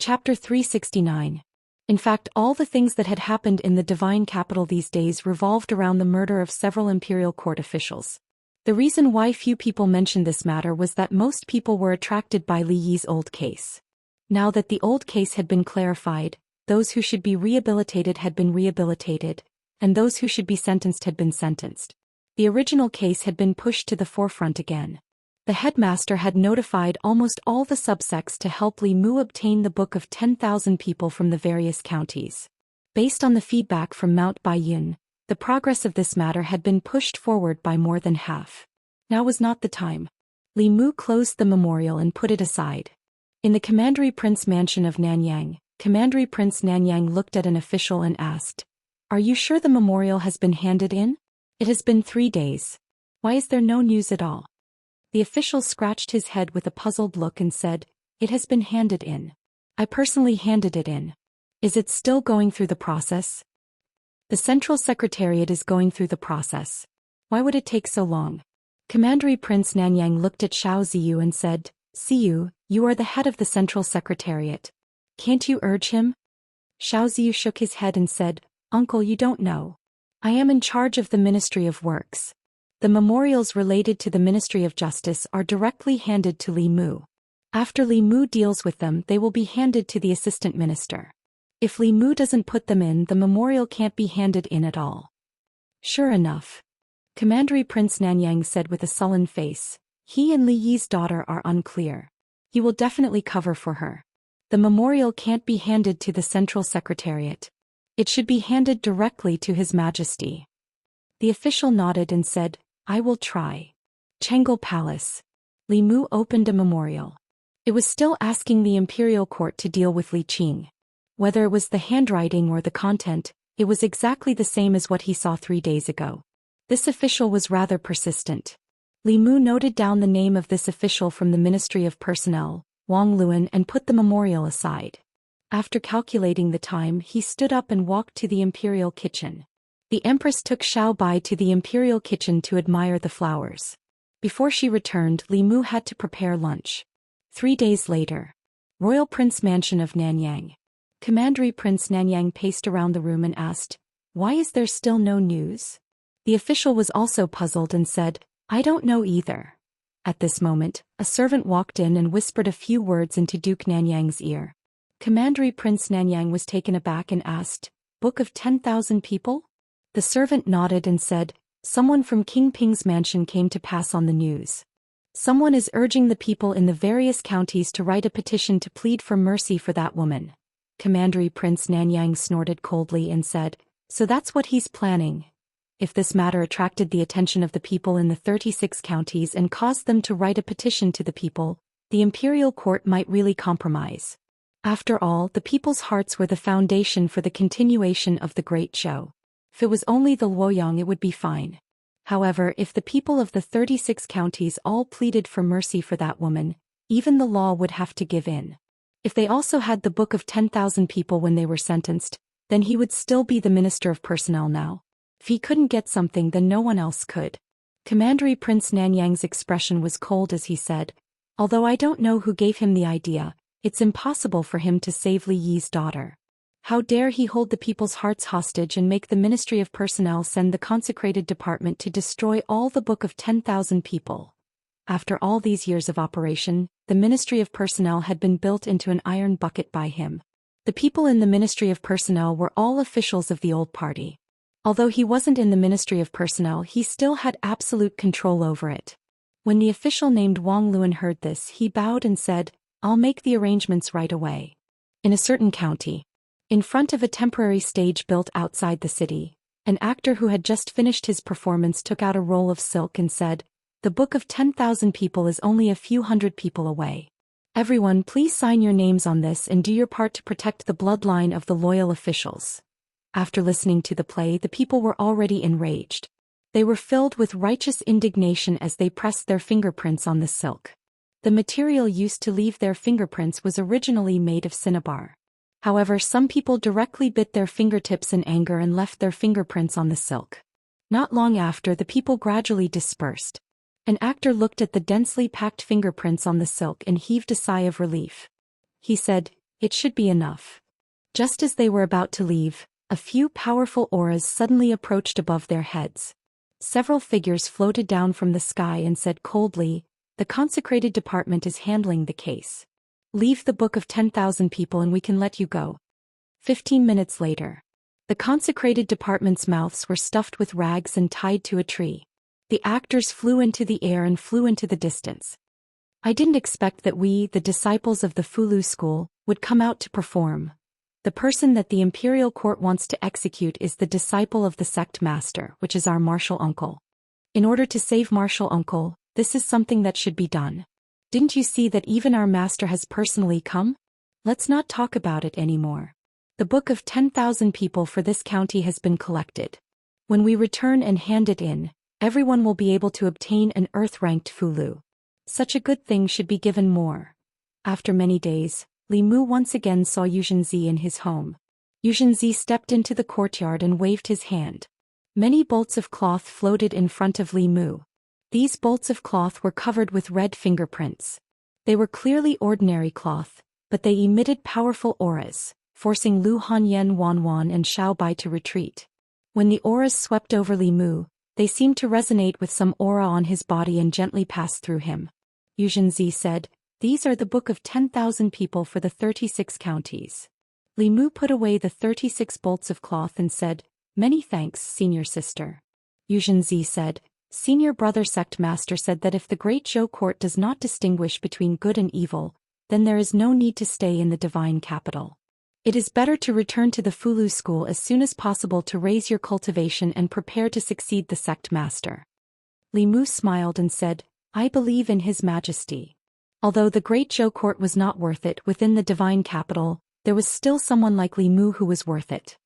Chapter 369. In fact, all the things that had happened in the divine capital these days revolved around the murder of several imperial court officials. The reason why few people mentioned this matter was that most people were attracted by Li Yi's old case. Now that the old case had been clarified, those who should be rehabilitated had been rehabilitated, and those who should be sentenced had been sentenced. The original case had been pushed to the forefront again. The headmaster had notified almost all the subsects to help Li Mu obtain the book of 10,000 people from the various counties. Based on the feedback from Mount Baiyun, the progress of this matter had been pushed forward by more than half. Now was not the time. Li Mu closed the memorial and put it aside. In the Commandery Prince mansion of Nanyang, Commandery Prince Nanyang looked at an official and asked, "Are you sure the memorial has been handed in? It has been 3 days. Why is there no news at all?" The official scratched his head with a puzzled look and said, "It has been handed in. I personally handed it in. Is it still going through the process?" "The Central Secretariat is going through the process. Why would it take so long?" Commandery Prince Nanyang looked at Xiao Ziyu and said, "Ziyu, you are the head of the Central Secretariat. Can't you urge him?" Xiao Ziyu shook his head and said, "Uncle, you don't know. I am in charge of the Ministry of Works. The memorials related to the Ministry of Justice are directly handed to Li Mu. After Li Mu deals with them, they will be handed to the Assistant Minister. If Li Mu doesn't put them in, the memorial can't be handed in at all." "Sure enough," Commandery Prince Nanyang said with a sullen face, "he and Li Yi's daughter are unclear. He will definitely cover for her. The memorial can't be handed to the Central Secretariat. It should be handed directly to His Majesty." The official nodded and said, "I will try." Chengel Palace. Li Mu opened a memorial. It was still asking the imperial court to deal with Li Qing. Whether it was the handwriting or the content, it was exactly the same as what he saw 3 days ago. This official was rather persistent. Li Mu noted down the name of this official from the Ministry of Personnel, Wang Luan, and put the memorial aside. After calculating the time, he stood up and walked to the imperial kitchen. The Empress took Xiao Bai to the imperial kitchen to admire the flowers. Before she returned, Li Mu had to prepare lunch. 3 days later. Royal Prince Mansion of Nanyang. Commandery Prince Nanyang paced around the room and asked, "Why is there still no news?" The official was also puzzled and said, "I don't know either." At this moment, a servant walked in and whispered a few words into Duke Nanyang's ear. Commandery Prince Nanyang was taken aback and asked, "Book of 10,000 people?" The servant nodded and said, "Someone from King Ping's mansion came to pass on the news. Someone is urging the people in the various counties to write a petition to plead for mercy for that woman." Commandery Prince Nanyang snorted coldly and said, "So that's what he's planning." If this matter attracted the attention of the people in the 36 counties and caused them to write a petition to the people, the imperial court might really compromise. After all, the people's hearts were the foundation for the continuation of the Great Show. If it was only the Luoyang, it would be fine. However, if the people of the 36 counties all pleaded for mercy for that woman, even the law would have to give in. If they also had the book of 10,000 people when they were sentenced, then he would still be the Minister of Personnel now. If he couldn't get something, then no one else could. Commandery Prince Nanyang's expression was cold as he said, "Although I don't know who gave him the idea, it's impossible for him to save Li Yi's daughter. How dare he hold the people's hearts hostage and make the Ministry of Personnel send the consecrated department to destroy all the book of 10,000 people." After all these years of operation, the Ministry of Personnel had been built into an iron bucket by him. The people in the Ministry of Personnel were all officials of the old party. Although he wasn't in the Ministry of Personnel, he still had absolute control over it. When the official named Wang Luan heard this, he bowed and said, "I'll make the arrangements right away." In a certain county, in front of a temporary stage built outside the city, an actor who had just finished his performance took out a roll of silk and said, "The book of 10,000 people is only a few hundred people away. Everyone, please sign your names on this and do your part to protect the bloodline of the loyal officials." After listening to the play, the people were already enraged. They were filled with righteous indignation as they pressed their fingerprints on the silk. The material used to leave their fingerprints was originally made of cinnabar. However, some people directly bit their fingertips in anger and left their fingerprints on the silk. Not long after, the people gradually dispersed. An actor looked at the densely packed fingerprints on the silk and heaved a sigh of relief. He said, It should be enough. Just as they were about to leave, a few powerful auras suddenly approached above their heads. Several figures floated down from the sky and said coldly, "The consecrated department is handling the case. Leave the book of 10,000 people and we can let you go." 15 minutes later. The consecrated department's mouths were stuffed with rags and tied to a tree. The actors flew into the air and flew into the distance. I didn't expect that we, the disciples of the Fulu school, would come out to perform. The person that the imperial court wants to execute is the disciple of the sect master, which is our martial uncle. In order to save martial uncle, this is something that should be done. Didn't you see that even our master has personally come? Let's not talk about it anymore. The book of 10,000 people for this county has been collected. When we return and hand it in, everyone will be able to obtain an earth-ranked Fulu. Such a good thing should be given more. After many days, Li Mu once again saw Xianxia in his home. Xianxia stepped into the courtyard and waved his hand. Many bolts of cloth floated in front of Li Mu. These bolts of cloth were covered with red fingerprints. They were clearly ordinary cloth, but they emitted powerful auras, forcing Lu Hanyan Wanwan and Xiaobai to retreat. When the auras swept over Li Mu, they seemed to resonate with some aura on his body and gently passed through him. Xianxia said, "These are the book of 10,000 people for the 36 counties." Li Mu put away the 36 bolts of cloth and said, "Many thanks, senior sister." Xianxia said, "Senior brother sect master said that if the great Zhou court does not distinguish between good and evil, then there is no need to stay in the divine capital. It is better to return to the Fulu school as soon as possible to raise your cultivation and prepare to succeed the sect master." Li Mu smiled and said, "I believe in His Majesty." Although the great Zhou court was not worth it within the divine capital, there was still someone like Li Mu who was worth it.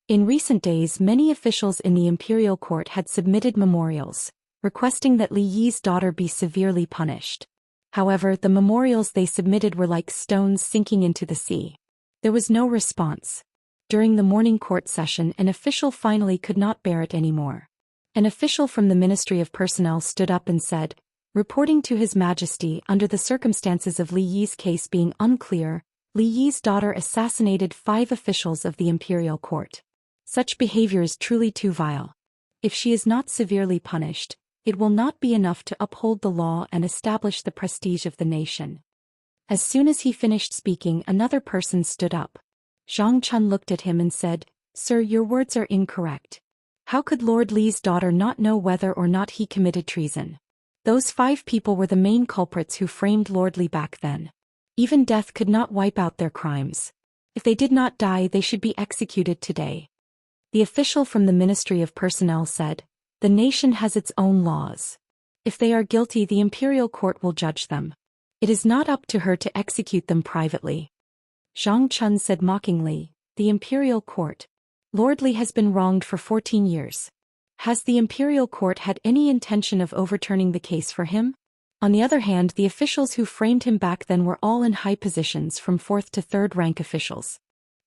In recent days, many officials in the imperial court had submitted memorials, requesting that Li Yi's daughter be severely punished. However, the memorials they submitted were like stones sinking into the sea. There was no response. During the morning court session, an official finally could not bear it anymore. An official from the Ministry of Personnel stood up and said, "Reporting to His Majesty, under the circumstances of Li Yi's case being unclear, Li Yi's daughter assassinated 5 officials of the imperial court. Such behavior is truly too vile. If she is not severely punished, it will not be enough to uphold the law and establish the prestige of the nation." As soon as he finished speaking, another person stood up. Zhang Chun looked at him and said, "Sir, your words are incorrect. How could Lord Li's daughter not know whether or not he committed treason? Those 5 people were the main culprits who framed Lord Li back then. Even death could not wipe out their crimes. If they did not die, they should be executed today." The official from the Ministry of Personnel said, "The nation has its own laws. If they are guilty, the imperial court will judge them. It is not up to her to execute them privately." Zhang Chun said mockingly, "The imperial court. Lord Li has been wronged for 14 years. Has the imperial court had any intention of overturning the case for him?" On the other hand, the officials who framed him back then were all in high positions from 4th to 3rd rank officials.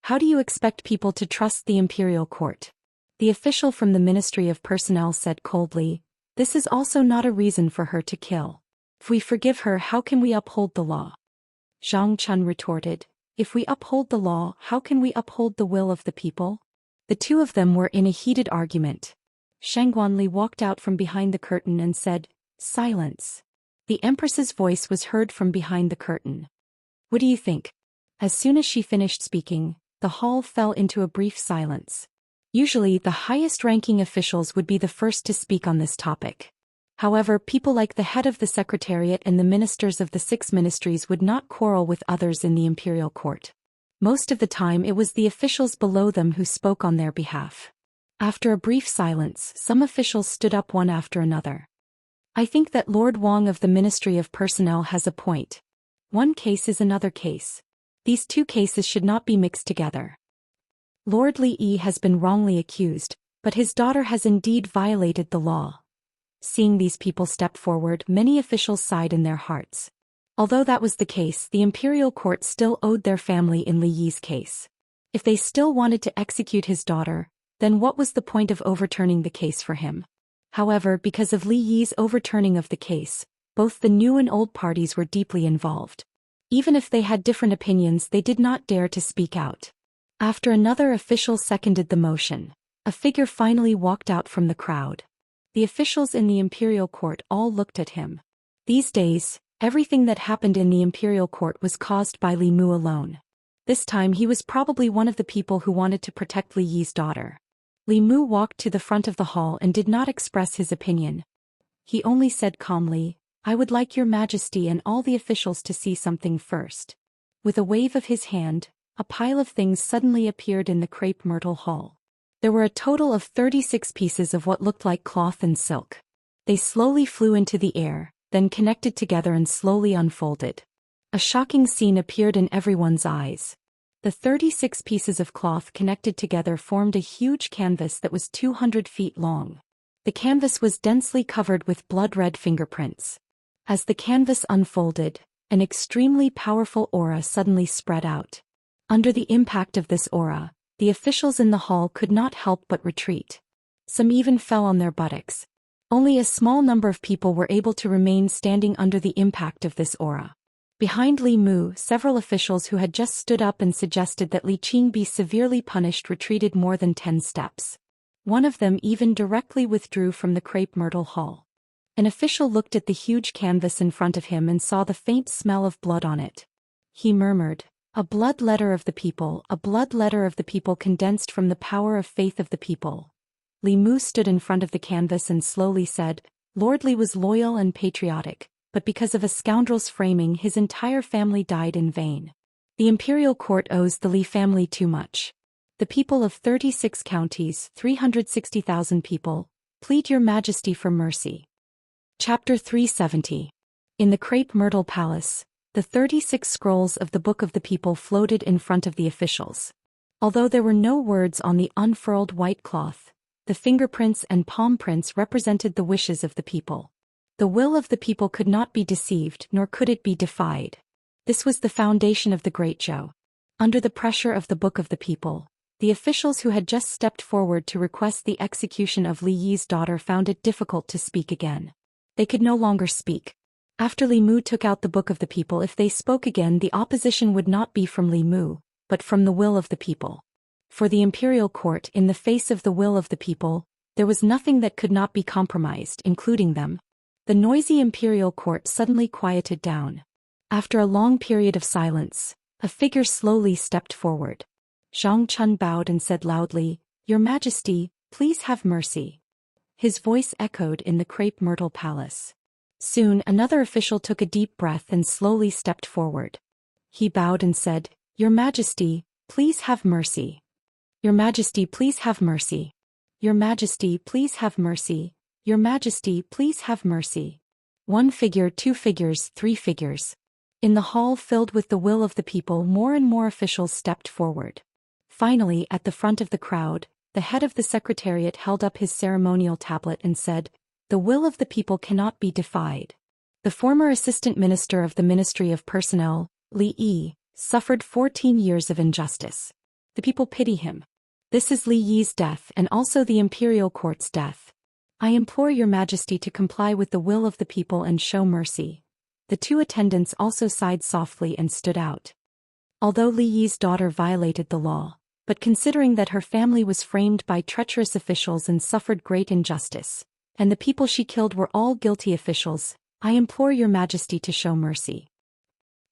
How do you expect people to trust the imperial court? The official from the Ministry of Personnel said coldly, "This is also not a reason for her to kill. If we forgive her, how can we uphold the law?" Zhang Chun retorted, "If we uphold the law, how can we uphold the will of the people?" The two of them were in a heated argument. Shang Guanli walked out from behind the curtain and said, "Silence." The Empress's voice was heard from behind the curtain. "What do you think?" As soon as she finished speaking, the hall fell into a brief silence. Usually, the highest-ranking officials would be the first to speak on this topic. However, people like the head of the Secretariat and the ministers of the 6 ministries would not quarrel with others in the imperial court. Most of the time it was the officials below them who spoke on their behalf. After a brief silence, some officials stood up one after another. "I think that Lord Wang of the Ministry of Personnel has a point. One case is another case. These 2 cases should not be mixed together. Lord Li Yi has been wrongly accused, but his daughter has indeed violated the law." Seeing these people step forward, many officials sighed in their hearts. Although that was the case, the imperial court still owed their family in Li Yi's case. If they still wanted to execute his daughter, then what was the point of overturning the case for him? However, because of Li Yi's overturning of the case, both the new and old parties were deeply involved. Even if they had different opinions, they did not dare to speak out. After another official seconded the motion, a figure finally walked out from the crowd. The officials in the imperial court all looked at him. These days, everything that happened in the imperial court was caused by Li Mu alone. This time he was probably one of the people who wanted to protect Li Yi's daughter. Li Mu walked to the front of the hall and did not express his opinion. He only said calmly, "I would like your majesty and all the officials to see something first." With a wave of his hand, a pile of things suddenly appeared in the crepe myrtle hall. There were a total of 36 pieces of what looked like cloth and silk. They slowly flew into the air, then connected together and slowly unfolded. A shocking scene appeared in everyone's eyes. The 36 pieces of cloth connected together formed a huge canvas that was 200 feet long. The canvas was densely covered with blood-red fingerprints. As the canvas unfolded, an extremely powerful aura suddenly spread out. Under the impact of this aura, the officials in the hall could not help but retreat. Some even fell on their buttocks. Only a small number of people were able to remain standing under the impact of this aura. Behind Li Mu, several officials who had just stood up and suggested that Li Qing be severely punished retreated more than 10 steps. One of them even directly withdrew from the crepe myrtle hall. An official looked at the huge canvas in front of him and saw the faint smell of blood on it. He murmured, "A blood letter of the people, a blood letter of the people condensed from the power of faith of the people." Li Mu stood in front of the canvas and slowly said, "Lord Li was loyal and patriotic, but because of a scoundrel's framing his entire family died in vain. The imperial court owes the Li family too much. The people of 36 counties, 360,000 people, plead your majesty for mercy." Chapter 370. In the crepe myrtle palace, the 36 scrolls of the Book of the People floated in front of the officials. Although there were no words on the unfurled white cloth, the fingerprints and palm prints represented the wishes of the people. The will of the people could not be deceived, nor could it be defied. This was the foundation of the Great Zhou. Under the pressure of the Book of the People, the officials who had just stepped forward to request the execution of Li Yi's daughter found it difficult to speak again. They could no longer speak. After Li Mu took out the Book of the People, if they spoke again, the opposition would not be from Li Mu, but from the will of the people. For the imperial court, in the face of the will of the people, there was nothing that could not be compromised, including them. The noisy imperial court suddenly quieted down. After a long period of silence, a figure slowly stepped forward. Zhang Chun bowed and said loudly, "Your Majesty, please have mercy." His voice echoed in the crepe myrtle palace. Soon another official took a deep breath and slowly stepped forward. He bowed and said, "Your Majesty, please have mercy. Your Majesty, please have mercy. Your Majesty, please have mercy. Your Majesty, please have mercy." One figure, two figures, three figures. In the hall filled with the will of the people, more and more officials stepped forward. Finally, at the front of the crowd, the head of the secretariat held up his ceremonial tablet and said, "The will of the people cannot be defied." The former assistant minister of the Ministry of Personnel, Li Yi, suffered 14 years of injustice. The people pity him. This is Li Yi's death and also the imperial court's death. I implore your majesty to comply with the will of the people and show mercy. The two attendants also sighed softly and stood out. Although Li Yi's daughter violated the law, but considering that her family was framed by treacherous officials and suffered great injustice, and the people she killed were all guilty officials, I implore your majesty to show mercy.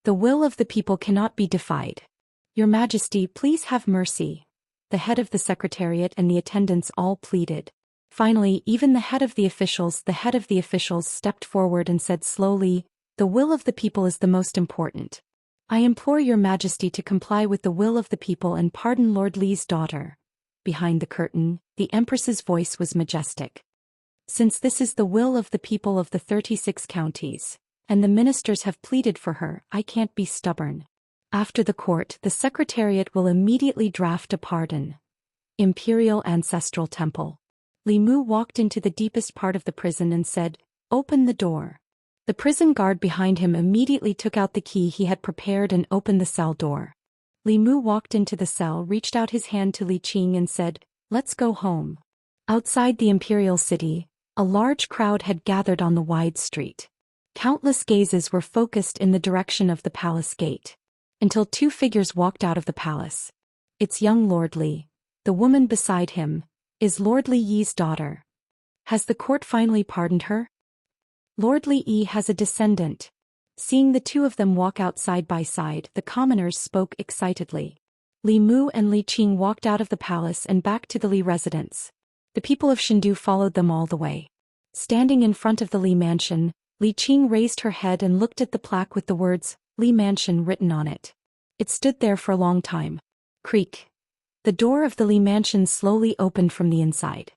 The will of the people cannot be defied. Your majesty, please have mercy. The head of the secretariat and the attendants all pleaded. Finally, even the head of the officials stepped forward and said slowly, "The will of the people is the most important. I implore your majesty to comply with the will of the people and pardon Lord Li's daughter." Behind the curtain, the empress's voice was majestic. "Since this is the will of the people of the 36 counties, and the ministers have pleaded for her, I can't be stubborn. After the court, the secretariat will immediately draft a pardon." Imperial Ancestral Temple. Li Mu walked into the deepest part of the prison and said, "Open the door." The prison guard behind him immediately took out the key he had prepared and opened the cell door. Li Mu walked into the cell, reached out his hand to Li Qing and said, "Let's go home." Outside the imperial city, a large crowd had gathered on the wide street. Countless gazes were focused in the direction of the palace gate. Until two figures walked out of the palace. It's young Lord Li. The woman beside him is Lord Li Yi's daughter. Has the court finally pardoned her? Lord Li Yi has a descendant. Seeing the two of them walk out side by side, the commoners spoke excitedly. Li Mu and Li Qing walked out of the palace and back to the Li residence. The people of Shendu followed them all the way. Standing in front of the Li mansion, Li Qing raised her head and looked at the plaque with the words, Li Mansion written on it. It stood there for a long time. Creak. The door of the Li Mansion slowly opened from the inside.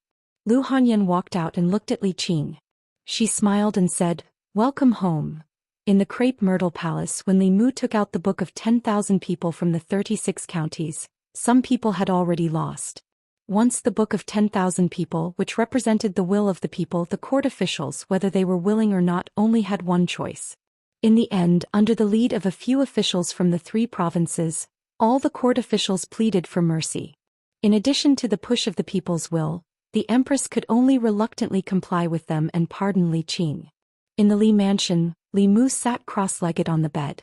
Lu Hanyan walked out and looked at Li Qing. She smiled and said, Welcome home. In the Crepe Myrtle Palace, when Li Mu took out the book of 10,000 people from the 36 counties, some people had already lost. Once the book of 10,000 people, which represented the will of the people, the court officials, whether they were willing or not, only had one choice. In the end, under the lead of a few officials from the 3 provinces, all the court officials pleaded for mercy. In addition to the push of the people's will, the empress could only reluctantly comply with them and pardon Li Qing. In the Li mansion, Li Mu sat cross-legged on the bed.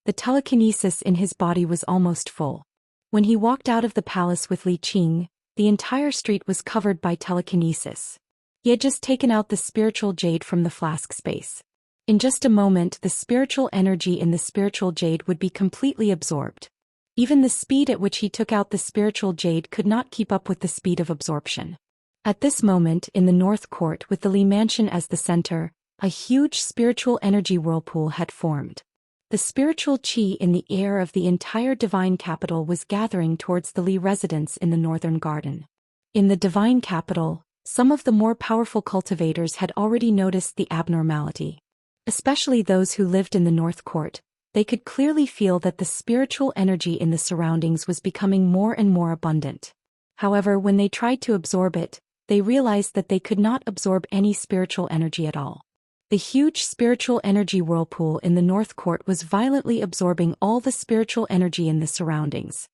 The telekinesis in his body was almost full. When he walked out of the palace with Li Qing, the entire street was covered by telekinesis. He had just taken out the spiritual jade from the flask space. In just a moment, the spiritual energy in the spiritual jade would be completely absorbed. Even the speed at which he took out the spiritual jade could not keep up with the speed of absorption. At this moment, in the North Court with the Li Mansion as the center, a huge spiritual energy whirlpool had formed. The spiritual qi in the air of the entire divine capital was gathering towards the Li residence in the northern garden. In the divine capital, some of the more powerful cultivators had already noticed the abnormality. Especially those who lived in the North Court, they could clearly feel that the spiritual energy in the surroundings was becoming more and more abundant. However, when they tried to absorb it, they realized that they could not absorb any spiritual energy at all. The huge spiritual energy whirlpool in the North Court was violently absorbing all the spiritual energy in the surroundings.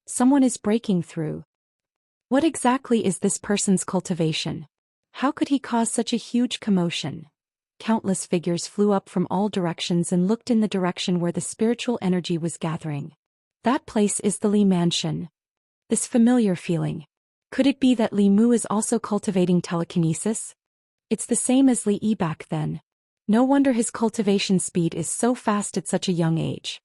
Someone is breaking through. What exactly is this person's cultivation? How could he cause such a huge commotion? Countless figures flew up from all directions and looked in the direction where the spiritual energy was gathering. That place is the Li Mansion. This familiar feeling. Could it be that Li Mu is also cultivating telekinesis? It's the same as Li Yi back then. No wonder his cultivation speed is so fast at such a young age.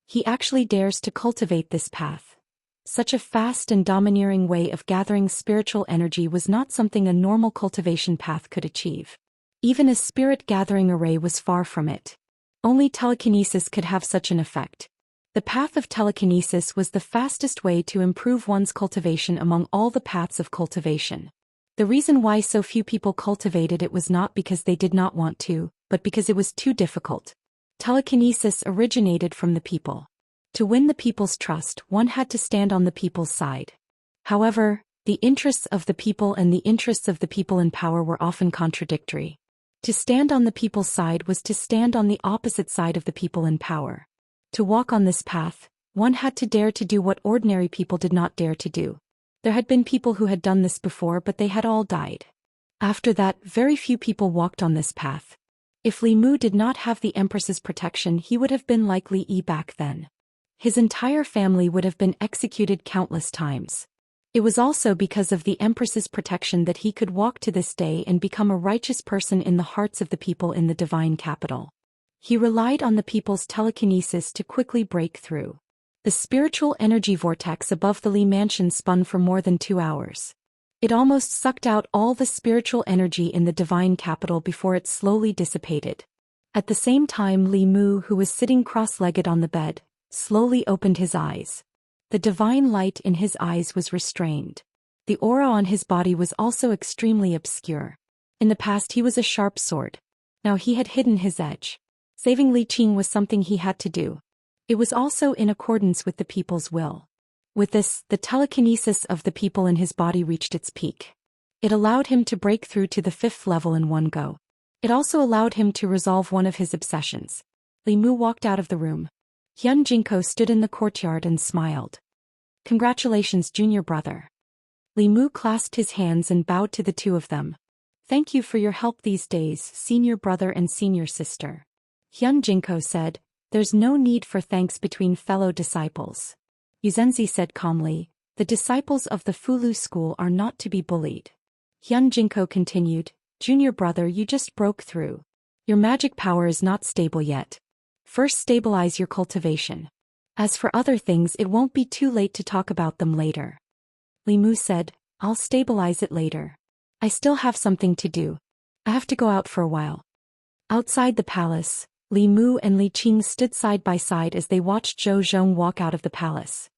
He actually dares to cultivate this path. Such a fast and domineering way of gathering spiritual energy was not something a normal cultivation path could achieve. Even a spirit-gathering array was far from it. Only telekinesis could have such an effect. The path of telekinesis was the fastest way to improve one's cultivation among all the paths of cultivation. The reason why so few people cultivated it was not because they did not want to, but because it was too difficult. Telekinesis originated from the people. To win the people's trust, one had to stand on the people's side. However, the interests of the people and the interests of the people in power were often contradictory. To stand on the people's side was to stand on the opposite side of the people in power. To walk on this path, one had to dare to do what ordinary people did not dare to do. There had been people who had done this before, but they had all died. After that, very few people walked on this path. If Li Mu did not have the Empress's protection, he would have been like Li Yi back then. His entire family would have been executed countless times. It was also because of the Empress's protection that he could walk to this day and become a righteous person in the hearts of the people in the divine capital. He relied on the people's telekinesis to quickly break through. The spiritual energy vortex above the Li Mansion spun for more than 2 hours. It almost sucked out all the spiritual energy in the divine capital before it slowly dissipated. At the same time, Li Mu, who was sitting cross-legged on the bed, slowly opened his eyes. The divine light in his eyes was restrained. The aura on his body was also extremely obscure. In the past he was a sharp sword. Now he had hidden his edge. Saving Li Qing was something he had to do. It was also in accordance with the people's will. With this, the telekinesis of the people in his body reached its peak. It allowed him to break through to the 5th level in one go. It also allowed him to resolve one of his obsessions. Li Mu walked out of the room. Hyun Jinko stood in the courtyard and smiled. Congratulations, junior brother. Li Mu clasped his hands and bowed to the two of them. Thank you for your help these days, senior brother and senior sister. Xianxia said, there's no need for thanks between fellow disciples. Yuzenzi said calmly, the disciples of the Fulu school are not to be bullied. Xianxia continued, junior brother, you just broke through. Your magic power is not stable yet. First stabilize your cultivation. As for other things, it won't be too late to talk about them later. Li Mu said, I'll stabilize it later. I still have something to do. I have to go out for a while. Outside the palace, Li Mu and Li Qing stood side by side as they watched Zhou Xian walk out of the palace.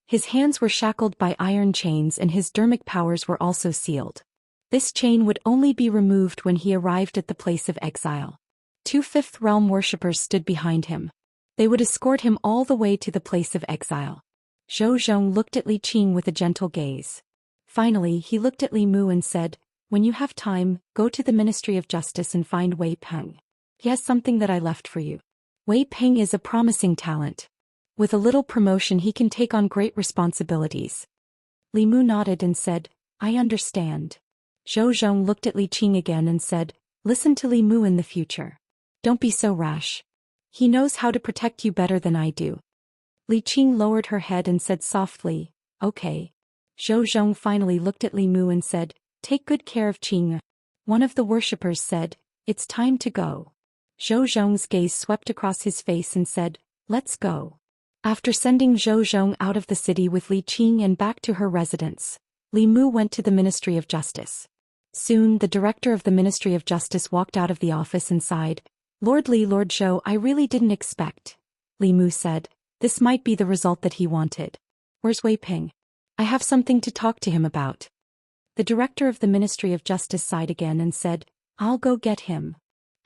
His hands were shackled by iron chains and his dermic powers were also sealed. This chain would only be removed when he arrived at the place of exile. 2 Fifth Realm worshippers stood behind him. They would escort him all the way to the place of exile. Zhou Xian looked at Li Qing with a gentle gaze. Finally, he looked at Li Mu and said, when you have time, go to the Ministry of Justice and find Wei Peng. He has something that I left for you. Wei Peng is a promising talent. With a little promotion he can take on great responsibilities. Li Mu nodded and said, I understand. Zhou Xian looked at Li Qing again and said, listen to Li Mu in the future. Don't be so rash. He knows how to protect you better than I do. Li Qing lowered her head and said softly, okay. Zhou Xian finally looked at Li Mu and said, take good care of Qing. One of the worshippers said, it's time to go. Zhou Xian's gaze swept across his face and said, let's go. After sending Zhou Xian out of the city with Li Qing and back to her residence, Li Mu went to the Ministry of Justice. Soon the director of the Ministry of Justice walked out of the office and sighed, Lord Li, Lord Zhou, I really didn't expect. Li Mu said, this might be the result that he wanted. Where's Wei Peng? I have something to talk to him about. The director of the Ministry of Justice sighed again and said, I'll go get him.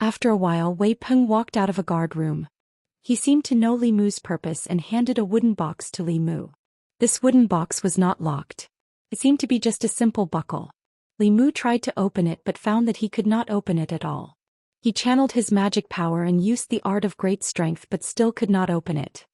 After a while Wei Peng walked out of a guard room. He seemed to know Li Mu's purpose and handed a wooden box to Li Mu. This wooden box was not locked. It seemed to be just a simple buckle. Li Mu tried to open it but found that he could not open it at all. He channeled his magic power and used the art of great strength but still could not open it.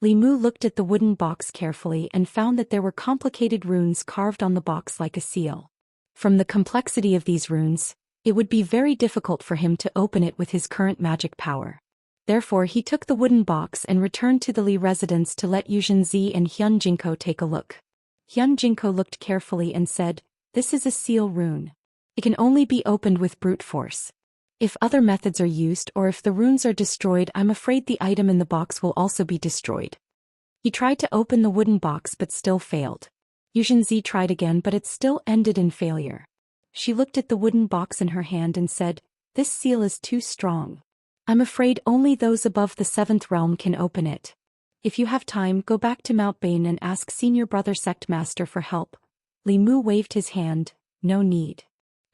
Li Mu looked at the wooden box carefully and found that there were complicated runes carved on the box like a seal. From the complexity of these runes, it would be very difficult for him to open it with his current magic power. Therefore he took the wooden box and returned to the Li residence to let Yuxinzi and Xianxia take a look. Xianxia looked carefully and said, this is a seal rune. It can only be opened with brute force. If other methods are used or if the runes are destroyed, I'm afraid the item in the box will also be destroyed. He tried to open the wooden box but still failed. Yuxinzi tried again but it still ended in failure. She looked at the wooden box in her hand and said, this seal is too strong. I'm afraid only those above the 7th realm can open it. If you have time, go back to Mount Bane and ask Senior Brother Sect Master for help. Li Mu waved his hand, no need.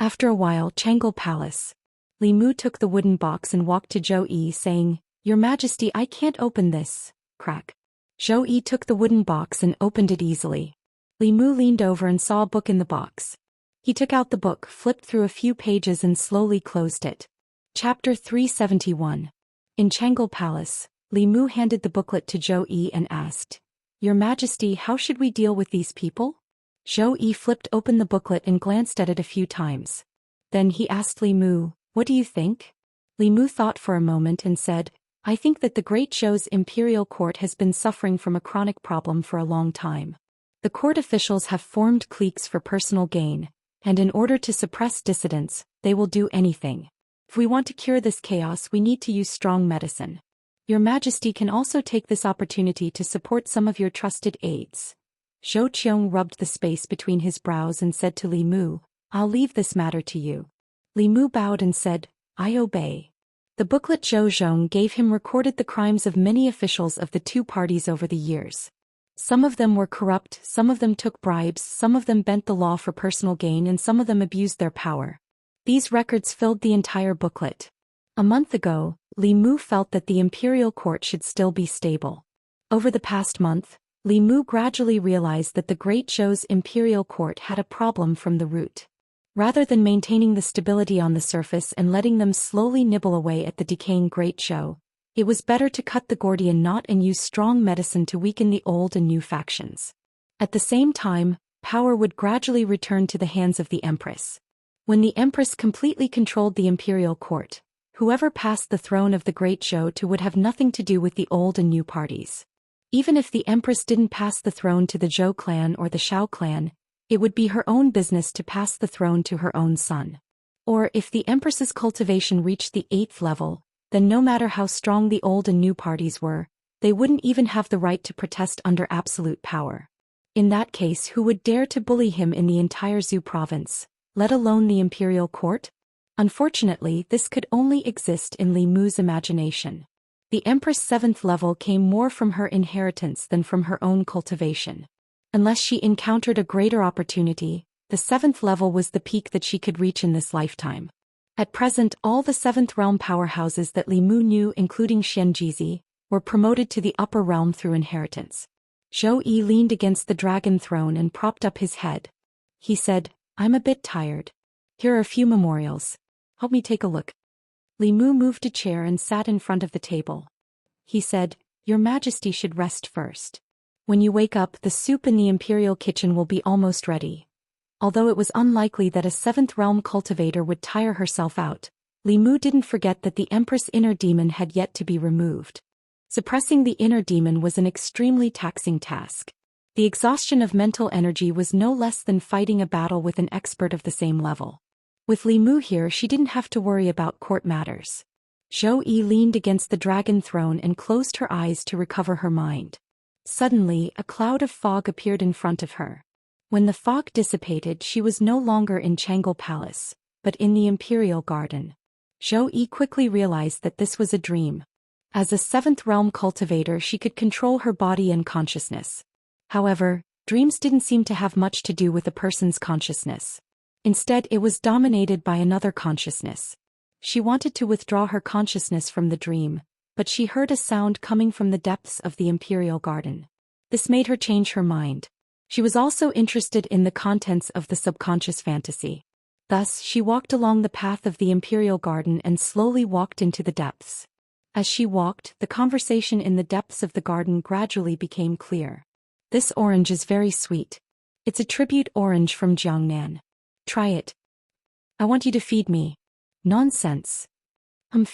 After a while, Changle Palace. Li Mu took the wooden box and walked to Zhou Yi saying, Your Majesty, I can't open this. Crack. Zhou Yi took the wooden box and opened it easily. Li Mu leaned over and saw a book in the box. He took out the book, flipped through a few pages and slowly closed it. Chapter 371. In Changle Palace, Li Mu handed the booklet to Zhou Yi and asked, Your Majesty, how should we deal with these people? Zhou Yi flipped open the booklet and glanced at it a few times. Then he asked Li Mu, What do you think? Li Mu thought for a moment and said, I think that the Great Zhou's imperial court has been suffering from a chronic problem for a long time. The court officials have formed cliques for personal gain, and in order to suppress dissidents, they will do anything. If we want to cure this chaos, we need to use strong medicine. Your Majesty can also take this opportunity to support some of your trusted aides. Zhou Xian rubbed the space between his brows and said to Li Mu, I'll leave this matter to you. Li Mu bowed and said, I obey. The booklet Zhou Xian gave him recorded the crimes of many officials of the two parties over the years. Some of them were corrupt, some of them took bribes, some of them bent the law for personal gain, and some of them abused their power. These records filled the entire booklet. A month ago, Li Mu felt that the imperial court should still be stable. Over the past month, Li Mu gradually realized that the Great Zhou's imperial court had a problem from the root. Rather than maintaining the stability on the surface and letting them slowly nibble away at the decaying Great Zhou, it was better to cut the Gordian knot and use strong medicine to weaken the old and new factions. At the same time, power would gradually return to the hands of the Empress. When the empress completely controlled the imperial court, whoever passed the throne of the great Zhou to would have nothing to do with the old and new parties. Even if the empress didn't pass the throne to the Zhou clan or the Shao clan, it would be her own business to pass the throne to her own son. Or if the empress's cultivation reached the 8th level, then no matter how strong the old and new parties were, they wouldn't even have the right to protest under absolute power. In that case, who would dare to bully him in the entire Zhou province, let alone the imperial court? Unfortunately, this could only exist in Li Mu's imagination. The Empress' 7th level came more from her inheritance than from her own cultivation. Unless she encountered a greater opportunity, the 7th level was the peak that she could reach in this lifetime. At present, all the 7th realm powerhouses that Li Mu knew, including Xianxia, were promoted to the upper realm through inheritance. Zhou Yi leaned against the dragon throne and propped up his head. He said, "I'm a bit tired. Here are a few memorials. Help me take a look." Li Mu moved a chair and sat in front of the table. He said, "Your Majesty should rest first. When you wake up, the soup in the imperial kitchen will be almost ready." Although it was unlikely that a 7th realm cultivator would tire herself out, Li Mu didn't forget that the Empress' inner demon had yet to be removed. Suppressing the inner demon was an extremely taxing task. The exhaustion of mental energy was no less than fighting a battle with an expert of the same level. With Li Mu here, she didn't have to worry about court matters. Zhou Yi leaned against the dragon throne and closed her eyes to recover her mind. Suddenly, a cloud of fog appeared in front of her. When the fog dissipated, she was no longer in Chang'e Palace, but in the Imperial Garden. Zhou Yi quickly realized that this was a dream. As a 7th realm cultivator, she could control her body and consciousness. However, dreams didn't seem to have much to do with a person's consciousness. Instead, it was dominated by another consciousness. She wanted to withdraw her consciousness from the dream, but she heard a sound coming from the depths of the Imperial Garden. This made her change her mind. She was also interested in the contents of the subconscious fantasy. Thus, she walked along the path of the Imperial Garden and slowly walked into the depths. As she walked, the conversation in the depths of the garden gradually became clear. "This orange is very sweet. It's a tribute orange from Jiangnan. Try it. I want you to feed me." "Nonsense.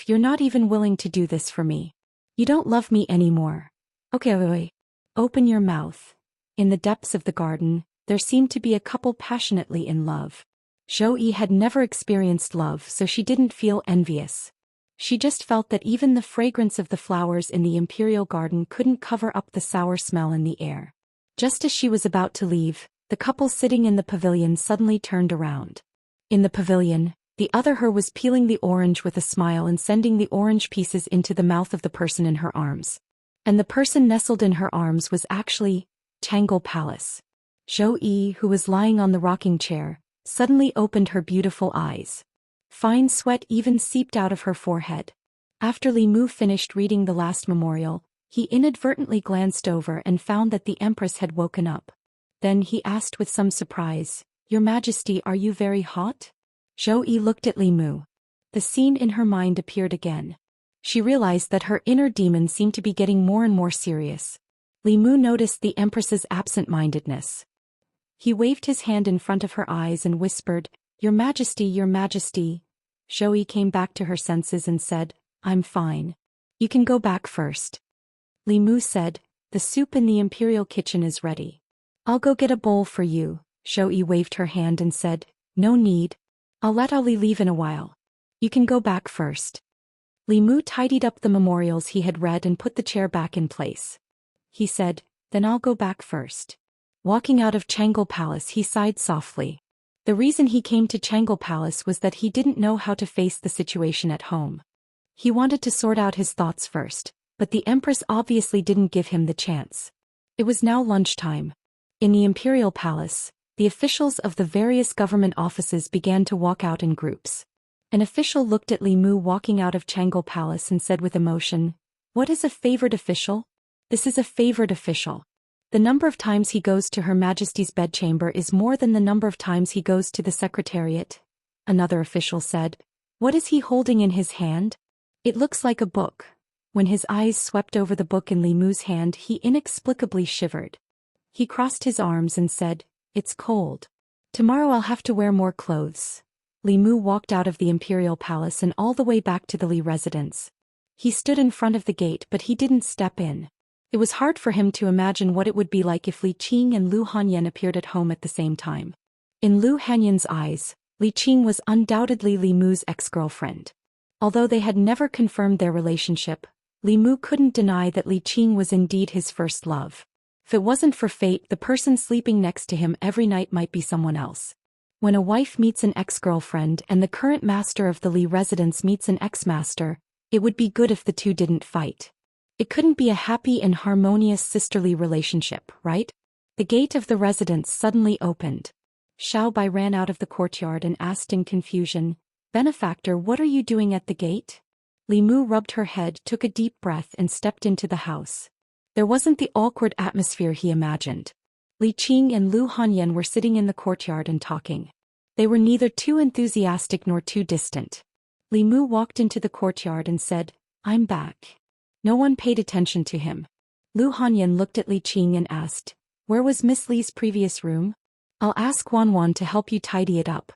You're not even willing to do this for me. You don't love me anymore." Okay. Open your mouth." In the depths of the garden, there seemed to be a couple passionately in love. Zhou Yi had never experienced love, so she didn't feel envious. She just felt that even the fragrance of the flowers in the Imperial Garden couldn't cover up the sour smell in the air. Just as she was about to leave, the couple sitting in the pavilion suddenly turned around. In the pavilion, the other her was peeling the orange with a smile and sending the orange pieces into the mouth of the person in her arms. And the person nestled in her arms was actually Chang'e Palace. Zhou Yi, who was lying on the rocking chair, suddenly opened her beautiful eyes. Fine sweat even seeped out of her forehead. After Li Mu finished reading the last memorial, he inadvertently glanced over and found that the Empress had woken up. Then he asked with some surprise, "Your Majesty, are you very hot?" Zhou Yi looked at Li Mu. The scene in her mind appeared again. She realized that her inner demon seemed to be getting more and more serious. Li Mu noticed the Empress's absent-mindedness. He waved his hand in front of her eyes and whispered, "Your Majesty, Your Majesty." Zhou Yi came back to her senses and said, "I'm fine. You can go back first." Li Mu said, "The soup in the imperial kitchen is ready. I'll go get a bowl for you." Zhou Yi waved her hand and said, "No need. I'll let Ali leave in a while. You can go back first." Li Mu tidied up the memorials he had read and put the chair back in place. He said, "Then I'll go back first." Walking out of Chang'e Palace, he sighed softly. The reason he came to Chang'e Palace was that he didn't know how to face the situation at home. He wanted to sort out his thoughts first, but the Empress obviously didn't give him the chance. It was now lunchtime. In the Imperial Palace, the officials of the various government offices began to walk out in groups. An official looked at Li Mu walking out of Chang'e Palace and said with emotion, "What is a favored official? This is a favored official. The number of times he goes to Her Majesty's bedchamber is more than the number of times he goes to the Secretariat." Another official said, "What is he holding in his hand? It looks like a book." When his eyes swept over the book in Li Mu's hand, he inexplicably shivered. He crossed his arms and said, "It's cold. Tomorrow I'll have to wear more clothes. Li Mu walked out of the imperial palace and all the way back to the Li residence. He stood in front of the gate but he didn't step in. It was hard for him to imagine what it would be like if Li Qing and Lu Hanyan appeared at home at the same time. In Lu Hanyan's eyes, Li Qing was undoubtedly Li Mu's ex-girlfriend. Although they had never confirmed their relationship, Li Mu couldn't deny that Li Qing was indeed his first love. If it wasn't for fate, the person sleeping next to him every night might be someone else. When a wife meets an ex-girlfriend and the current master of the Li residence meets an ex-master, it would be good if the two didn't fight. It couldn't be a happy and harmonious sisterly relationship, right? The gate of the residence suddenly opened. Xiao Bai ran out of the courtyard and asked in confusion, "Benefactor, what are you doing at the gate?" Li Mu rubbed her head, took a deep breath and stepped into the house. There wasn't the awkward atmosphere he imagined. Li Qing and Lu Hanyan were sitting in the courtyard and talking. They were neither too enthusiastic nor too distant. Li Mu walked into the courtyard and said, "I'm back." No one paid attention to him. Lu Hanyan looked at Li Qing and asked, "Where was Miss Li's previous room?" "I'll ask Wanwan to help you tidy it up."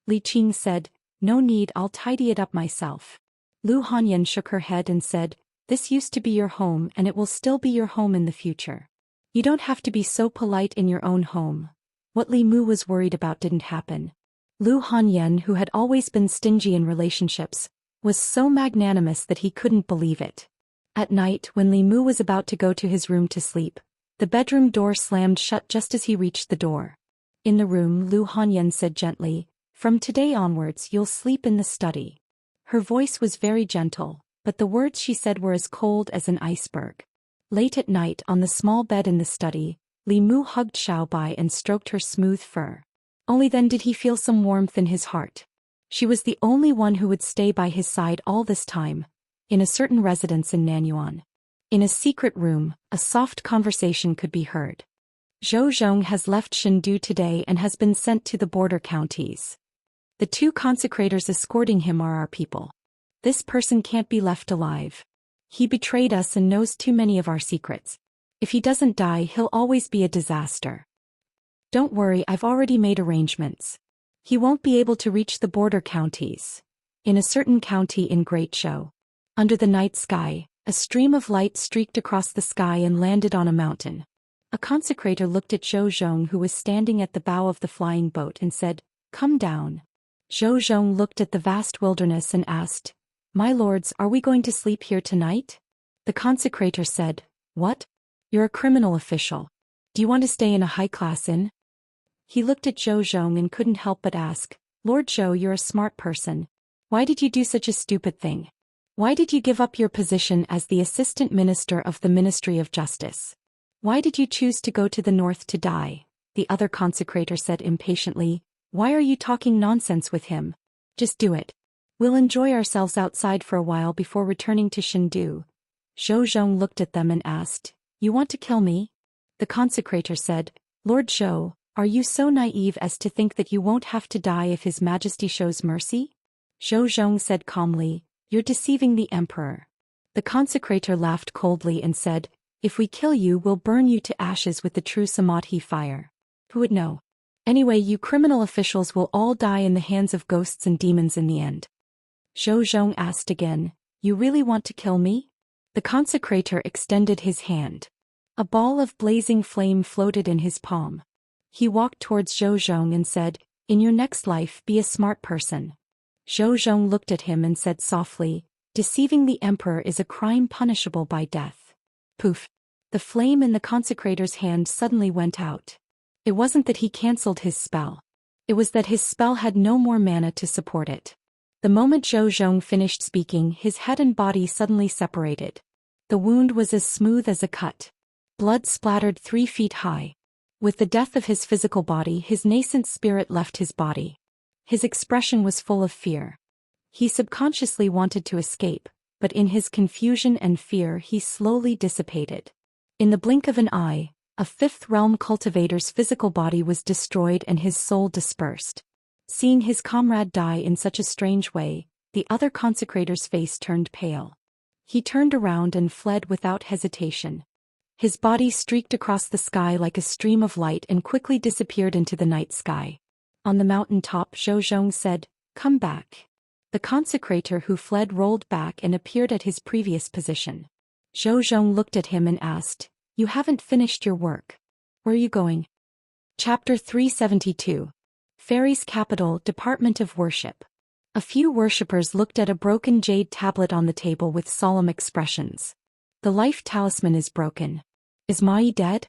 Li Qing said, "No need, I'll tidy it up myself." Lu Hanyan shook her head and said, "This used to be your home and it will still be your home in the future. You don't have to be so polite in your own home." What Li Mu was worried about didn't happen. Lu Hanyan, who had always been stingy in relationships, was so magnanimous that he couldn't believe it. At night, when Li Mu was about to go to his room to sleep, the bedroom door slammed shut just as he reached the door. In the room, Lu Hanyan said gently, "From today onwards you'll sleep in the study." Her voice was very gentle, but the words she said were as cold as an iceberg. Late at night on the small bed in the study, Li Mu hugged Xiao Bai and stroked her smooth fur. Only then did he feel some warmth in his heart. She was the only one who would stay by his side all this time, in a certain residence in Nanyuan. In a secret room, a soft conversation could be heard. "Zhou Xian has left Chengdu today and has been sent to the border counties. The 2 consecrators escorting him are our people. This person can't be left alive. He betrayed us and knows too many of our secrets. If he doesn't die, he'll always be a disaster. Don't worry, I've already made arrangements. He won't be able to reach the border counties. In a certain county in Great Zhou. Under the night sky, a stream of light streaked across the sky and landed on a mountain. A consecrator looked at Zhou Xian, who was standing at the bow of the flying boat, and said, "Come down." Zhou Xian looked at the vast wilderness and asked, "My lords, are we going to sleep here tonight?" The consecrator said, "What? You're a criminal official. Do you want to stay in a high-class inn?" He looked at Zhou Xian and couldn't help but ask, "Lord Zhou, you're a smart person. Why did you do such a stupid thing? Why did you give up your position as the assistant minister of the Ministry of Justice? Why did you choose to go to the north to die?" The other consecrator said impatiently, "Why are you talking nonsense with him? Just do it. We'll enjoy ourselves outside for a while before returning to Chengdu." Zhou Xian looked at them and asked, "You want to kill me?" The consecrator said, "Lord Zhou, are you so naive as to think that you won't have to die if His Majesty shows mercy?" Zhou Xian said calmly, "You're deceiving the emperor." The consecrator laughed coldly and said, "If we kill you, we'll burn you to ashes with the true Samadhi fire. Who would know? Anyway, you criminal officials will all die in the hands of ghosts and demons in the end." Zhou Xian asked again, "You really want to kill me?" The consecrator extended his hand. A ball of blazing flame floated in his palm. He walked towards Zhou Xian and said, "In your next life, be a smart person." Zhou Xian looked at him and said softly, "Deceiving the emperor is a crime punishable by death." Poof! The flame in the consecrator's hand suddenly went out. It wasn't that he cancelled his spell. It was that his spell had no more mana to support it. The moment Zhou Xian finished speaking, his head and body suddenly separated. The wound was as smooth as a cut. Blood splattered 3 feet high. With the death of his physical body, his nascent spirit left his body. His expression was full of fear. He subconsciously wanted to escape, but in his confusion and fear he slowly dissipated. In the blink of an eye, a 5th realm cultivator's physical body was destroyed and his soul dispersed. Seeing his comrade die in such a strange way, the other consecrator's face turned pale. He turned around and fled without hesitation. His body streaked across the sky like a stream of light and quickly disappeared into the night sky. On the mountain top, Zhou Xian said, Come back. The consecrator who fled rolled back and appeared at his previous position. Zhou Xian looked at him and asked, "You haven't finished your work. Where are you going?" Chapter 372. Fairies' Capital, Department of Worship. A few worshippers looked at a broken jade tablet on the table with solemn expressions. The life talisman is broken. Is Ma Yi dead?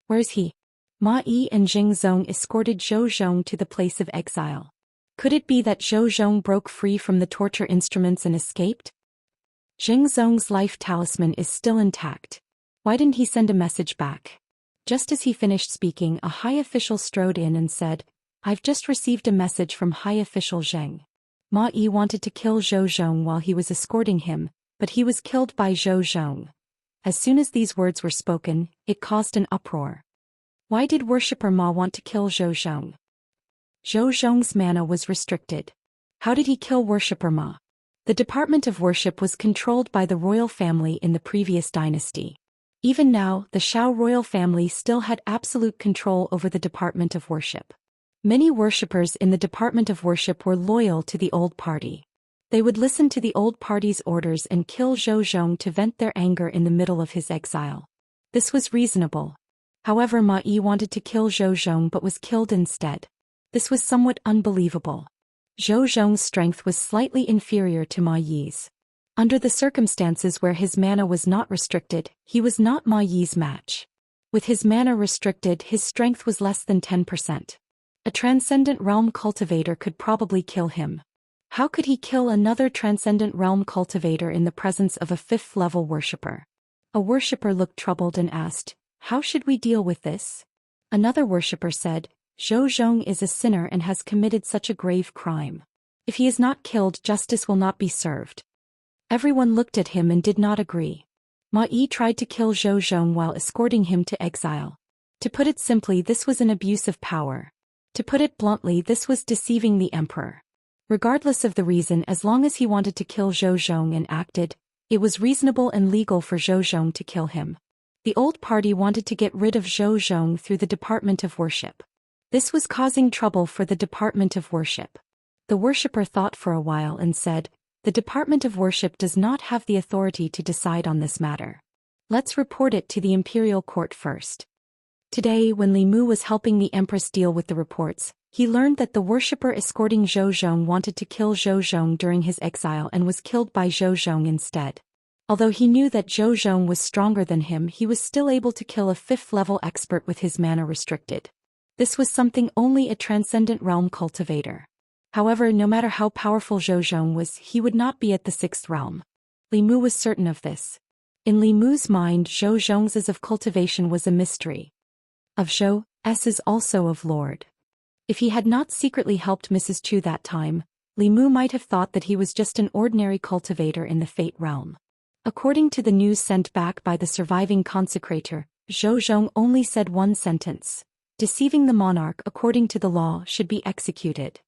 Where is he? Ma Yi and Jing Zong escorted Zhou Xian to the place of exile. Could it be that Zhou Xian broke free from the torture instruments and escaped? Jing Zong's life talisman is still intact. Why didn't he send a message back? Just as he finished speaking, a high official strode in and said, "I've just received a message from High Official Zheng. Ma Yi wanted to kill Zhou Xian while he was escorting him, but he was killed by Zhou Xian." As soon as these words were spoken, it caused an uproar. Why did worshipper Ma want to kill Zhou Xian? Zhou Xian's mana was restricted. How did he kill worshipper Ma? The Department of Worship was controlled by the royal family in the previous dynasty. Even now, the Shao royal family still had absolute control over the Department of Worship. Many worshippers in the Department of Worship were loyal to the old party. They would listen to the old party's orders and kill Zhou Xian to vent their anger in the middle of his exile. This was reasonable. However, Ma Yi wanted to kill Zhou Xian but was killed instead. This was somewhat unbelievable. Zhou Xian's strength was slightly inferior to Ma Yi's. Under the circumstances where his mana was not restricted, he was not Ma Yi's match. With his mana restricted, his strength was less than 10%. A transcendent realm cultivator could probably kill him. How could he kill another transcendent realm cultivator in the presence of a 5th-level worshipper? A worshipper looked troubled and asked, "How should we deal with this?" Another worshipper said, "Zhou Xian is a sinner and has committed such a grave crime. If he is not killed, justice will not be served." Everyone looked at him and did not agree. Ma Yi tried to kill Zhou Xian while escorting him to exile. To put it simply, this was an abuse of power. To put it bluntly, this was deceiving the emperor. Regardless of the reason, as long as he wanted to kill Zhou Xian and acted, it was reasonable and legal for Zhou Xian to kill him. The old party wanted to get rid of Zhou Xian through the Department of Worship. This was causing trouble for the Department of Worship. The worshipper thought for a while and said, "The Department of Worship does not have the authority to decide on this matter. Let's report it to the imperial court first." Today, when Li Mu was helping the empress deal with the reports, he learned that the worshipper escorting Zhou Xian wanted to kill Zhou Xian during his exile and was killed by Zhou Xian instead. Although he knew that Zhou Xian was stronger than him, he was still able to kill a 5th-level expert with his mana restricted. This was something only a transcendent realm cultivator. However, no matter how powerful Zhou Xian was, he would not be at the 6th realm. Li Mu was certain of this. In Li Mu's mind, Zhou Xian's of cultivation was a mystery. Of Zhou, is also of Lord. If he had not secretly helped Mrs. Chu that time, Li Mu might have thought that he was just an ordinary cultivator in the Fate realm. According to the news sent back by the surviving consecrator, Zhou Xian only said one sentence: "Deceiving the monarch according to the law should be executed."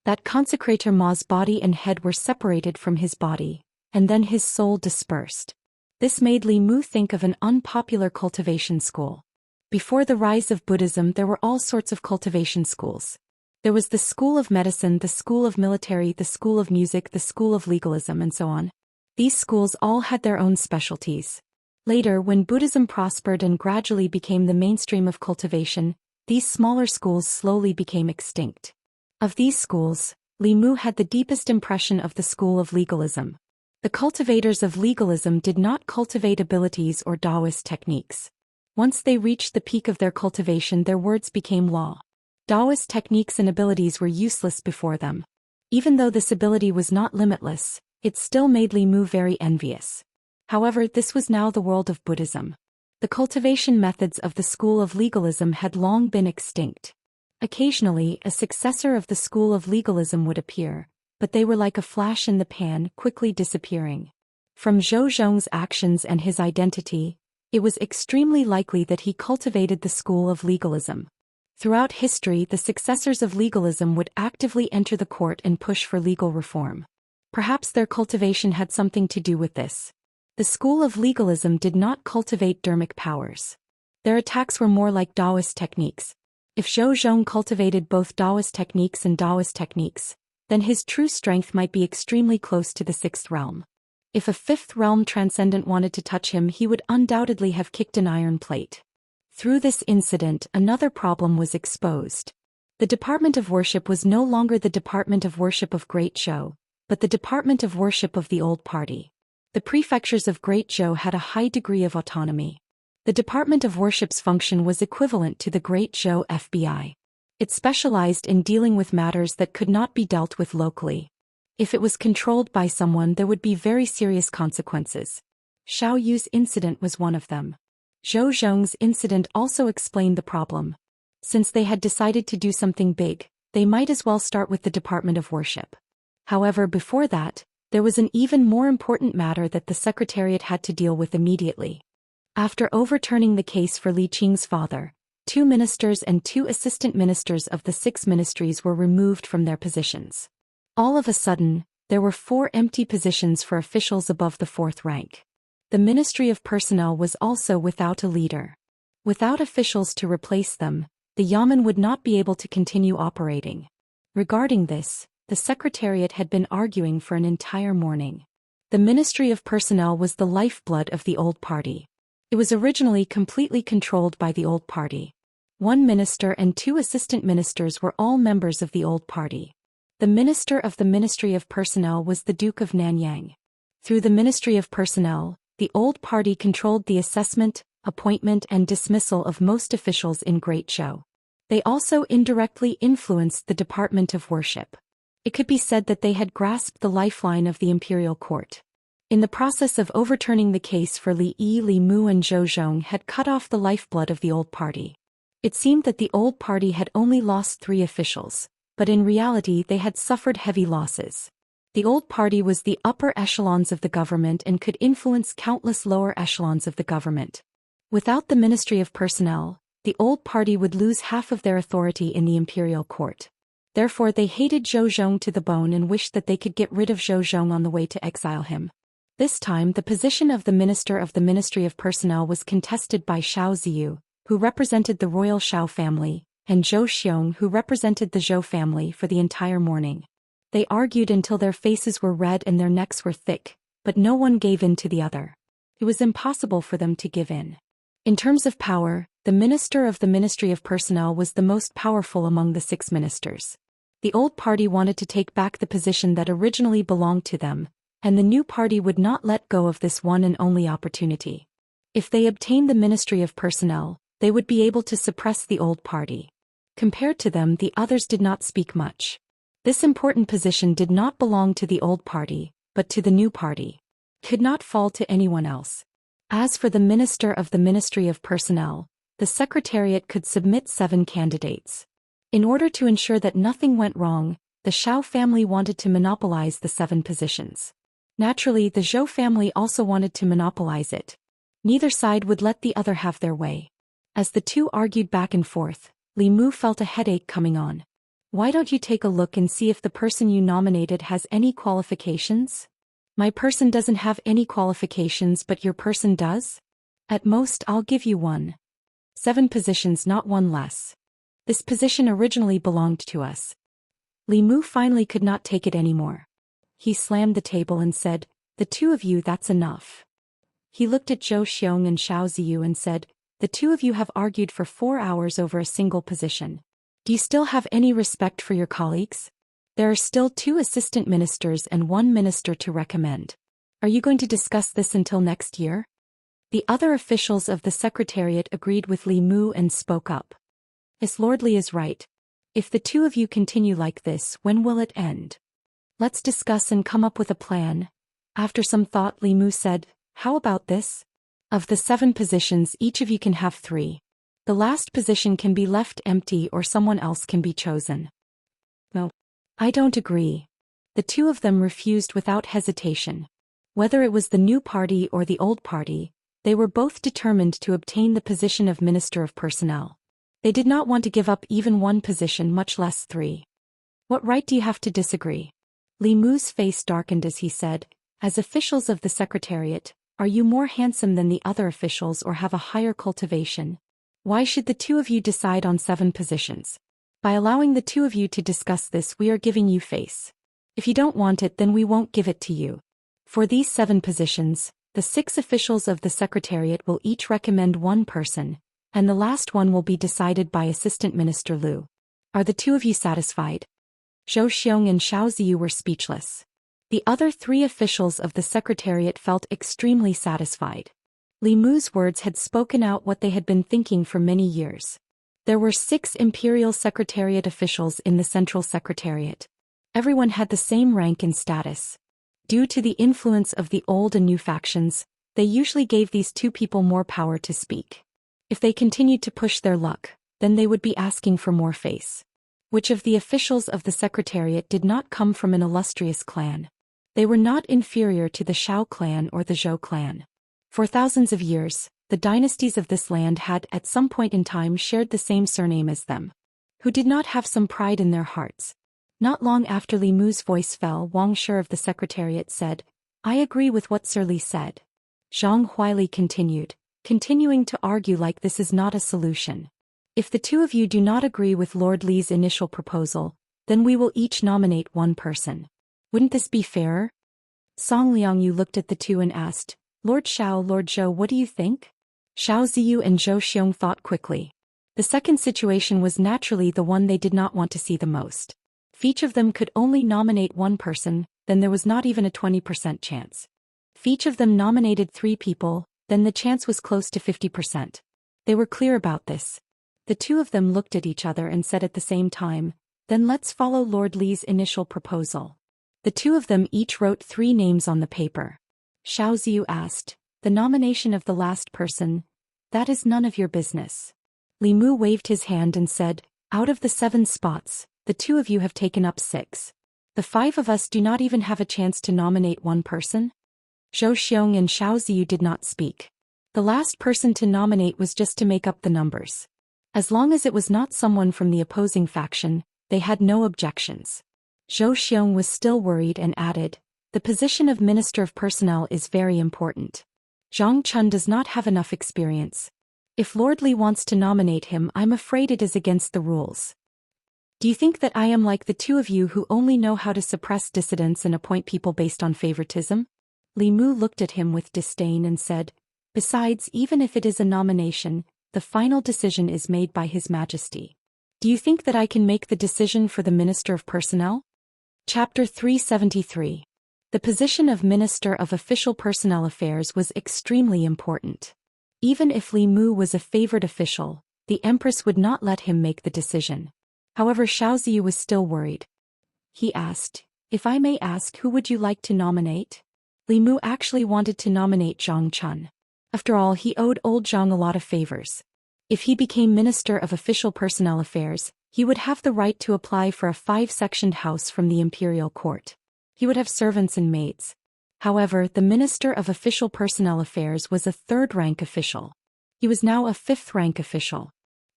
That consecrator Ma's body and head were separated from his body, and then his soul dispersed. This made Li Mu think of an unpopular cultivation school. Before the rise of Buddhism, there were all sorts of cultivation schools. There was the school of medicine, the school of military, the school of music, the school of legalism, and so on. These schools all had their own specialties. Later, when Buddhism prospered and gradually became the mainstream of cultivation, these smaller schools slowly became extinct. Of these schools, Li Mu had the deepest impression of the school of legalism. The cultivators of legalism did not cultivate abilities or Daoist techniques. Once they reached the peak of their cultivation, their words became law. Daoist techniques and abilities were useless before them. Even though this ability was not limitless, it still made Li Mu very envious. However, this was now the world of Buddhism. The cultivation methods of the school of legalism had long been extinct. Occasionally, a successor of the school of legalism would appear, but they were like a flash in the pan, quickly disappearing. From Zhou Xian's actions and his identity, it was extremely likely that he cultivated the school of legalism. Throughout history, the successors of legalism would actively enter the court and push for legal reform. Perhaps their cultivation had something to do with this. The school of legalism did not cultivate dermic powers. Their attacks were more like Daoist techniques. If Zhou Xian cultivated both Daoist techniques and Daoist techniques, then his true strength might be extremely close to the sixth realm. If a fifth realm transcendent wanted to touch him, he would undoubtedly have kicked an iron plate. Through this incident, another problem was exposed. The Department of Worship was no longer the Department of Worship of Great Zhou, but the Department of Worship of the Old Party. The prefectures of Great Zhou had a high degree of autonomy. The Department of Worship's function was equivalent to the Great Zhou FBI. It specialized in dealing with matters that could not be dealt with locally. If it was controlled by someone, there would be very serious consequences. Xiao Yu's incident was one of them. Zhou Xian's incident also explained the problem. Since they had decided to do something big, they might as well start with the Department of Worship. However, before that, there was an even more important matter that the Secretariat had to deal with immediately. After overturning the case for Li Qing's father, 2 ministers and 2 assistant ministers of the 6 ministries were removed from their positions. All of a sudden, there were 4 empty positions for officials above the 4th rank. The Ministry of Personnel was also without a leader. Without officials to replace them, the Yamen would not be able to continue operating. Regarding this, the Secretariat had been arguing for an entire morning. The Ministry of Personnel was the lifeblood of the Old Party. It was originally completely controlled by the Old Party. 1 minister and 2 assistant ministers were all members of the Old Party. The minister of the Ministry of Personnel was the Duke of Nanyang. Through the Ministry of Personnel, the Old Party controlled the assessment, appointment and dismissal of most officials in Great Zhou. They also indirectly influenced the Department of Worship. It could be said that they had grasped the lifeline of the imperial court. In the process of overturning the case for Li Yi, Li Mu and Zhou Xian had cut off the lifeblood of the Old Party. It seemed that the Old Party had only lost 3 officials, but in reality they had suffered heavy losses. The Old Party was the upper echelons of the government and could influence countless lower echelons of the government. Without the Ministry of Personnel, the Old Party would lose half of their authority in the imperial court. Therefore they hated Zhou Xian to the bone and wished that they could get rid of Zhou Xian on the way to exile him. This time the position of the Minister of the Ministry of Personnel was contested by Xiao Ziyu, who represented the royal Xiao family, and Zhou Xian, who represented the Zhou family, for the entire morning. They argued until their faces were red and their necks were thick, but no one gave in to the other. It was impossible for them to give in. In terms of power, the Minister of the Ministry of Personnel was the most powerful among the 6 ministers. The Old Party wanted to take back the position that originally belonged to them, and the new party would not let go of this one and only opportunity. If they obtained the Ministry of Personnel, they would be able to suppress the Old Party. Compared to them, the others did not speak much. This important position did not belong to the Old Party, but to the new party. It could not fall to anyone else. As for the Minister of the Ministry of Personnel, the Secretariat could submit 7 candidates. In order to ensure that nothing went wrong, the Xiao family wanted to monopolize the 7 positions. Naturally, the Zhou family also wanted to monopolize it. Neither side would let the other have their way. As the 2 argued back and forth, Li Mu felt a headache coming on. Why don't you take a look and see if the person you nominated has any qualifications? My person doesn't have any qualifications, but your person does? At most I'll give you 1. 7 positions, not 1 less. This position originally belonged to us. Li Mu finally could not take it anymore. He slammed the table and said, "The 2 of you, that's enough." He looked at Zhou Xian and Xiao Ziyu and said, "The 2 of you have argued for 4 hours over a single position. Do you still have any respect for your colleagues? There are still 2 assistant ministers and 1 minister to recommend. Are you going to discuss this until next year?" The other officials of the Secretariat agreed with Li Mu and spoke up. "His Lordly is right. If the 2 of you continue like this, when will it end? Let's discuss and come up with a plan." After some thought, Li Mu said, "How about this? Of the 7 positions, each of you can have 3. The last position can be left empty or someone else can be chosen." "No, I don't agree." The 2 of them refused without hesitation. Whether it was the new party or the old party, they were both determined to obtain the position of Minister of Personnel. They did not want to give up even 1 position, much less 3. "What right do you have to disagree?" Li Mu's face darkened as he said, "As officials of the Secretariat, are you more handsome than the other officials or have a higher cultivation? Why should the 2 of you decide on 7 positions? By allowing the 2 of you to discuss this, we are giving you face. If you don't want it, then we won't give it to you. For these 7 positions, the 6 officials of the Secretariat will each recommend one person, and the last one will be decided by Assistant Minister Lu. Are the 2 of you satisfied? Zhou Xian and Xiao Ziyu were speechless. The other 3 officials of the Secretariat felt extremely satisfied. Li Mu's words had spoken out what they had been thinking for many years. There were 6 Imperial Secretariat officials in the Central Secretariat. Everyone had the same rank and status. Due to the influence of the old and new factions, they usually gave these 2 people more power to speak. If they continued to push their luck, then they would be asking for more face. Which of the officials of the Secretariat did not come from an illustrious clan? They were not inferior to the Shao clan or the Zhou clan. For thousands of years, the dynasties of this land had at some point in time shared the same surname as them. Who did not have some pride in their hearts? Not long after Li Mu's voice fell, Wang Shi of the Secretariat said, "I agree with what Sir Li said." Zhang Huili continued, continuing to argue like this is not a solution. "If the 2 of you do not agree with Lord Li's initial proposal, then we will each nominate one person. Wouldn't this be fairer?" Song Liangyu looked at the 2 and asked, "Lord Xiao, Lord Zhou, what do you think?" Xiao Ziyu and Zhou Xiong thought quickly. The second situation was naturally the one they did not want to see the most. If each of them could only nominate one person, then there was not even a 20% chance. If each of them nominated 3 people, then the chance was close to 50%. They were clear about this. The 2 of them looked at each other and said at the same time, "Then let's follow Lord Li's initial proposal." The 2 of them each wrote 3 names on the paper. Xiao Ziyu asked, "The nomination of the last person, that is none of your business." Li Mu waved his hand and said, "Out of the 7 spots, the 2 of you have taken up 6. The 5 of us do not even have a chance to nominate one person?" Zhou Xiong and Xiao Ziyu did not speak. The last person to nominate was just to make up the numbers. As long as it was not someone from the opposing faction, they had no objections. Zhou Xiong was still worried and added, "The position of Minister of Personnel is very important. Zhang Chun does not have enough experience. If Lord Li wants to nominate him, I'm afraid it is against the rules. Do you think that I am like the 2 of you who only know how to suppress dissidents and appoint people based on favoritism?" Li Mu looked at him with disdain and said, "Besides, even if it is a nomination, the final decision is made by His Majesty. Do you think that I can make the decision for the Minister of Personnel?" Chapter 373. The position of Minister of Official Personnel Affairs was extremely important. Even if Li Mu was a favored official, the Empress would not let him make the decision. However, Xiao Ziyu was still worried. He asked, "If I may ask, who would you like to nominate?" Li Mu actually wanted to nominate Zhang Chun. After all, he owed old Zhang a lot of favors. If he became Minister of Official Personnel Affairs, he would have the right to apply for a 5-sectioned house from the imperial court. He would have servants and maids. However, the Minister of Official Personnel Affairs was a 3rd-rank official. He was now a 5th-rank official.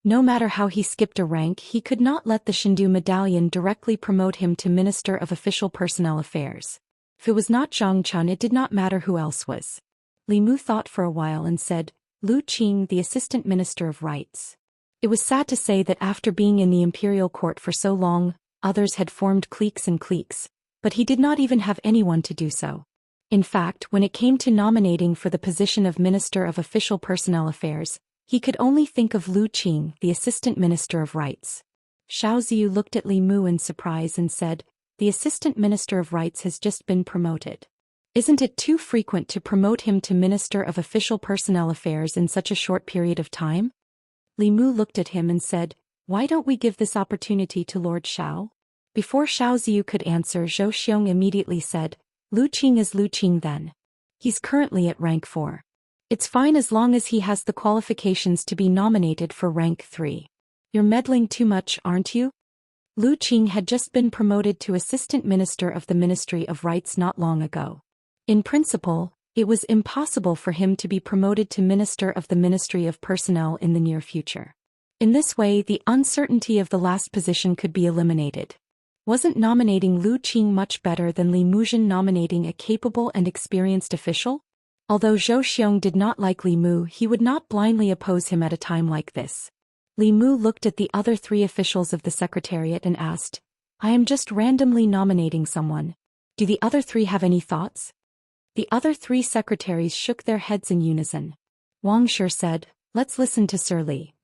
No matter how he skipped a rank, he could not let the Shindu Medallion directly promote him to Minister of Official Personnel Affairs. If it was not Zhang Chun, it did not matter who else was. Li Mu thought for a while and said, "Lu Qing, the Assistant Minister of Rights." It was sad to say that after being in the imperial court for so long, others had formed cliques and cliques, but he did not even have anyone to do so. In fact, when it came to nominating for the position of Minister of Official Personnel Affairs, he could only think of Lu Qing, the Assistant Minister of Rights. Xiao Ziyu looked at Li Mu in surprise and said, "The Assistant Minister of Rights has just been promoted. Isn't it too frequent to promote him to Minister of Official Personnel Affairs in such a short period of time?" Li Mu looked at him and said, "Why don't we give this opportunity to Lord Xiao?" Before Xiao Ziyu could answer, Zhou Xiong immediately said, "Lu Qing is Lu Qing then. He's currently at rank 4. It's fine as long as he has the qualifications to be nominated for rank 3. You're meddling too much, aren't you?" Lu Qing had just been promoted to Assistant Minister of the Ministry of Rights not long ago. In principle, it was impossible for him to be promoted to Minister of the Ministry of Personnel in the near future. In this way, the uncertainty of the last position could be eliminated. Wasn't nominating Lu Qing much better than Li Muzhen nominating a capable and experienced official? Although Zhou Xiong did not like Li Mu, he would not blindly oppose him at a time like this. Li Mu looked at the other 3 officials of the Secretariat and asked, I am just randomly nominating someone. Do the other three have any thoughts? The other three secretaries shook their heads in unison. Wang Shi said, let's listen to Sir Li.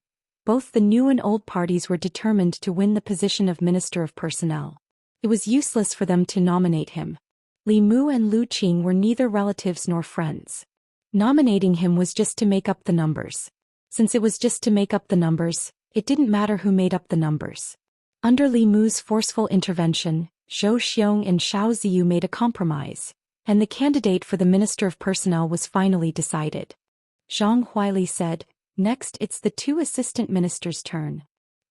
Both the new and old parties were determined to win the position of Minister of Personnel. It was useless for them to nominate him. Li Mu and Lu Qing were neither relatives nor friends. Nominating him was just to make up the numbers. Since it was just to make up the numbers, it didn't matter who made up the numbers. Under Li Mu's forceful intervention, Zhou Xian and Xiao Ziyu made a compromise, and the candidate for the Minister of Personnel was finally decided. Zhang Huili said, next it's the two assistant ministers' turn.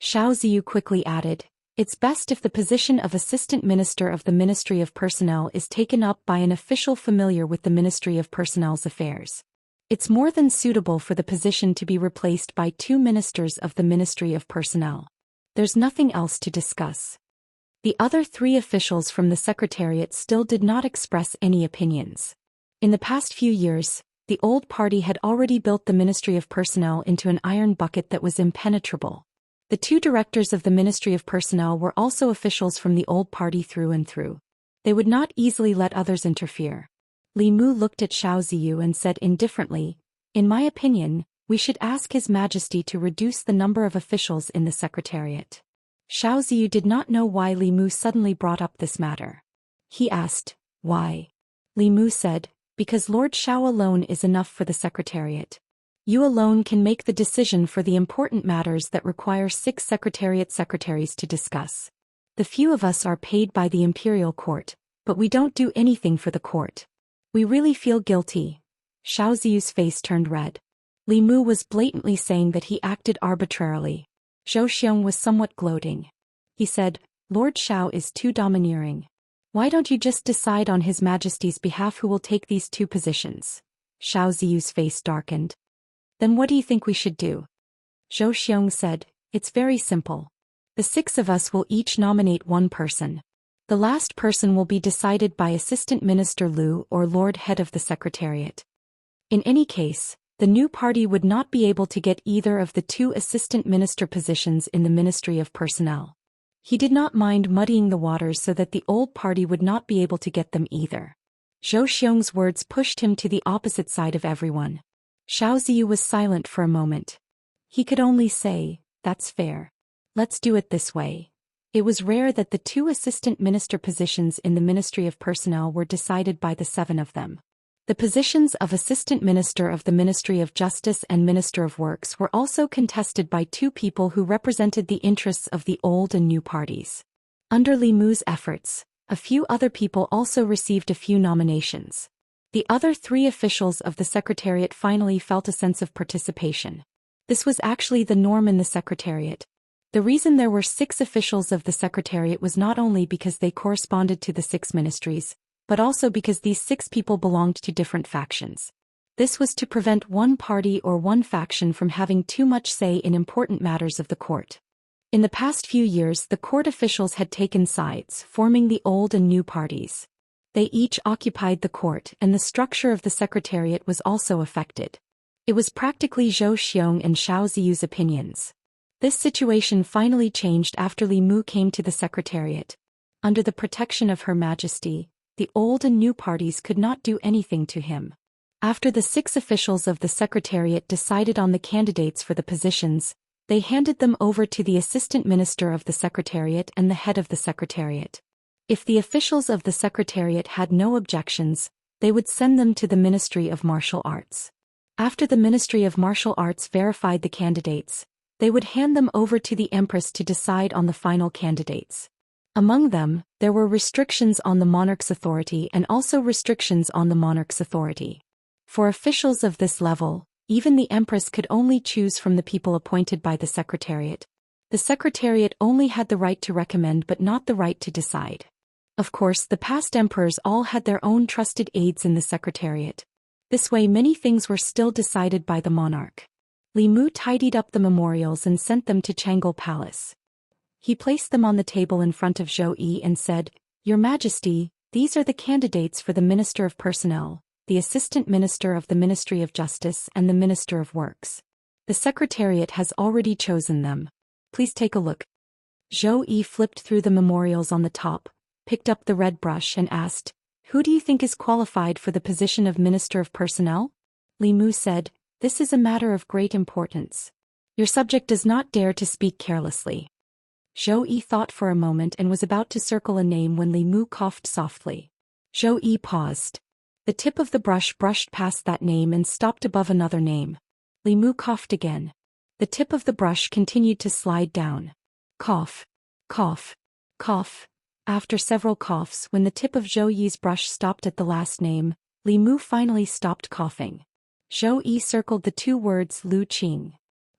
Xiao Ziyu quickly added, it's best if the position of Assistant Minister of the Ministry of Personnel is taken up by an official familiar with the Ministry of Personnel's affairs. It's more than suitable for the position to be replaced by two ministers of the Ministry of Personnel. There's nothing else to discuss. The other three officials from the Secretariat still did not express any opinions. In the past few years, the old party had already built the Ministry of Personnel into an iron bucket that was impenetrable. The two directors of the Ministry of Personnel were also officials from the old party through and through. They would not easily let others interfere. Li Mu looked at Xiao Ziyu and said indifferently, in my opinion, we should ask His Majesty to reduce the number of officials in the Secretariat. Xiao Ziyu did not know why Li Mu suddenly brought up this matter. He asked, why? Li Mu said, because Lord Xiao alone is enough for the Secretariat. You alone can make the decision for the important matters that require 6 Secretariat secretaries to discuss. The few of us are paid by the Imperial Court, but we don't do anything for the court. We really feel guilty. Xiao Ziyu's face turned red. Li Mu was blatantly saying that he acted arbitrarily. Zhou Xian was somewhat gloating. He said, Lord Xiao is too domineering. Why don't you just decide on His Majesty's behalf who will take these 2 positions? Xiao Ziyu's face darkened. Then what do you think we should do? Zhou Xian said, it's very simple. The 6 of us will each nominate one person. The last person will be decided by Assistant Minister Lu or Lord Head of the Secretariat. In any case, the new party would not be able to get either of the 2 assistant minister positions in the Ministry of Personnel. He did not mind muddying the waters so that the old party would not be able to get them either. Zhou Xian's words pushed him to the opposite side of everyone. Xiao Ziyu was silent for a moment. He could only say, that's fair. Let's do it this way. It was rare that the 2 assistant minister positions in the Ministry of Personnel were decided by the 7 of them. The positions of Assistant Minister of the Ministry of Justice and Minister of Works were also contested by 2 people who represented the interests of the old and new parties. Under Li Mu's efforts, a few other people also received a few nominations. The other 3 officials of the Secretariat finally felt a sense of participation. This was actually the norm in the Secretariat. The reason there were 6 officials of the Secretariat was not only because they corresponded to the 6 ministries, but also because these 6 people belonged to different factions. This was to prevent one party or one faction from having too much say in important matters of the court. In the past few years, the court officials had taken sides, forming the old and new parties. They each occupied the court, and the structure of the Secretariat was also affected. It was practically Zhou Xian and Xiao Ziyu's opinions. This situation finally changed after Li Mu came to the Secretariat. Under the protection of Her Majesty, the old and new parties could not do anything to him. After the 6 officials of the Secretariat decided on the candidates for the positions, they handed them over to the Assistant Minister of the Secretariat and the head of the Secretariat. If the officials of the Secretariat had no objections, they would send them to the Ministry of Martial Arts. After the Ministry of Martial Arts verified the candidates, they would hand them over to the Empress to decide on the final candidates. Among them, there were restrictions on the monarch's authority and also restrictions on the monarch's authority. For officials of this level, even the Empress could only choose from the people appointed by the Secretariat. The Secretariat only had the right to recommend but not the right to decide. Of course, the past emperors all had their own trusted aides in the Secretariat. This way many things were still decided by the monarch. Li Mu tidied up the memorials and sent them to Chang'an Palace. He placed them on the table in front of Zhou Yi and said, Your Majesty, these are the candidates for the Minister of Personnel, the Assistant Minister of the Ministry of Justice and the Minister of Works. The Secretariat has already chosen them. Please take a look. Zhou Yi flipped through the memorials on the top, picked up the red brush and asked, "Who do you think is qualified for the position of Minister of Personnel?" Li Mu said, "This is a matter of great importance. Your subject does not dare to speak carelessly." Zhou Yi thought for a moment and was about to circle a name when Li Mu coughed softly. Zhou Yi paused. The tip of the brush brushed past that name and stopped above another name. Li Mu coughed again. The tip of the brush continued to slide down. Cough. Cough. Cough. After several coughs, when the tip of Zhou Yi's brush stopped at the last name, Li Mu finally stopped coughing. Zhou Yi circled the two words Lu Qing.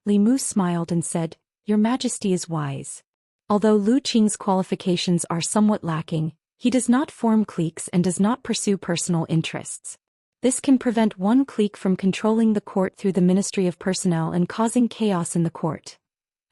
Li Mu smiled and said, "Your Majesty is wise." Although Lu Qing's qualifications are somewhat lacking, he does not form cliques and does not pursue personal interests. This can prevent one clique from controlling the court through the Ministry of Personnel and causing chaos in the court.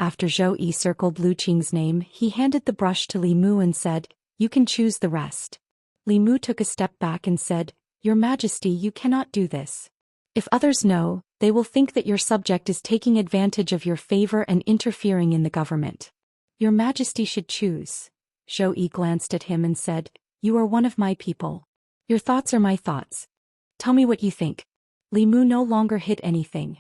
After Zhou Yi circled Lu Qing's name, he handed the brush to Li Mu and said, "You can choose the rest." Li Mu took a step back and said, "Your Majesty, you cannot do this. If others know, they will think that your subject is taking advantage of your favor and interfering in the government. Your Majesty should choose." Zhou Yi glanced at him and said, "You are one of my people. Your thoughts are my thoughts. Tell me what you think." Li Mu no longer hid anything.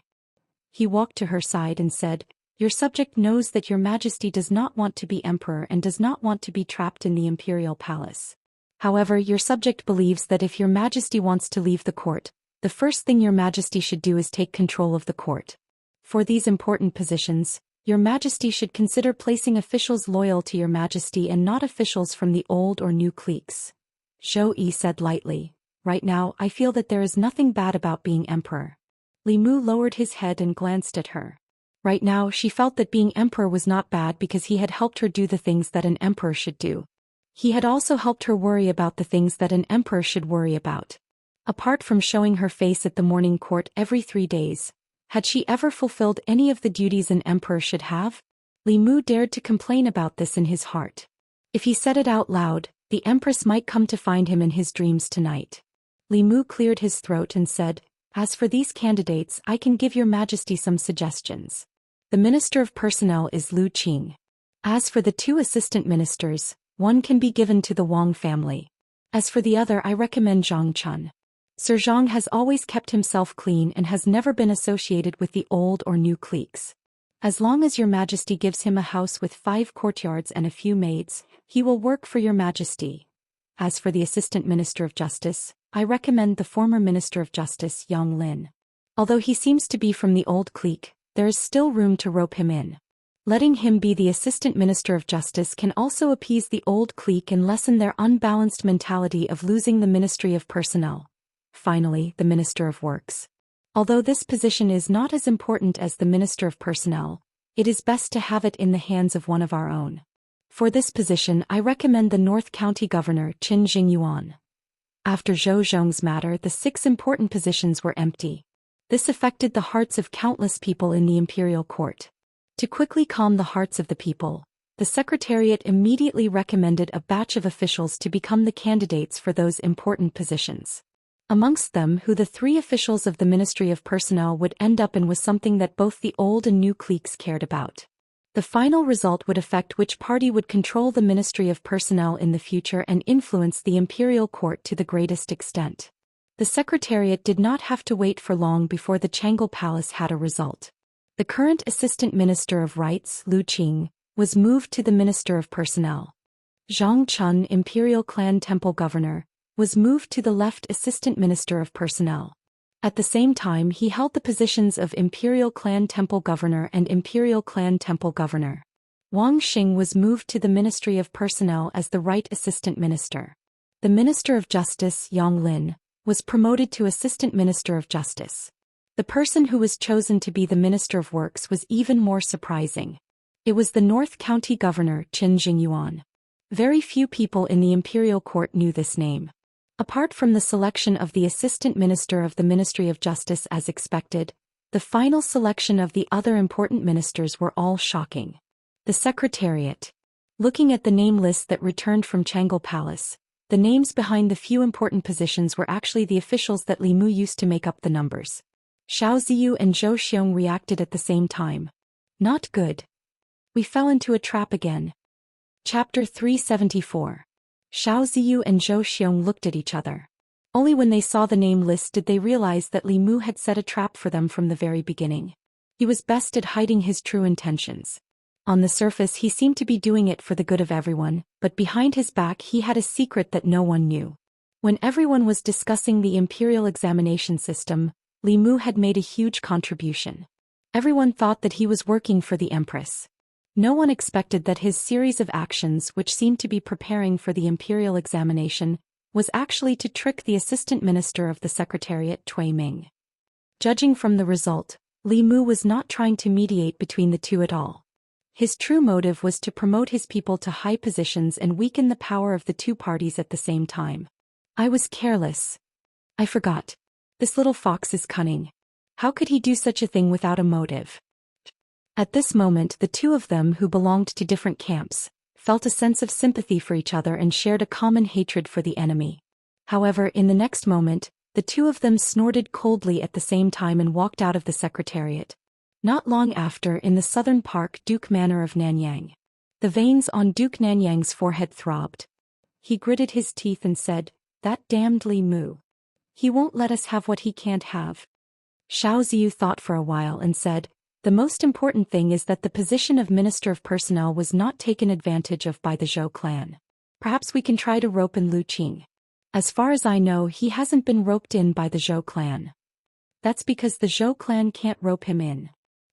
He walked to her side and said, "Your subject knows that your Majesty does not want to be emperor and does not want to be trapped in the imperial palace. However, your subject believes that if your Majesty wants to leave the court, the first thing your Majesty should do is take control of the court. For these important positions, your Majesty should consider placing officials loyal to your Majesty and not officials from the old or new cliques." Zhou Yi said lightly, "Right now I feel that there is nothing bad about being emperor." Li Mu lowered his head and glanced at her. Right now she felt that being emperor was not bad because he had helped her do the things that an emperor should do. He had also helped her worry about the things that an emperor should worry about. Apart from showing her face at the morning court every 3 days, had she ever fulfilled any of the duties an emperor should have? Li Mu dared to complain about this in his heart. If he said it out loud, the empress might come to find him in his dreams tonight. Li Mu cleared his throat and said, "As for these candidates, I can give your Majesty some suggestions. The Minister of Personnel is Lu Qing. As for the 2 assistant ministers, one can be given to the Wang family. As for the other, I recommend Zhang Chun. Sir Zhang has always kept himself clean and has never been associated with the old or new cliques. As long as your Majesty gives him a house with 5 courtyards and a few maids, he will work for your Majesty. As for the Assistant Minister of Justice, I recommend the former Minister of Justice Yang Lin. Although he seems to be from the old clique, there is still room to rope him in. Letting him be the Assistant Minister of Justice can also appease the old clique and lessen their unbalanced mentality of losing the Ministry of Personnel. Finally, the Minister of Works. Although this position is not as important as the Minister of Personnel, it is best to have it in the hands of one of our own. For this position, I recommend the North County Governor Qin Jingyuan." After Zhou Zhong's matter, the 6 important positions were empty. This affected the hearts of countless people in the imperial court. To quickly calm the hearts of the people, the Secretariat immediately recommended a batch of officials to become the candidates for those important positions. Amongst them, who the 3 officials of the Ministry of Personnel would end up in was something that both the old and new cliques cared about. The final result would affect which party would control the Ministry of Personnel in the future and influence the imperial court to the greatest extent. The Secretariat did not have to wait for long before the Changle Palace had a result. The current Assistant Minister of Rights, Lu Qing, was moved to the Minister of Personnel. Zhang Chun, Imperial Clan Temple Governor, was moved to the left Assistant Minister of Personnel. At the same time, he held the positions of Imperial Clan Temple Governor and Imperial Clan Temple Governor. Wang Xing was moved to the Ministry of Personnel as the right Assistant Minister. The Minister of Justice, Yang Lin, was promoted to Assistant Minister of Justice. The person who was chosen to be the Minister of Works was even more surprising. It was the North County Governor Qin Jingyuan. Very few people in the imperial court knew this name. Apart from the selection of the Assistant Minister of the Ministry of Justice as expected, the final selection of the other important ministers were all shocking. The Secretariat. Looking at the name list that returned from Changle Palace, the names behind the few important positions were actually the officials that Li Mu used to make up the numbers. Xiao Ziyu and Zhou Xian reacted at the same time. "Not good. We fell into a trap again," Chapter 374. Xiao Ziyu and Zhou Xian looked at each other. Only when they saw the name list did they realize that Li Mu had set a trap for them from the very beginning. He was best at hiding his true intentions. On the surface he seemed to be doing it for the good of everyone, but behind his back he had a secret that no one knew. When everyone was discussing the imperial examination system, Li Mu had made a huge contribution. Everyone thought that he was working for the Empress. No one expected that his series of actions, which seemed to be preparing for the imperial examination, was actually to trick the assistant minister of the Secretariat, Cui Ming. Judging from the result, Li Mu was not trying to mediate between the two at all. His true motive was to promote his people to high positions and weaken the power of the two parties at the same time. I was careless. I forgot. This little fox is cunning. How could he do such a thing without a motive? At this moment the two of them, who belonged to different camps, felt a sense of sympathy for each other and shared a common hatred for the enemy. However, in the next moment, the two of them snorted coldly at the same time and walked out of the Secretariat. Not long after, in the southern park Duke Manor of Nanyang. The veins on Duke Nanyang's forehead throbbed. He gritted his teeth and said, "That damned Li Mu. He won't let us have what he can't have." Xiao Ziyu thought for a while and said, "The most important thing is that the position of Minister of Personnel was not taken advantage of by the Zhou clan. Perhaps we can try to rope in Lu Qing. As far as I know, he hasn't been roped in by the Zhou clan." "That's because the Zhou clan can't rope him in,"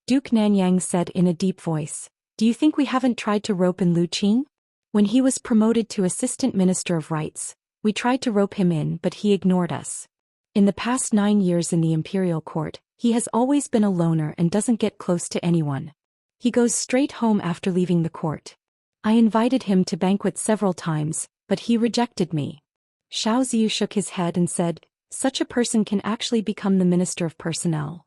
Duke Nanyang said in a deep voice. "Do you think we haven't tried to rope in Lu Qing? When he was promoted to Assistant Minister of Rights, we tried to rope him in, but he ignored us. In the past 9 years in the imperial court, he has always been a loner and doesn't get close to anyone. He goes straight home after leaving the court. I invited him to banquet several times, but he rejected me." Xiao Ziyu shook his head and said, "Such a person can actually become the Minister of Personnel."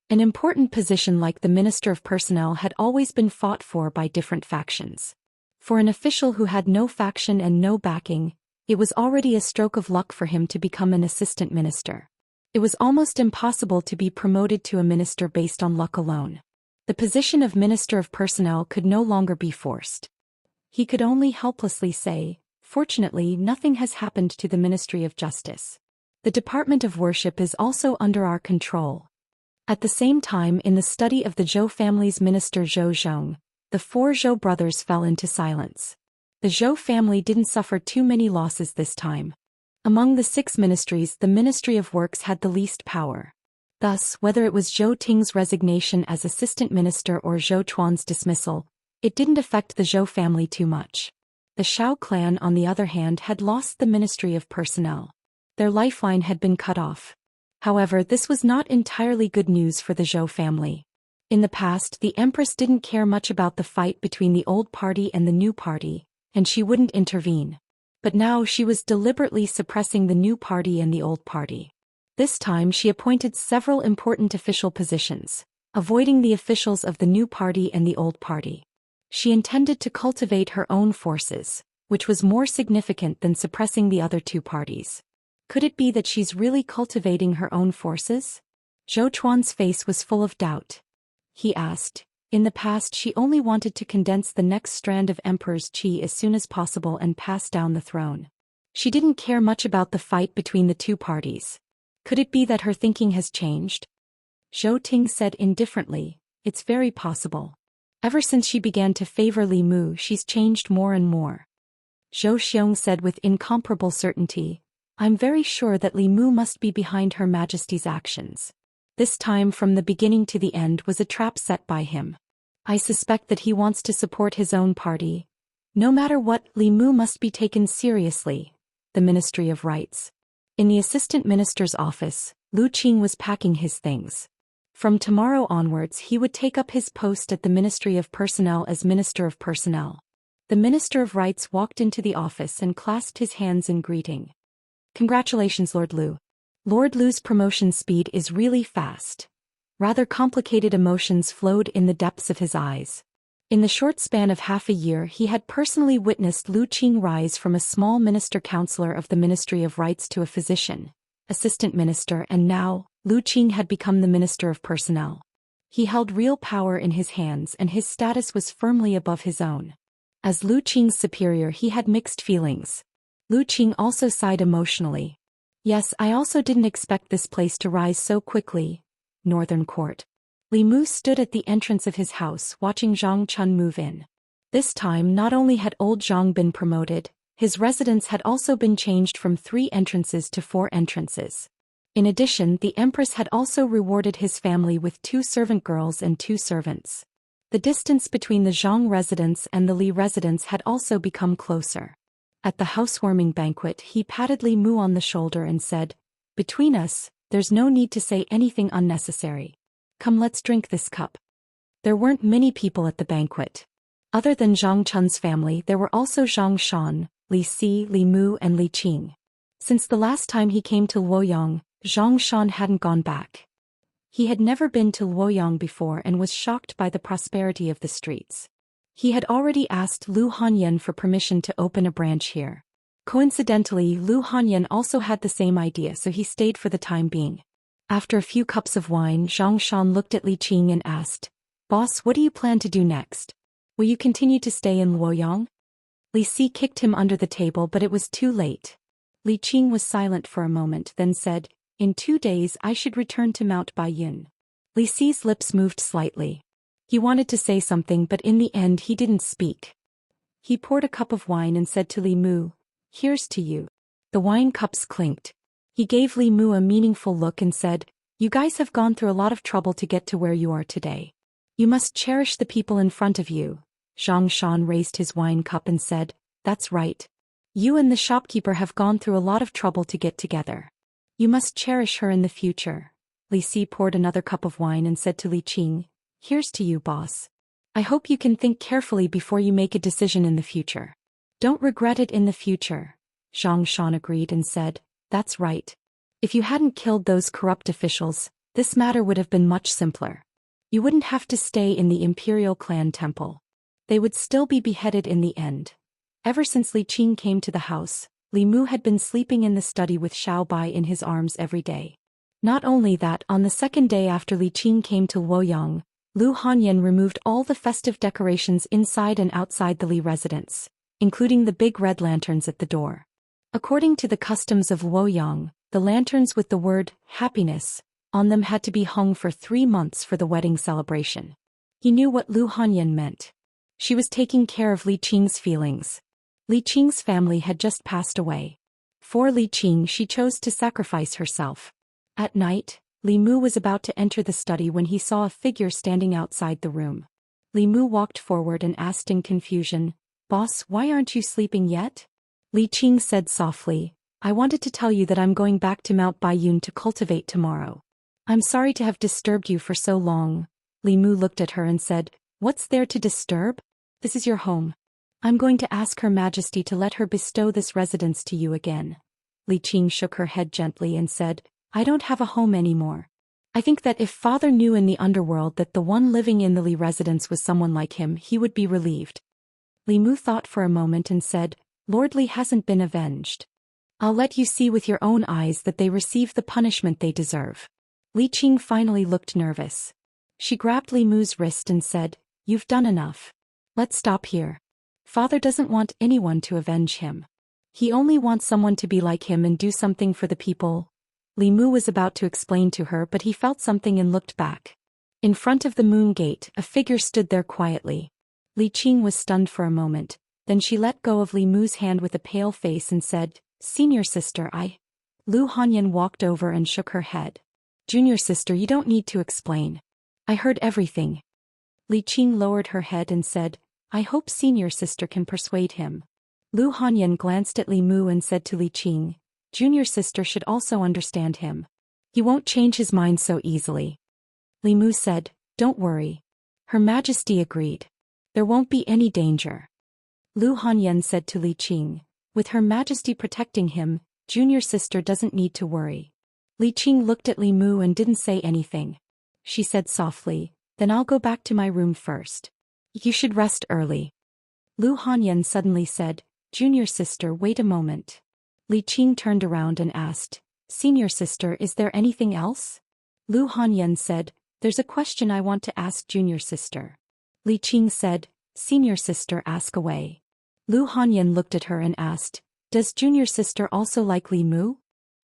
An important position like the Minister of Personnel had always been fought for by different factions. For an official who had no faction and no backing, it was already a stroke of luck for him to become an assistant minister. It was almost impossible to be promoted to a minister based on luck alone. The position of Minister of Personnel could no longer be forced. He could only helplessly say, "Fortunately, nothing has happened to the Ministry of Justice. The Department of Worship is also under our control." At the same time, in the study of the Zhou family's minister Zhou Xian, the 4 Zhou brothers fell into silence. The Zhou family didn't suffer too many losses this time. Among the 6 ministries, the Ministry of Works had the least power. Thus, whether it was Zhou Ting's resignation as assistant minister or Zhou Chuan's dismissal, it didn't affect the Zhou family too much. The Xiao clan, on the other hand, had lost the Ministry of Personnel. Their lifeline had been cut off. However, this was not entirely good news for the Zhou family. In the past, the Empress didn't care much about the fight between the old party and the new party, and she wouldn't intervene. But now she was deliberately suppressing the new party and the old party. This time she appointed several important official positions, avoiding the officials of the new party and the old party. She intended to cultivate her own forces, which was more significant than suppressing the other two parties. Could it be that she's really cultivating her own forces? Zhou Chuan's face was full of doubt. He asked, "In the past she only wanted to condense the next strand of Emperor's qi as soon as possible and pass down the throne. She didn't care much about the fight between the two parties. Could it be that her thinking has changed?" Zhou Ting said indifferently, "It's very possible. Ever since she began to favor Li Mu, she's changed more and more." Zhou Xian said with incomparable certainty, "I'm very sure that Li Mu must be behind Her Majesty's actions. This time from the beginning to the end was a trap set by him. I suspect that he wants to support his own party. No matter what, Li Mu must be taken seriously." The Ministry of Rights. In the assistant minister's office, Lu Qing was packing his things. From tomorrow onwards he would take up his post at the Ministry of Personnel as Minister of Personnel. The Minister of Rights walked into the office and clasped his hands in greeting. "Congratulations, Lord Lu. Lord Lu's promotion speed is really fast." Rather complicated emotions flowed in the depths of his eyes. In the short span of half a year he had personally witnessed Lu Qing rise from a small minister counselor of the Ministry of Rights to a physician, assistant minister, and now, Lu Qing had become the Minister of Personnel. He held real power in his hands and his status was firmly above his own. As Lu Qing's superior, he had mixed feelings. Lu Qing also sighed emotionally. Yes, I also didn't expect this place to rise so quickly. Northern Court. Li Mu stood at the entrance of his house watching Zhang Chun move in. This time not only had old Zhang been promoted, his residence had also been changed from 3 entrances to 4 entrances. In addition, the Empress had also rewarded his family with 2 servant girls and 2 servants. The distance between the Zhang residence and the Li residence had also become closer. At the housewarming banquet, he patted Li Mu on the shoulder and said, "Between us, there's no need to say anything unnecessary. Come, let's drink this cup." There weren't many people at the banquet. Other than Zhang Chun's family, there were also Zhang Shan, Li Si, Li Mu and Li Qing. Since the last time he came to Luoyang, Zhang Shan hadn't gone back. He had never been to Luoyang before and was shocked by the prosperity of the streets. He had already asked Lu Hanyan for permission to open a branch here. Coincidentally, Lu Hanyan also had the same idea, so he stayed for the time being. After a few cups of wine, Zhang Shan looked at Li Qing and asked, "Boss, what do you plan to do next? Will you continue to stay in Luoyang?" Li Si kicked him under the table, but it was too late. Li Qing was silent for a moment, then said, "In 2 days I should return to Mount Baiyun." Li Si's lips moved slightly. He wanted to say something, but in the end he didn't speak. He poured a cup of wine and said to Li Mu, "Here's to you." The wine cups clinked. He gave Li Mu a meaningful look and said, "You guys have gone through a lot of trouble to get to where you are today. You must cherish the people in front of you." Zhang Shan raised his wine cup and said, "That's right. You and the shopkeeper have gone through a lot of trouble to get together. You must cherish her in the future." Li Si poured another cup of wine and said to Li Qing, "Here's to you, boss. I hope you can think carefully before you make a decision in the future. Don't regret it in the future." Zhang Shan agreed and said, "That's right. If you hadn't killed those corrupt officials, this matter would have been much simpler. You wouldn't have to stay in the Imperial Clan Temple. They would still be beheaded in the end." Ever since Li Qing came to the house, Li Mu had been sleeping in the study with Xiao Bai in his arms every day. Not only that, on the second day after Li Qing came to Luoyang, Lu Hanyan removed all the festive decorations inside and outside the Li residence, including the big red lanterns at the door. According to the customs of Luoyang, the lanterns with the word "happiness" on them had to be hung for 3 months for the wedding celebration. He knew what Lu Hanyan meant. She was taking care of Li Qing's feelings. Li Qing's family had just passed away. For Li Qing, she chose to sacrifice herself. At night, Li Mu was about to enter the study when he saw a figure standing outside the room. Li Mu walked forward and asked in confusion, "Boss, why aren't you sleeping yet?" Li Qing said softly, "I wanted to tell you that I'm going back to Mount Baiyun to cultivate tomorrow. I'm sorry to have disturbed you for so long." Li Mu looked at her and said, "What's there to disturb? This is your home. I'm going to ask Her Majesty to let her bestow this residence to you again." Li Qing shook her head gently and said, "I don't have a home anymore. I think that if father knew in the underworld that the one living in the Li residence was someone like him, he would be relieved." Li Mu thought for a moment and said, "Lord Li hasn't been avenged. I'll let you see with your own eyes that they receive the punishment they deserve." Li Qing finally looked nervous. She grabbed Li Mu's wrist and said, "You've done enough. Let's stop here. Father doesn't want anyone to avenge him. He only wants someone to be like him and do something for the people." Li Mu was about to explain to her, but he felt something and looked back. In front of the moon gate, a figure stood there quietly. Li Qing was stunned for a moment, then she let go of Li Mu's hand with a pale face and said, "Senior sister, I..." Lu Hanyan walked over and shook her head. "Junior sister, you don't need to explain. I heard everything." Li Qing lowered her head and said, "I hope senior sister can persuade him." Lu Hanyan glanced at Li Mu and said to Li Qing, "Junior sister should also understand him. He won't change his mind so easily." Li Mu said, "Don't worry." Her Majesty agreed. "There won't be any danger." Lu Hanyan said to Li Qing, "With Her Majesty protecting him, junior sister doesn't need to worry." Li Qing looked at Li Mu and didn't say anything. She said softly, "Then I'll go back to my room first. You should rest early." Lu Hanyan suddenly said, "Junior sister, wait a moment." Li Qing turned around and asked, "Senior sister, is there anything else?" Lu Hanyan said, "There's a question I want to ask junior sister." Li Qing said, Senior sister, ask away. Lu Hanyan looked at her and asked, does junior sister also like Li Mu?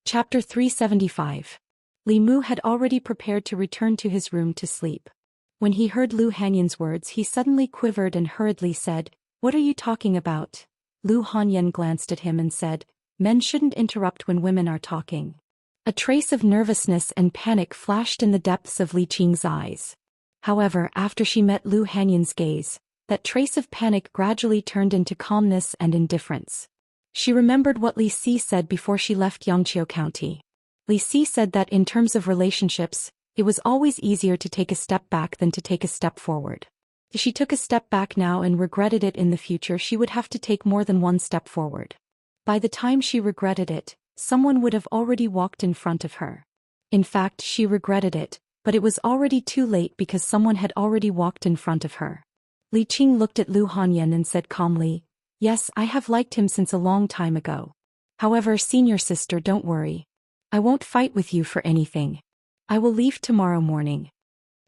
Chapter 375. Li Mu had already prepared to return to his room to sleep. When he heard Lu Hanyan's words, he suddenly quivered and hurriedly said, what are you talking about? Lu Hanyan glanced at him and said, men shouldn't interrupt when women are talking. A trace of nervousness and panic flashed in the depths of Li Qing's eyes. However, after she met Lu Hanyan's gaze, that trace of panic gradually turned into calmness and indifference. She remembered what Li Si said before she left Yangqiu County. Li Si said that in terms of relationships, it was always easier to take a step back than to take a step forward. If she took a step back now and regretted it in the future, she would have to take more than one step forward. By the time she regretted it, someone would have already walked in front of her. In fact, she regretted it, but it was already too late because someone had already walked in front of her. Li Qing looked at Lu Hanyan and said calmly, yes, I have liked him since a long time ago. However, senior sister, don't worry. I won't fight with you for anything. I will leave tomorrow morning.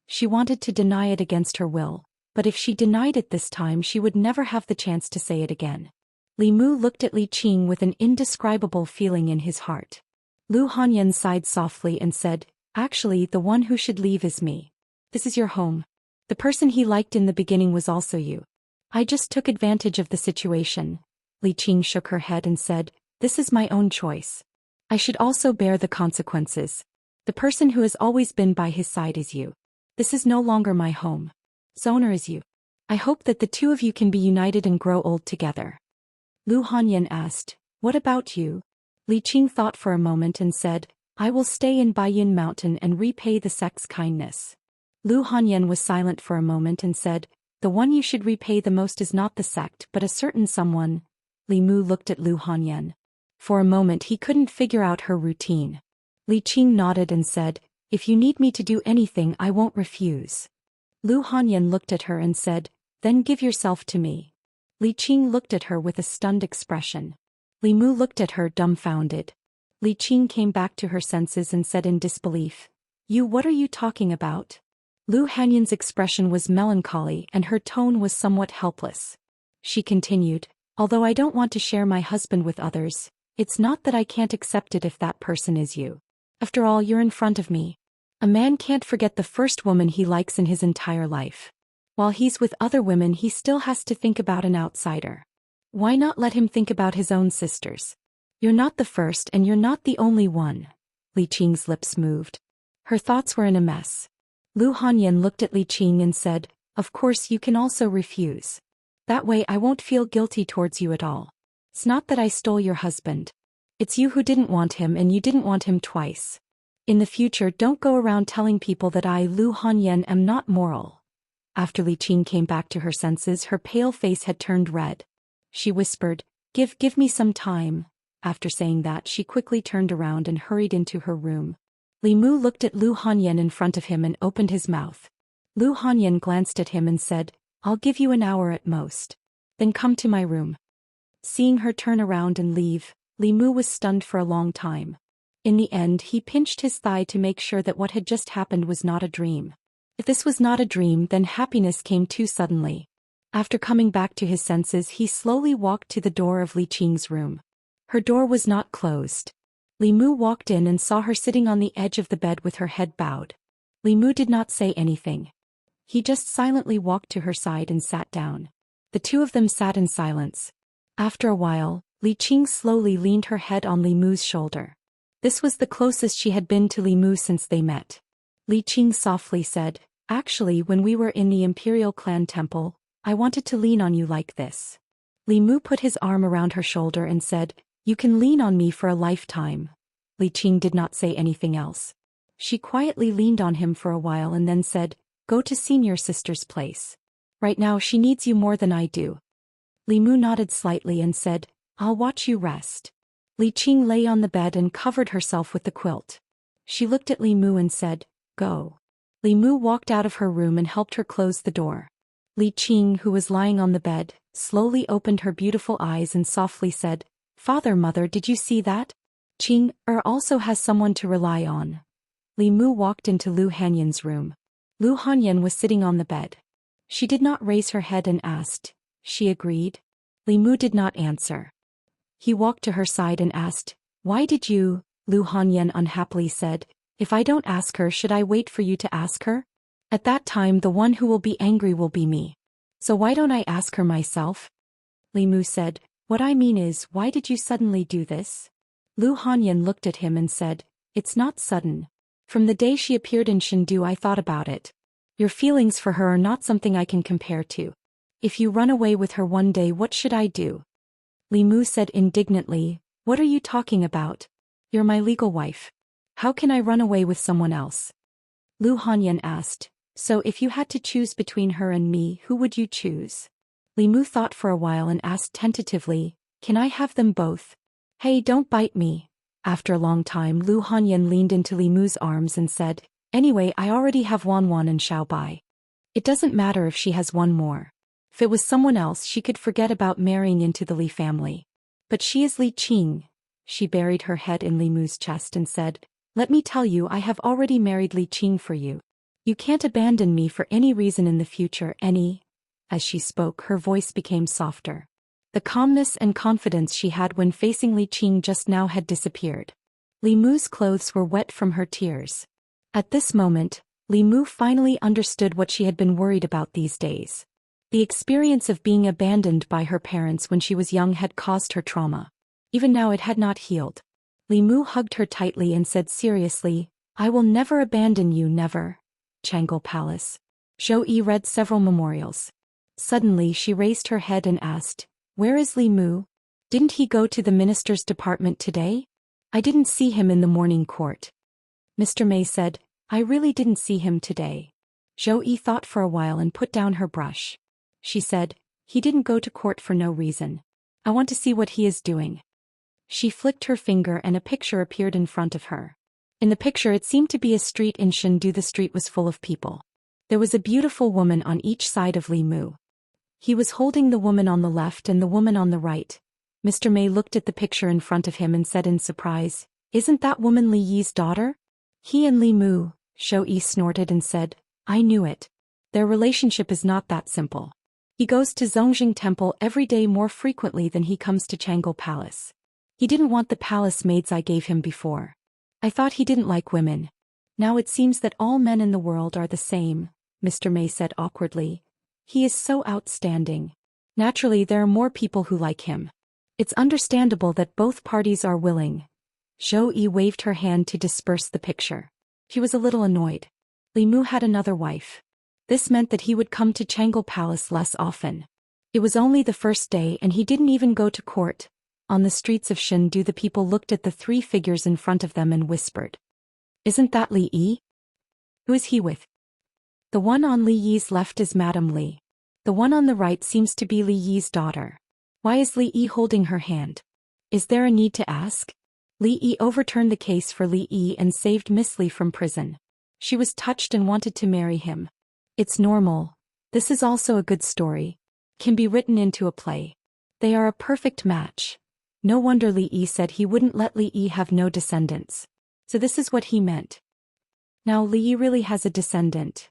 She wanted to deny it against her will, but if she denied it this time, she would never have the chance to say it again. Li Mu looked at Li Qing with an indescribable feeling in his heart. Lu Hanyan sighed softly and said, actually, the one who should leave is me. This is your home. The person he liked in the beginning was also you. I just took advantage of the situation. Li Qing shook her head and said, this is my own choice. I should also bear the consequences. The person who has always been by his side is you. This is no longer my home. The owner is you. I hope that the two of you can be united and grow old together. Lu Hanyan asked, what about you? Li Qing thought for a moment and said, I will stay in Baiyun Mountain and repay the sect's kindness. Lu Hanyan was silent for a moment and said, the one you should repay the most is not the sect but a certain someone. Li Mu looked at Lu Hanyan. For a moment he couldn't figure out her routine. Li Qing nodded and said, if you need me to do anything, I won't refuse. Lu Hanyan looked at her and said, then give yourself to me. Li Qing looked at her with a stunned expression. Li Mu looked at her dumbfounded. Li Qing came back to her senses and said in disbelief, what are you talking about? Lu Hanyan's expression was melancholy and her tone was somewhat helpless. She continued, although I don't want to share my husband with others, it's not that I can't accept it if that person is you. After all, you're in front of me. A man can't forget the first woman he likes in his entire life. While he's with other women, he still has to think about an outsider. Why not let him think about his own sisters? You're not the first and you're not the only one. Li Qing's lips moved. Her thoughts were in a mess. Lu Hanyan looked at Li Qing and said, of course you can also refuse. That way I won't feel guilty towards you at all. It's not that I stole your husband. It's you who didn't want him and you didn't want him twice. In the future, don't go around telling people that I, Lu Hanyan, am not moral. After Li Qing came back to her senses, her pale face had turned red. She whispered, give me some time. After saying that, she quickly turned around and hurried into her room. Li Mu looked at Lu Hanyan in front of him and opened his mouth. Lu Hanyan glanced at him and said, I'll give you an hour at most. Then come to my room. Seeing her turn around and leave, Li Mu was stunned for a long time. In the end, he pinched his thigh to make sure that what had just happened was not a dream. If this was not a dream, then happiness came too suddenly. After coming back to his senses, he slowly walked to the door of Li Qing's room. Her door was not closed. Li Mu walked in and saw her sitting on the edge of the bed with her head bowed. Li Mu did not say anything. He just silently walked to her side and sat down. The two of them sat in silence. After a while, Li Qing slowly leaned her head on Li Mu's shoulder. This was the closest she had been to Li Mu since they met. Li Qing softly said, actually, when we were in the Imperial Clan Temple, I wanted to lean on you like this. Li Mu put his arm around her shoulder and said, you can lean on me for a lifetime. Li Qing did not say anything else. She quietly leaned on him for a while and then said, go to senior sister's place. Right now she needs you more than I do. Li Mu nodded slightly and said, I'll watch you rest. Li Qing lay on the bed and covered herself with the quilt. She looked at Li Mu and said, go. Li Mu walked out of her room and helped her close the door. Li Qing, who was lying on the bed, slowly opened her beautiful eyes and softly said, Father, mother, did you see that? Qing also has someone to rely on. Li Mu walked into Lu Hanyan's room. Lu Hanyan was sitting on the bed. She did not raise her head and asked. She agreed. Li Mu did not answer. He walked to her side and asked, "Why did you?" Lu Hanyan unhappily said, "If I don't ask her, should I wait for you to ask her? At that time the one who will be angry will be me. So why don't I ask her myself?" Li Mu said, "What I mean is, why did you suddenly do this?" Lu Hanyan looked at him and said, "It's not sudden. From the day she appeared in Shendu I thought about it. Your feelings for her are not something I can compare to. If you run away with her one day, what should I do?" Li Mu said indignantly, "What are you talking about? You're my legal wife. How can I run away with someone else?" Lu Hanyan asked, "So if you had to choose between her and me, who would you choose?" Li Mu thought for a while and asked tentatively, "Can I have them both?" "Hey, don't bite me." After a long time, Lu Hanyan leaned into Li Mu's arms and said, "Anyway, I already have Wan Wan and Xiao Bai. It doesn't matter if she has one more. If it was someone else, she could forget about marrying into the Li family. But she is Li Qing." She buried her head in Li Mu's chest and said, "Let me tell you, I have already married Li Qing for you. You can't abandon me for any reason in the future, any." As she spoke, her voice became softer. The calmness and confidence she had when facing Li Qing just now had disappeared. Li Mu's clothes were wet from her tears. At this moment, Li Mu finally understood what she had been worried about these days. The experience of being abandoned by her parents when she was young had caused her trauma. Even now it had not healed. Li Mu hugged her tightly and said seriously, "I will never abandon you, never." Chang'an Palace. Zhou Yi read several memorials. Suddenly she raised her head and asked, "Where is Li Mu? Didn't he go to the minister's department today? I didn't see him in the morning court." Mr. May said, "I really didn't see him today." Zhou Yi thought for a while and put down her brush. She said, "He didn't go to court for no reason. I want to see what he is doing." She flicked her finger and a picture appeared in front of her. In the picture it seemed to be a street in Shendu. The street was full of people. There was a beautiful woman on each side of Li Mu. He was holding the woman on the left and the woman on the right. Mr. May looked at the picture in front of him and said in surprise, "Isn't that woman Li Yi's daughter?" "He and Li Mu," Zhou Yi snorted and said, "I knew it. Their relationship is not that simple. He goes to Zongjing Temple every day more frequently than he comes to Chang'an Palace. He didn't want the palace maids I gave him before. I thought he didn't like women. Now it seems that all men in the world are the same," Mr. May said awkwardly. "He is so outstanding. Naturally there are more people who like him. It's understandable that both parties are willing." Zhou Yi waved her hand to disperse the picture. She was a little annoyed. Li Mu had another wife. This meant that he would come to Chang'an Palace less often. It was only the first day and he didn't even go to court. On the streets of Shendu the people looked at the three figures in front of them and whispered, "Isn't that Li Yi? Who is he with?" The one on Li Yi's left is Madame Li. The one on the right seems to be Li Yi's daughter. Why is Li Yi holding her hand? Is there a need to ask? Li Yi overturned the case for Li Yi and saved Miss Li from prison. She was touched and wanted to marry him. It's normal. This is also a good story. Can be written into a play. They are a perfect match. No wonder Li Yi said he wouldn't let Li Yi have no descendants. So this is what he meant. Now Li Yi really has a descendant.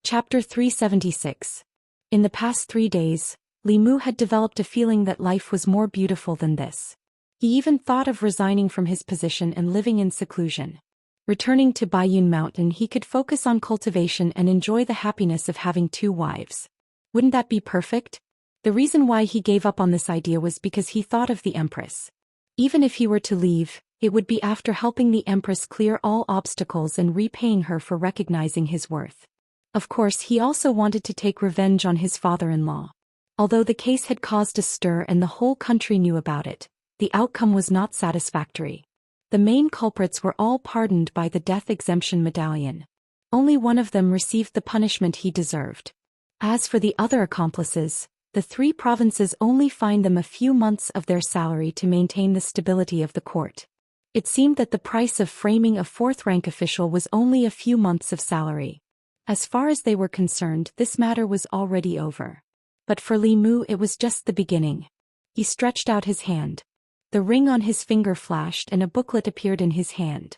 Chapter 376. In the past 3 days, Li Mu had developed a feeling that life was more beautiful than this. He even thought of resigning from his position and living in seclusion. Returning to Baiyun Mountain, he could focus on cultivation and enjoy the happiness of having 2 wives. Wouldn't that be perfect? The reason why he gave up on this idea was because he thought of the Empress. Even if he were to leave, it would be after helping the Empress clear all obstacles and repaying her for recognizing his worth. Of course, he also wanted to take revenge on his father-in-law. Although the case had caused a stir and the whole country knew about it, the outcome was not satisfactory. The main culprits were all pardoned by the death exemption medallion. Only one of them received the punishment he deserved. As for the other accomplices, the 3 provinces only fined them a few months of their salary to maintain the stability of the court. It seemed that the price of framing a 4th-rank official was only a few months of salary. As far as they were concerned, this matter was already over. But for Li Mu it was just the beginning. He stretched out his hand. The ring on his finger flashed and a booklet appeared in his hand.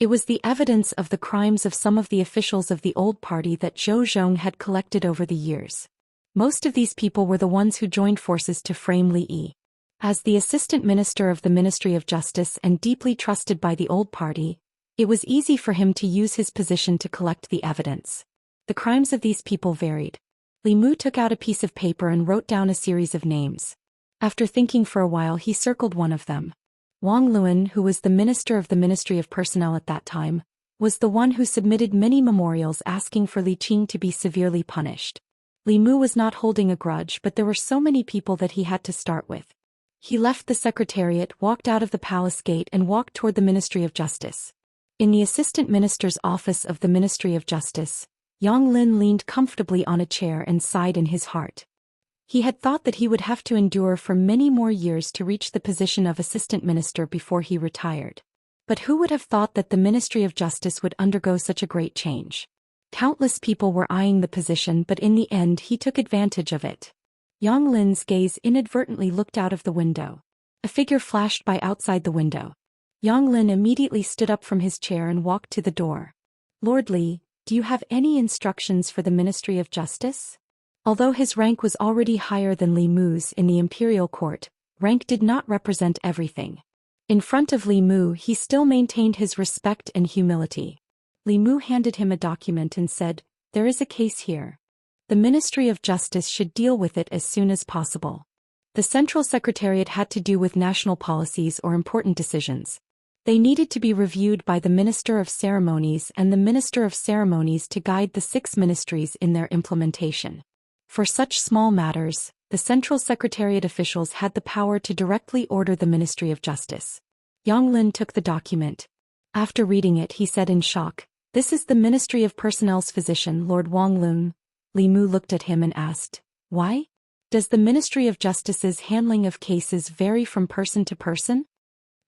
It was the evidence of the crimes of some of the officials of the old party that Zhou Xian had collected over the years. Most of these people were the ones who joined forces to frame Li Yi. As the assistant minister of the Ministry of Justice and deeply trusted by the old party, it was easy for him to use his position to collect the evidence. The crimes of these people varied. Li Mu took out a piece of paper and wrote down a series of names. After thinking for a while, he circled one of them. Wang Luan, who was the minister of the Ministry of Personnel at that time, was the one who submitted many memorials asking for Li Qing to be severely punished. Li Mu was not holding a grudge, but there were so many people that he had to start with. He left the secretariat, walked out of the palace gate and walked toward the Ministry of Justice. In the assistant minister's office of the Ministry of Justice, Yang Lin leaned comfortably on a chair and sighed in his heart. He had thought that he would have to endure for many more years to reach the position of assistant minister before he retired. But who would have thought that the Ministry of Justice would undergo such a great change? Countless people were eyeing the position, but in the end he took advantage of it. Yang Lin's gaze inadvertently looked out of the window. A figure flashed by outside the window. Yang Lin immediately stood up from his chair and walked to the door. "Lord Li, do you have any instructions for the Ministry of Justice?" Although his rank was already higher than Li Mu's in the imperial court, rank did not represent everything. In front of Li Mu he still maintained his respect and humility. Li Mu handed him a document and said, "There is a case here. The Ministry of Justice should deal with it as soon as possible." The Central Secretariat had to do with national policies or important decisions. They needed to be reviewed by the Minister of Ceremonies and the Minister of Ceremonies to guide the 6 ministries in their implementation. For such small matters, the Central Secretariat officials had the power to directly order the Ministry of Justice. Yang Lin took the document. After reading it, he said in shock, "This is the Ministry of Personnel's physician, Lord Wang Lun." Li Mu looked at him and asked, "Why? Does the Ministry of Justice's handling of cases vary from person to person?"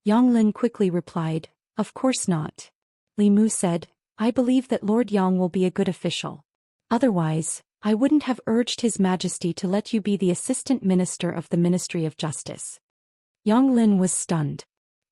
Yang Lin quickly replied, "Of course not." Li Mu said, "I believe that Lord Yang will be a good official. Otherwise, I wouldn't have urged His Majesty to let you be the assistant minister of the Ministry of Justice." Yang Lin was stunned.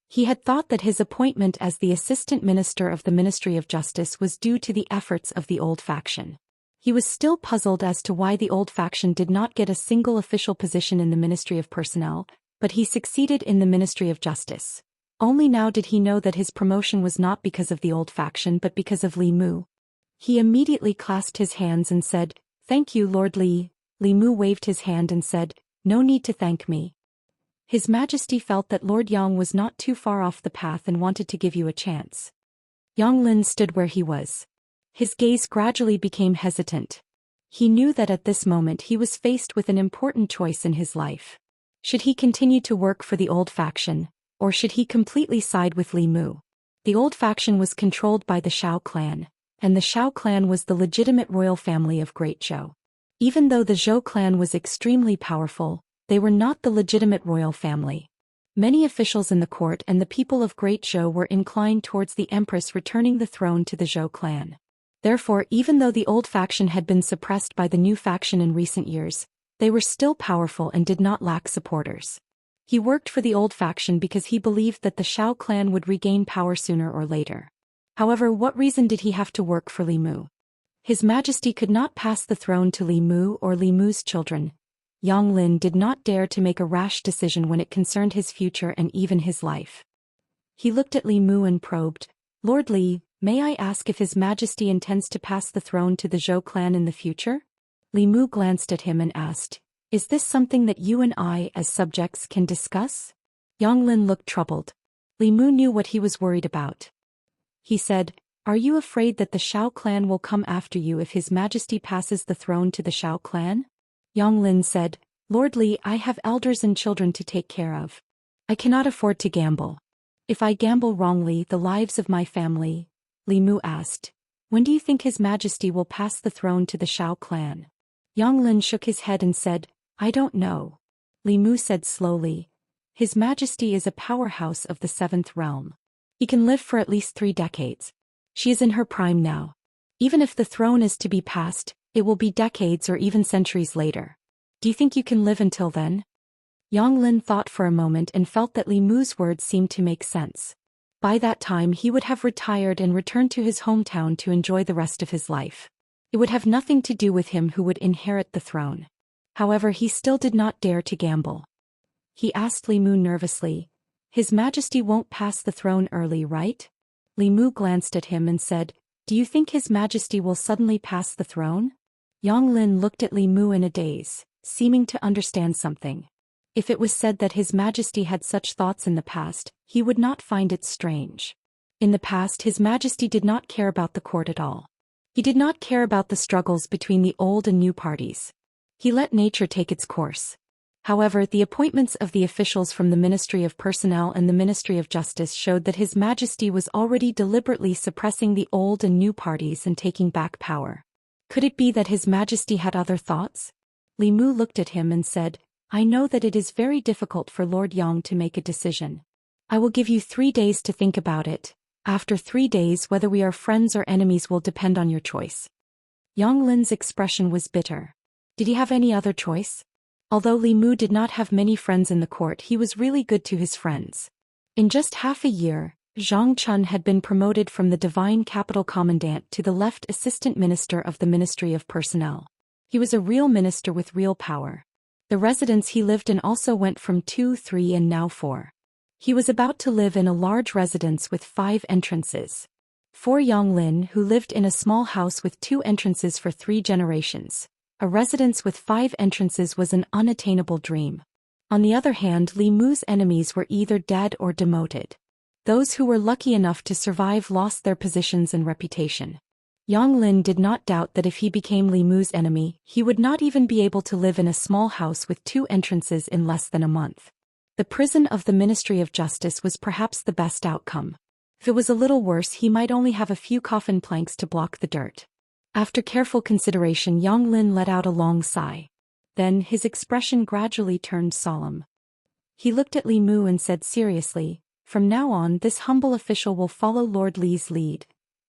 He had thought that his appointment as the assistant minister of the Ministry of Justice was due to the efforts of the old faction. He was still puzzled as to why the old faction did not get a single official position in the Ministry of Personnel, but he succeeded in the Ministry of Justice. Only now did he know that his promotion was not because of the old faction but because of Li Mu. He immediately clasped his hands and said, "Thank you, Lord Li." Li Mu waved his hand and said, "No need to thank me. His Majesty felt that Lord Yang was not too far off the path and wanted to give you a chance." Yang Lin stood where he was. His gaze gradually became hesitant. He knew that at this moment he was faced with an important choice in his life. Should he continue to work for the old faction, or should he completely side with Li Mu? The old faction was controlled by the Shao clan, and the Shao clan was the legitimate royal family of Great Zhou. Even though the Zhou clan was extremely powerful, they were not the legitimate royal family. Many officials in the court and the people of Great Zhou were inclined towards the empress returning the throne to the Zhou clan. Therefore, even though the old faction had been suppressed by the new faction in recent years, they were still powerful and did not lack supporters. He worked for the old faction because he believed that the Shao clan would regain power sooner or later. However, what reason did he have to work for Li Mu? His Majesty could not pass the throne to Li Mu or Li Mu's children. Yang Lin did not dare to make a rash decision when it concerned his future and even his life. He looked at Li Mu and probed, "Lord Li, may I ask if His Majesty intends to pass the throne to the Zhou clan in the future?" Li Mu glanced at him and asked, "Is this something that you and I as subjects can discuss?" Yang Lin looked troubled. Li Mu knew what he was worried about. He said, "Are you afraid that the Shao clan will come after you if His Majesty passes the throne to the Shao clan?" Yang Lin said, "Lord Li, I have elders and children to take care of. I cannot afford to gamble. If I gamble wrongly, the lives of my family." Li Mu asked, "When do you think His Majesty will pass the throne to the Shao clan?" Yang Lin shook his head and said, "I don't know." Li Mu said slowly, "His Majesty is a powerhouse of the 7th realm. He can live for at least 3 decades. She is in her prime now. Even if the throne is to be passed, it will be decades or even centuries later. Do you think you can live until then?" Yang Lin thought for a moment and felt that Li Mu's words seemed to make sense. By that time he would have retired and returned to his hometown to enjoy the rest of his life. It would have nothing to do with him who would inherit the throne. However, he still did not dare to gamble. He asked Li Mu nervously, "His Majesty won't pass the throne early, right?" Li Mu glanced at him and said, "Do you think His Majesty will suddenly pass the throne?" Yang Lin looked at Li Mu in a daze, seeming to understand something. If it was said that His Majesty had such thoughts in the past, he would not find it strange. In the past, His Majesty did not care about the court at all. He did not care about the struggles between the old and new parties. He let nature take its course. However, the appointments of the officials from the Ministry of Personnel and the Ministry of Justice showed that His Majesty was already deliberately suppressing the old and new parties and taking back power. Could it be that His Majesty had other thoughts? Li Mu looked at him and said, "I know that it is very difficult for Lord Yang to make a decision. I will give you 3 days to think about it. After 3 days, whether we are friends or enemies will depend on your choice." Yang Lin's expression was bitter. Did he have any other choice? Although Li Mu did not have many friends in the court, he was really good to his friends. In just half a year, Zhang Chun had been promoted from the Divine Capital Commandant to the Left Assistant Minister of the Ministry of Personnel. He was a real minister with real power. The residence he lived in also went from 2, 3 and now 4. He was about to live in a large residence with 5 entrances. For Yang Lin, who lived in a small house with 2 entrances for 3 generations, a residence with 5 entrances was an unattainable dream. On the other hand, Li Mu's enemies were either dead or demoted. Those who were lucky enough to survive lost their positions and reputation. Yang Lin did not doubt that if he became Li Mu's enemy, he would not even be able to live in a small house with 2 entrances in less than a month. The prison of the Ministry of Justice was perhaps the best outcome. If it was a little worse, he might only have a few coffin planks to block the dirt. After careful consideration, Yang Lin let out a long sigh. Then his expression gradually turned solemn. He looked at Li Mu and said seriously, "From now on, this humble official will follow Lord Li's lead."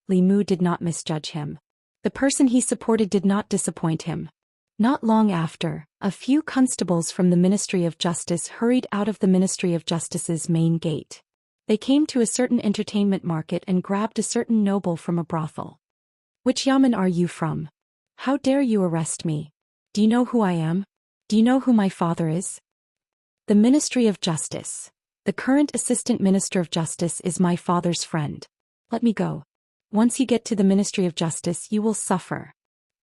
Li Mu did not misjudge him. The person he supported did not disappoint him. Not long after, a few constables from the Ministry of Justice hurried out of the Ministry of Justice's main gate. They came to a certain entertainment market and grabbed a certain noble from a brothel. "Which yamen are you from? How dare you arrest me? Do you know who I am? Do you know who my father is?" "The Ministry of Justice. The current Assistant Minister of Justice is my father's friend. Let me go. Once you get to the Ministry of Justice, you will suffer."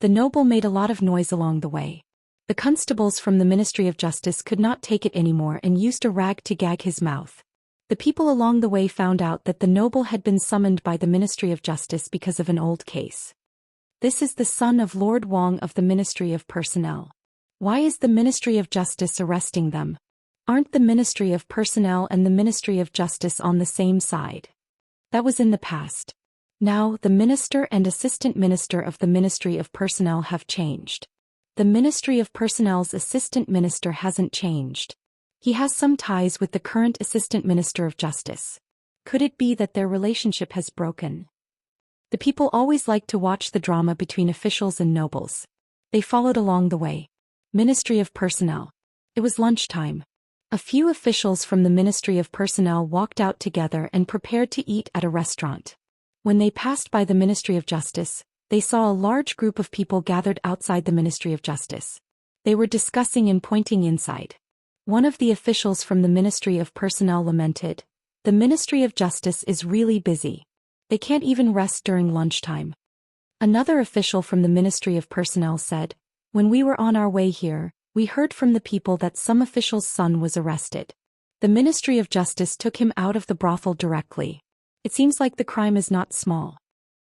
The noble made a lot of noise along the way. The constables from the Ministry of Justice could not take it anymore and used a rag to gag his mouth. The people along the way found out that the noble had been summoned by the Ministry of Justice because of an old case. "This is the son of Lord Wang of the Ministry of Personnel. Why is the Ministry of Justice arresting them? Aren't the Ministry of Personnel and the Ministry of Justice on the same side?" That was in the past. Now, the Minister and Assistant Minister of the Ministry of Personnel have changed. The Ministry of Personnel's Assistant Minister hasn't changed. He has some ties with the current Assistant Minister of Justice. Could it be that their relationship has broken? The people always liked to watch the drama between officials and nobles. They followed along the way. Ministry of Personnel. It was lunchtime. A few officials from the Ministry of Personnel walked out together and prepared to eat at a restaurant. When they passed by the Ministry of Justice, they saw a large group of people gathered outside the Ministry of Justice. They were discussing and pointing inside. One of the officials from the Ministry of Personnel lamented, "The Ministry of Justice is really busy. They can't even rest during lunchtime." Another official from the Ministry of Personnel said, "When we were on our way here, we heard from the people that some official's son was arrested. The Ministry of Justice took him out of the brothel directly. It seems like the crime is not small."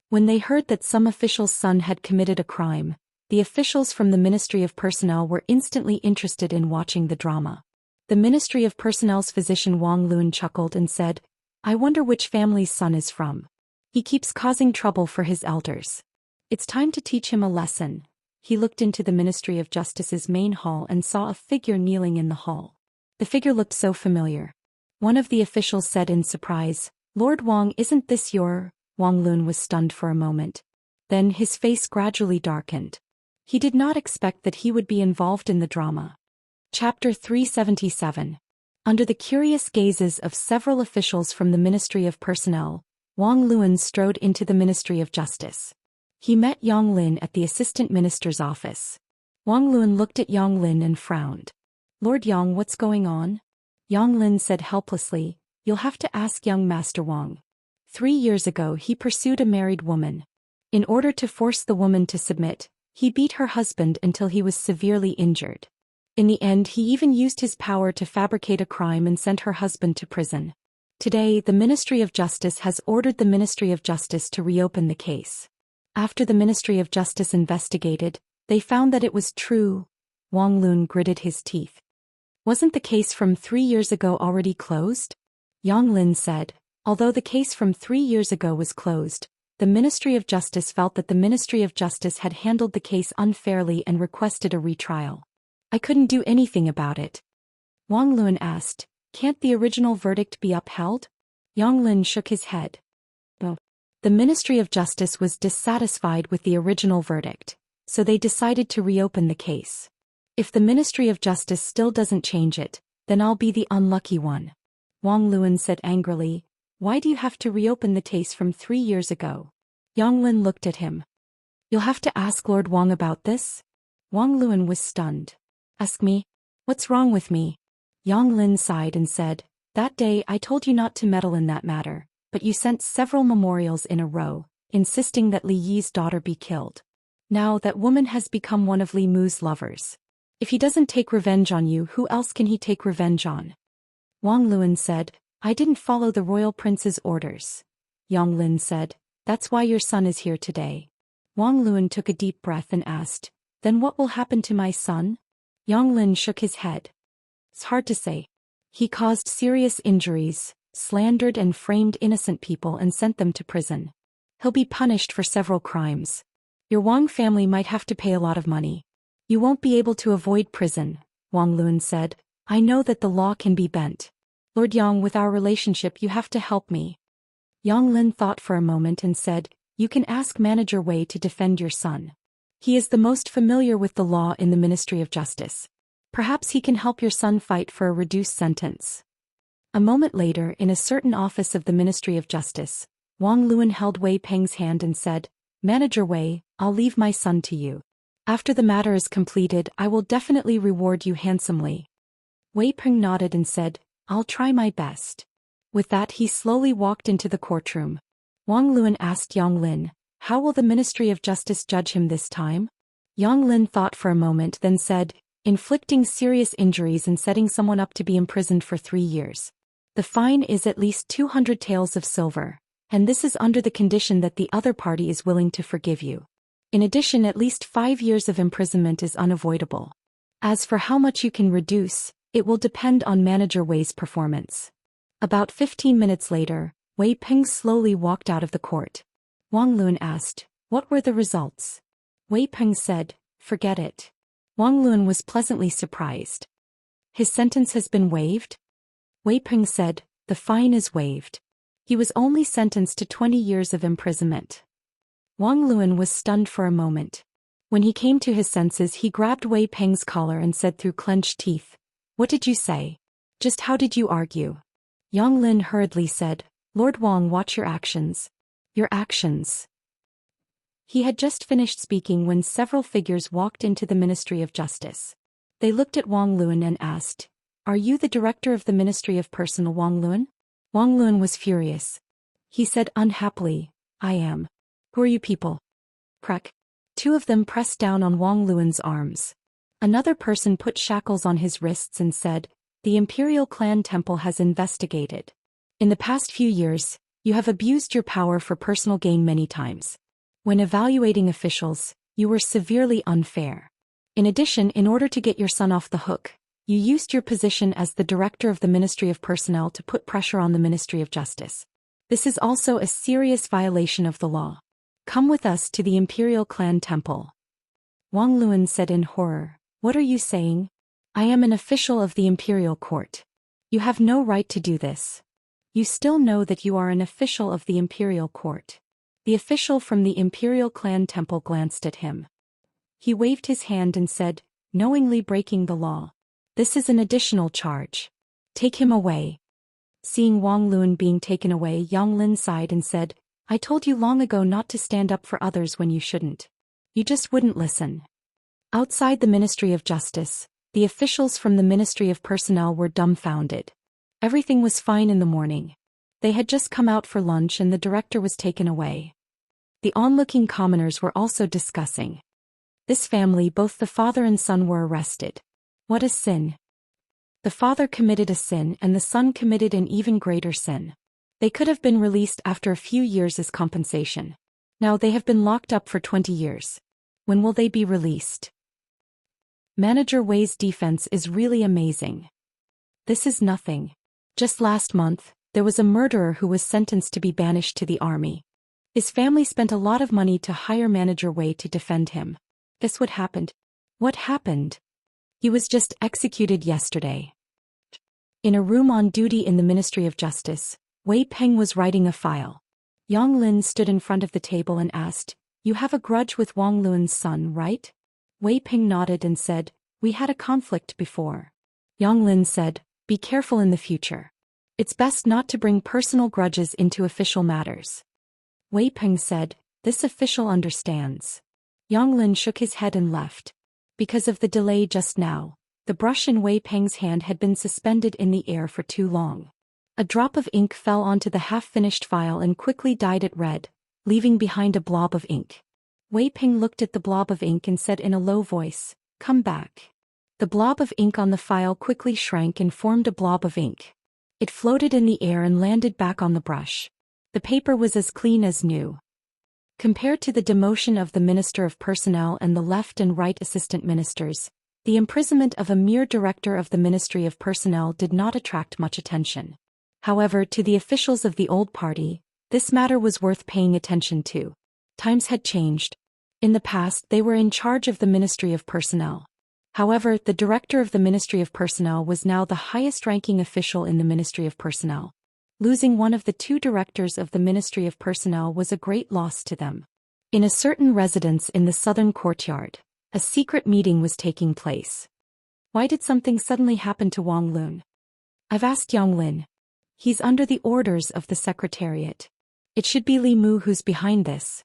When they heard that some official's son had committed a crime, the officials from the Ministry of Personnel were instantly interested in watching the drama. The Ministry of Personnel's physician Wang Lun chuckled and said, "I wonder which family's son is from. He keeps causing trouble for his elders. It's time to teach him a lesson." He looked into the Ministry of Justice's main hall and saw a figure kneeling in the hall. The figure looked so familiar. One of the officials said in surprise, "Lord Wang, isn't this your—" Wang Lun was stunned for a moment. Then his face gradually darkened. He did not expect that he would be involved in the drama. Chapter 377. Under the curious gazes of several officials from the Ministry of Personnel, Wang Luan strode into the Ministry of Justice. He met Yang Lin at the Assistant Minister's office. Wang Luan looked at Yang Lin and frowned. "Lord Yang, what's going on?" Yang Lin said helplessly, "You'll have to ask young Master Wang. 3 years ago he pursued a married woman. In order to force the woman to submit, he beat her husband until he was severely injured. In the end he even used his power to fabricate a crime and sent her husband to prison. Today the Ministry of Justice has ordered the Ministry of Justice to reopen the case. After the Ministry of Justice investigated, they found that it was true." Wang Luan gritted his teeth. "Wasn't the case from 3 years ago already closed?" Yang Lin said. Although the case from 3 years ago was closed, the Ministry of Justice felt that the Ministry of Justice had handled the case unfairly and requested a retrial. "I couldn't do anything about it." Wang Luan asked, "Can't the original verdict be upheld?" Yang Lin shook his head. "No." The Ministry of Justice was dissatisfied with the original verdict, so they decided to reopen the case. "If the Ministry of Justice still doesn't change it, then I'll be the unlucky one," Wang Luan said angrily. "Why do you have to reopen the case from 3 years ago?" Yang Lin looked at him. "You'll have to ask Lord Wang about this?" Wang Luan was stunned. "Ask me? What's wrong with me?" Yang Lin sighed and said, "That day I told you not to meddle in that matter, but you sent several memorials in a row, insisting that Li Yi's daughter be killed. Now that woman has become one of Li Mu's lovers. If he doesn't take revenge on you, who else can he take revenge on?" Wang Luan said, "I didn't follow the royal prince's orders." Yang Lin said, "That's why your son is here today." Wang Luan took a deep breath and asked, "Then what will happen to my son?" Yang Lin shook his head. "It's hard to say. He caused serious injuries, slandered and framed innocent people and sent them to prison. He'll be punished for several crimes. Your Wang family might have to pay a lot of money. You won't be able to avoid prison," Wang Luan said. "I know that the law can be bent. Lord Yang, with our relationship you have to help me." Yang Lin thought for a moment and said, "You can ask Manager Wei to defend your son. He is the most familiar with the law in the Ministry of Justice. Perhaps he can help your son fight for a reduced sentence." A moment later, in a certain office of the Ministry of Justice, Wang Luan held Wei Peng's hand and said, "Manager Wei, I'll leave my son to you. After the matter is completed, I will definitely reward you handsomely." Wei Peng nodded and said, "I'll try my best." With that he slowly walked into the courtroom. Wang Luan asked Yang Lin, "How will the Ministry of Justice judge him this time?" Yang Lin thought for a moment then said, "Inflicting serious injuries and setting someone up to be imprisoned for 3 years. The fine is at least 200 taels of silver, and this is under the condition that the other party is willing to forgive you. In addition, at least 5 years of imprisonment is unavoidable. As for how much you can reduce, it will depend on Manager Wei's performance." About 15 minutes later, Wei Peng slowly walked out of the court. Wang Luan asked, "What were the results?" Wei Peng said, "Forget it." Wang Luan was pleasantly surprised. "His sentence has been waived?" Wei Peng said, "The fine is waived. He was only sentenced to 20 years of imprisonment." Wang Luan was stunned for a moment. When he came to his senses he grabbed Wei Peng's collar and said through clenched teeth, "What did you say? Just how did you argue?" Yang Lin hurriedly said, "Lord Wang, watch your actions. Your actions." He had just finished speaking when several figures walked into the Ministry of Justice. They looked at Wang Luan and asked, "Are you the director of the Ministry of Personnel, Wang Luan?" Wang Luan was furious. He said unhappily, "I am." "Who are you people?" Crack. 2 of them pressed down on Wang Luan's arms. Another person put shackles on his wrists and said, "The Imperial Clan Temple has investigated. In the past few years, you have abused your power for personal gain many times. When evaluating officials, you were severely unfair. In addition, in order to get your son off the hook, you used your position as the director of the Ministry of Personnel to put pressure on the Ministry of Justice. This is also a serious violation of the law. Come with us to the Imperial Clan Temple." Wang Luan said in horror, "What are you saying? I am an official of the Imperial Court. You have no right to do this. You still know that you are an official of the Imperial Court." The official from the Imperial Clan Temple glanced at him. He waved his hand and said, "Knowingly breaking the law. This is an additional charge. Take him away. Seeing Wang Luan being taken away, Yang Lin sighed and said, I told you long ago not to stand up for others when you shouldn't. You just wouldn't listen. Outside the Ministry of Justice, the officials from the Ministry of Personnel were dumbfounded. Everything was fine in the morning. They had just come out for lunch and the director was taken away. The onlooking commoners were also discussing. This family, both the father and son, were arrested. What a sin. The father committed a sin and the son committed an even greater sin. They could have been released after a few years as compensation. Now they have been locked up for 20 years. When will they be released? Manager Wei's defense is really amazing. This is nothing. Just last month, there was a murderer who was sentenced to be banished to the army. His family spent a lot of money to hire Manager Wei to defend him. Guess what happened? What happened? He was just executed yesterday. In a room on duty in the Ministry of Justice, Wei Peng was writing a file. Yang Lin stood in front of the table and asked, You have a grudge with Wang Luan's son, right? Wei Peng nodded and said, We had a conflict before. Yang Lin said, Be careful in the future. It's best not to bring personal grudges into official matters. Wei Peng said, This official understands. Yang Lin shook his head and left. Because of the delay just now, the brush in Wei Peng's hand had been suspended in the air for too long. A drop of ink fell onto the half-finished file and quickly dyed it red, leaving behind a blob of ink. Wei Peng looked at the blob of ink and said in a low voice, Come back. The blob of ink on the file quickly shrank and formed a blob of ink. It floated in the air and landed back on the brush. The paper was as clean as new. Compared to the demotion of the Minister of Personnel and the left and right assistant ministers, the imprisonment of a mere director of the Ministry of Personnel did not attract much attention. However, to the officials of the old party, this matter was worth paying attention to. Times had changed. In the past, they were in charge of the Ministry of Personnel. However, the director of the Ministry of Personnel was now the highest-ranking official in the Ministry of Personnel. Losing one of the two directors of the Ministry of Personnel was a great loss to them. In a certain residence in the southern courtyard, a secret meeting was taking place. Why did something suddenly happen to Wang Luan? I've asked Yang Lin. He's under the orders of the Secretariat. It should be Li Mu who's behind this.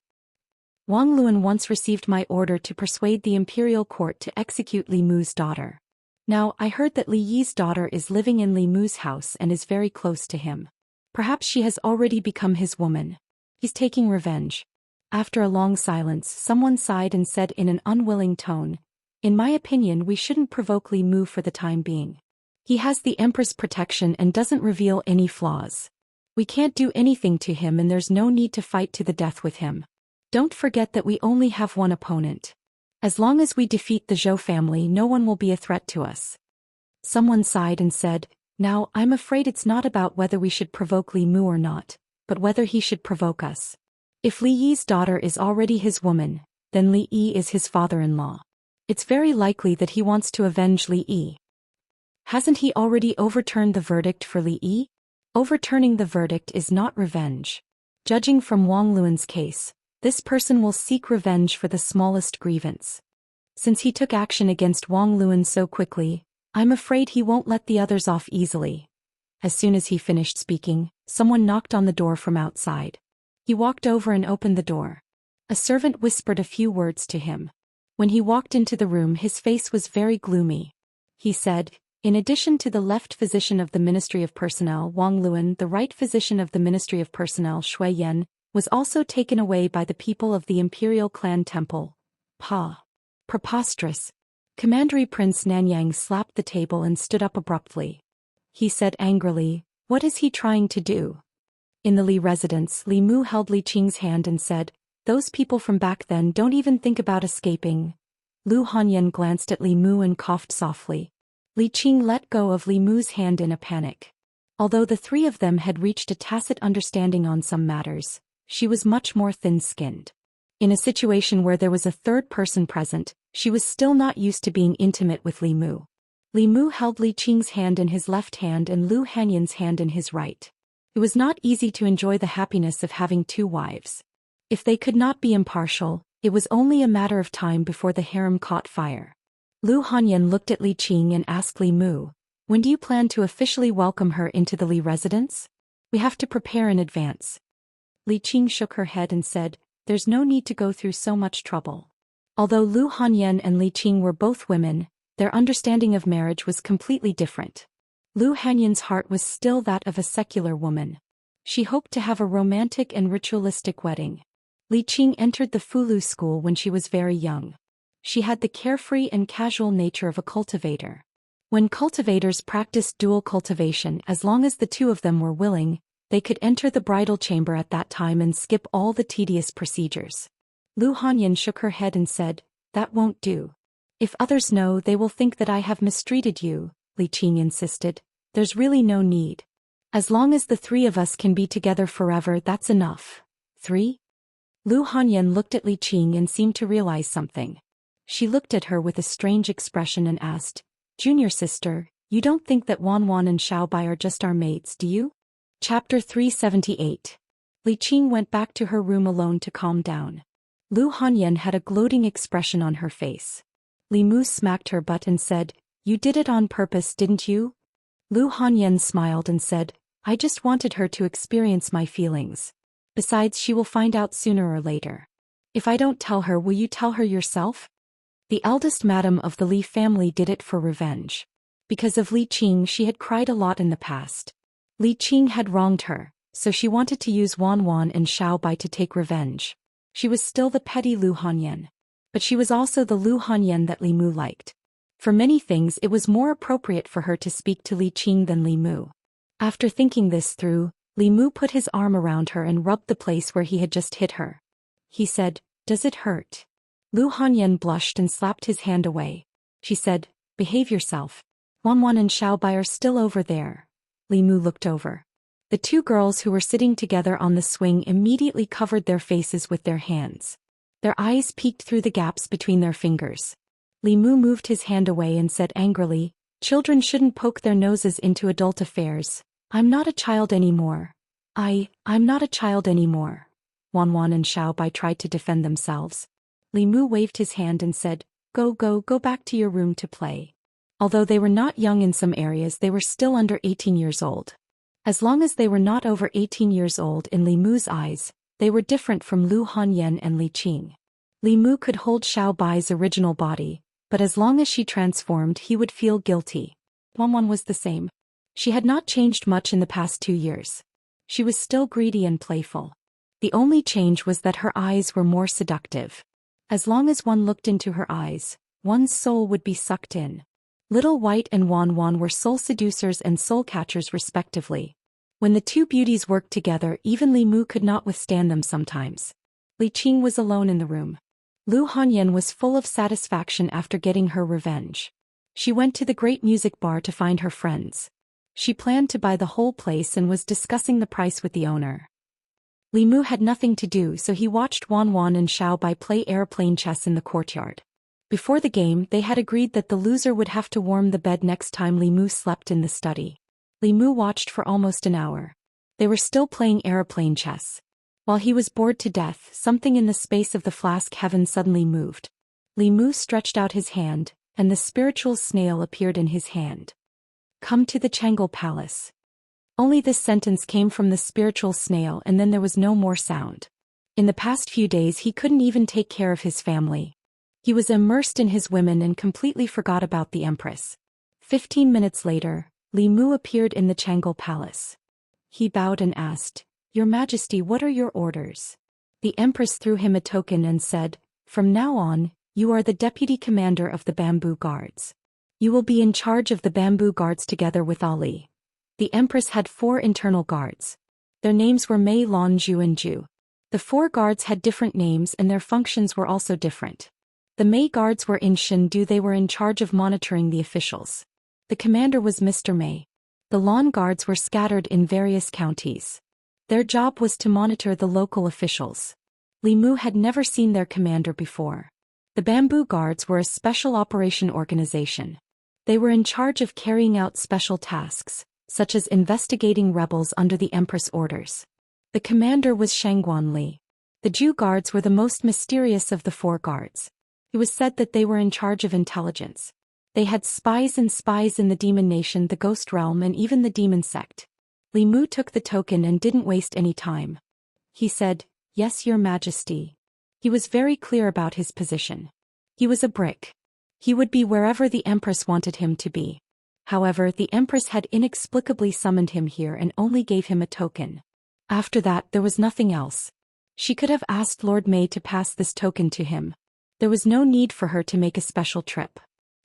Wang Luan once received my order to persuade the imperial court to execute Li Mu's daughter. Now, I heard that Li Yi's daughter is living in Li Mu's house and is very close to him. Perhaps she has already become his woman. He's taking revenge. After a long silence, someone sighed and said in an unwilling tone, In my opinion, we shouldn't provoke Li Mu for the time being. He has the Emperor's protection and doesn't reveal any flaws. We can't do anything to him and there's no need to fight to the death with him. Don't forget that we only have one opponent. As long as we defeat the Zhou family, no one will be a threat to us. Someone sighed and said, Now, I'm afraid it's not about whether we should provoke Li Mu or not, but whether he should provoke us. If Li Yi's daughter is already his woman, then Li Yi is his father-in-law. It's very likely that he wants to avenge Li Yi. Hasn't he already overturned the verdict for Li Yi? Overturning the verdict is not revenge. Judging from Wang Luan's case, this person will seek revenge for the smallest grievance. Since he took action against Wang Luan so quickly, I'm afraid he won't let the others off easily. As soon as he finished speaking, someone knocked on the door from outside. He walked over and opened the door. A servant whispered a few words to him. When he walked into the room, his face was very gloomy. He said, In addition to the left physician of the Ministry of Personnel, Wang Luan, the right physician of the Ministry of Personnel, Zhou Xian, was also taken away by the people of the Imperial Clan Temple. Preposterous. Commandery Prince Nanyang slapped the table and stood up abruptly. He said angrily, What is he trying to do? In the Li residence, Li Mu held Li Qing's hand and said, Those people from back then don't even think about escaping. Lu Hanyan glanced at Li Mu and coughed softly. Li Qing let go of Li Mu's hand in a panic. Although the three of them had reached a tacit understanding on some matters, she was much more thin-skinned. In a situation where there was a third person present, she was still not used to being intimate with Li Mu. Li Mu held Li Qing's hand in his left hand and Lu Hanyan's hand in his right. It was not easy to enjoy the happiness of having two wives. If they could not be impartial, it was only a matter of time before the harem caught fire. Lu Hanyan looked at Li Qing and asked Li Mu, When do you plan to officially welcome her into the Li residence? We have to prepare in advance. Li Qing shook her head and said, there's no need to go through so much trouble. Although Lu Hanyan and Li Qing were both women, their understanding of marriage was completely different. Lu Hanyan's heart was still that of a secular woman. She hoped to have a romantic and ritualistic wedding. Li Qing entered the Fulu school when she was very young. She had the carefree and casual nature of a cultivator. When cultivators practiced dual cultivation, as long as the two of them were willing, they could enter the bridal chamber at that time and skip all the tedious procedures. Lu Hanyan shook her head and said, that won't do. If others know, they will think that I have mistreated you, Li Qing insisted. There's really no need. As long as the three of us can be together forever, that's enough. 3? Lu Hanyan looked at Li Qing and seemed to realize something. She looked at her with a strange expression and asked, Junior sister, you don't think that Wanwan and Xiaobai are just our mates, do you? Chapter 378. Li Qing went back to her room alone to calm down. Lu Hanyan had a gloating expression on her face. Li Mu smacked her butt and said, you did it on purpose, didn't you? Lu Hanyan smiled and said, I just wanted her to experience my feelings. Besides, she will find out sooner or later. If I don't tell her, will you tell her yourself? The eldest madam of the Li family did it for revenge. Because of Li Qing, she had cried a lot in the past. Li Qing had wronged her, so she wanted to use Wanwan and Xiaobai to take revenge. She was still the petty Lu Hanyan. But she was also the Lu Hanyan that Li Mu liked. For many things it was more appropriate for her to speak to Li Qing than Li Mu. After thinking this through, Li Mu put his arm around her and rubbed the place where he had just hit her. He said, does it hurt? Lu Hanyan blushed and slapped his hand away. She said, behave yourself. Wanwan and Xiaobai are still over there. Li Mu looked over. The two girls who were sitting together on the swing immediately covered their faces with their hands. Their eyes peeked through the gaps between their fingers. Li Mu moved his hand away and said angrily, children shouldn't poke their noses into adult affairs. I'm not a child anymore. I'm not a child anymore. Wanwan and Xiaobai tried to defend themselves. Li Mu waved his hand and said, go back to your room to play. Although they were not young in some areas, they were still under 18 years old. As long as they were not over 18 years old in Li Mu's eyes, they were different from Lu Hanyan and Li Qing. Li Mu could hold Xiaobai's original body, but as long as she transformed, he would feel guilty. Wanwan was the same. She had not changed much in the past 2 years. She was still greedy and playful. The only change was that her eyes were more seductive. As long as one looked into her eyes, one's soul would be sucked in. Little White and Wanwan were soul seducers and soul catchers respectively. When the two beauties worked together, even Li Mu could not withstand them sometimes. Li Qing was alone in the room. Lu Hanyan was full of satisfaction after getting her revenge. She went to the great music bar to find her friends. She planned to buy the whole place and was discussing the price with the owner. Li Mu had nothing to do, so he watched Wanwan and Xiaobai play airplane chess in the courtyard. Before the game, they had agreed that the loser would have to warm the bed next time Li Mu slept in the study. Li Mu watched for almost an hour. They were still playing airplane chess. While he was bored to death, something in the space of the flask heaven suddenly moved. Li Mu stretched out his hand, and the spiritual snail appeared in his hand. Come to the Changel Palace. Only this sentence came from the spiritual snail, and then there was no more sound. In the past few days he couldn't even take care of his family. He was immersed in his women and completely forgot about the Empress. 15 minutes later, Li Mu appeared in the Changel Palace. He bowed and asked, Your Majesty, what are your orders? The Empress threw him a token and said, From now on, you are the Deputy Commander of the Bamboo Guards. You will be in charge of the Bamboo Guards together with Ali. The Empress had 4 internal guards. Their names were Mei, Lan, Zhu and Zhu. The 4 guards had different names and their functions were also different. The Mei guards were in Shindu. They were in charge of monitoring the officials. The commander was Mr. Mei. The Lan guards were scattered in various counties. Their job was to monitor the local officials. Li Mu had never seen their commander before. The Bamboo Guards were a special operation organization. They were in charge of carrying out special tasks, such as investigating rebels under the Empress orders. The commander was Shangguan Li. The Zhu guards were the most mysterious of the 4 guards. It was said that they were in charge of intelligence. They had spies and spies in the demon nation, the ghost realm, and even the demon sect. Li Mu took the token and didn't waste any time. He said, "Yes, Your Majesty." He was very clear about his position. He was a brick. He would be wherever the Empress wanted him to be. However, the Empress had inexplicably summoned him here and only gave him a token. After that, there was nothing else. She could have asked Lord Mei to pass this token to him. There was no need for her to make a special trip.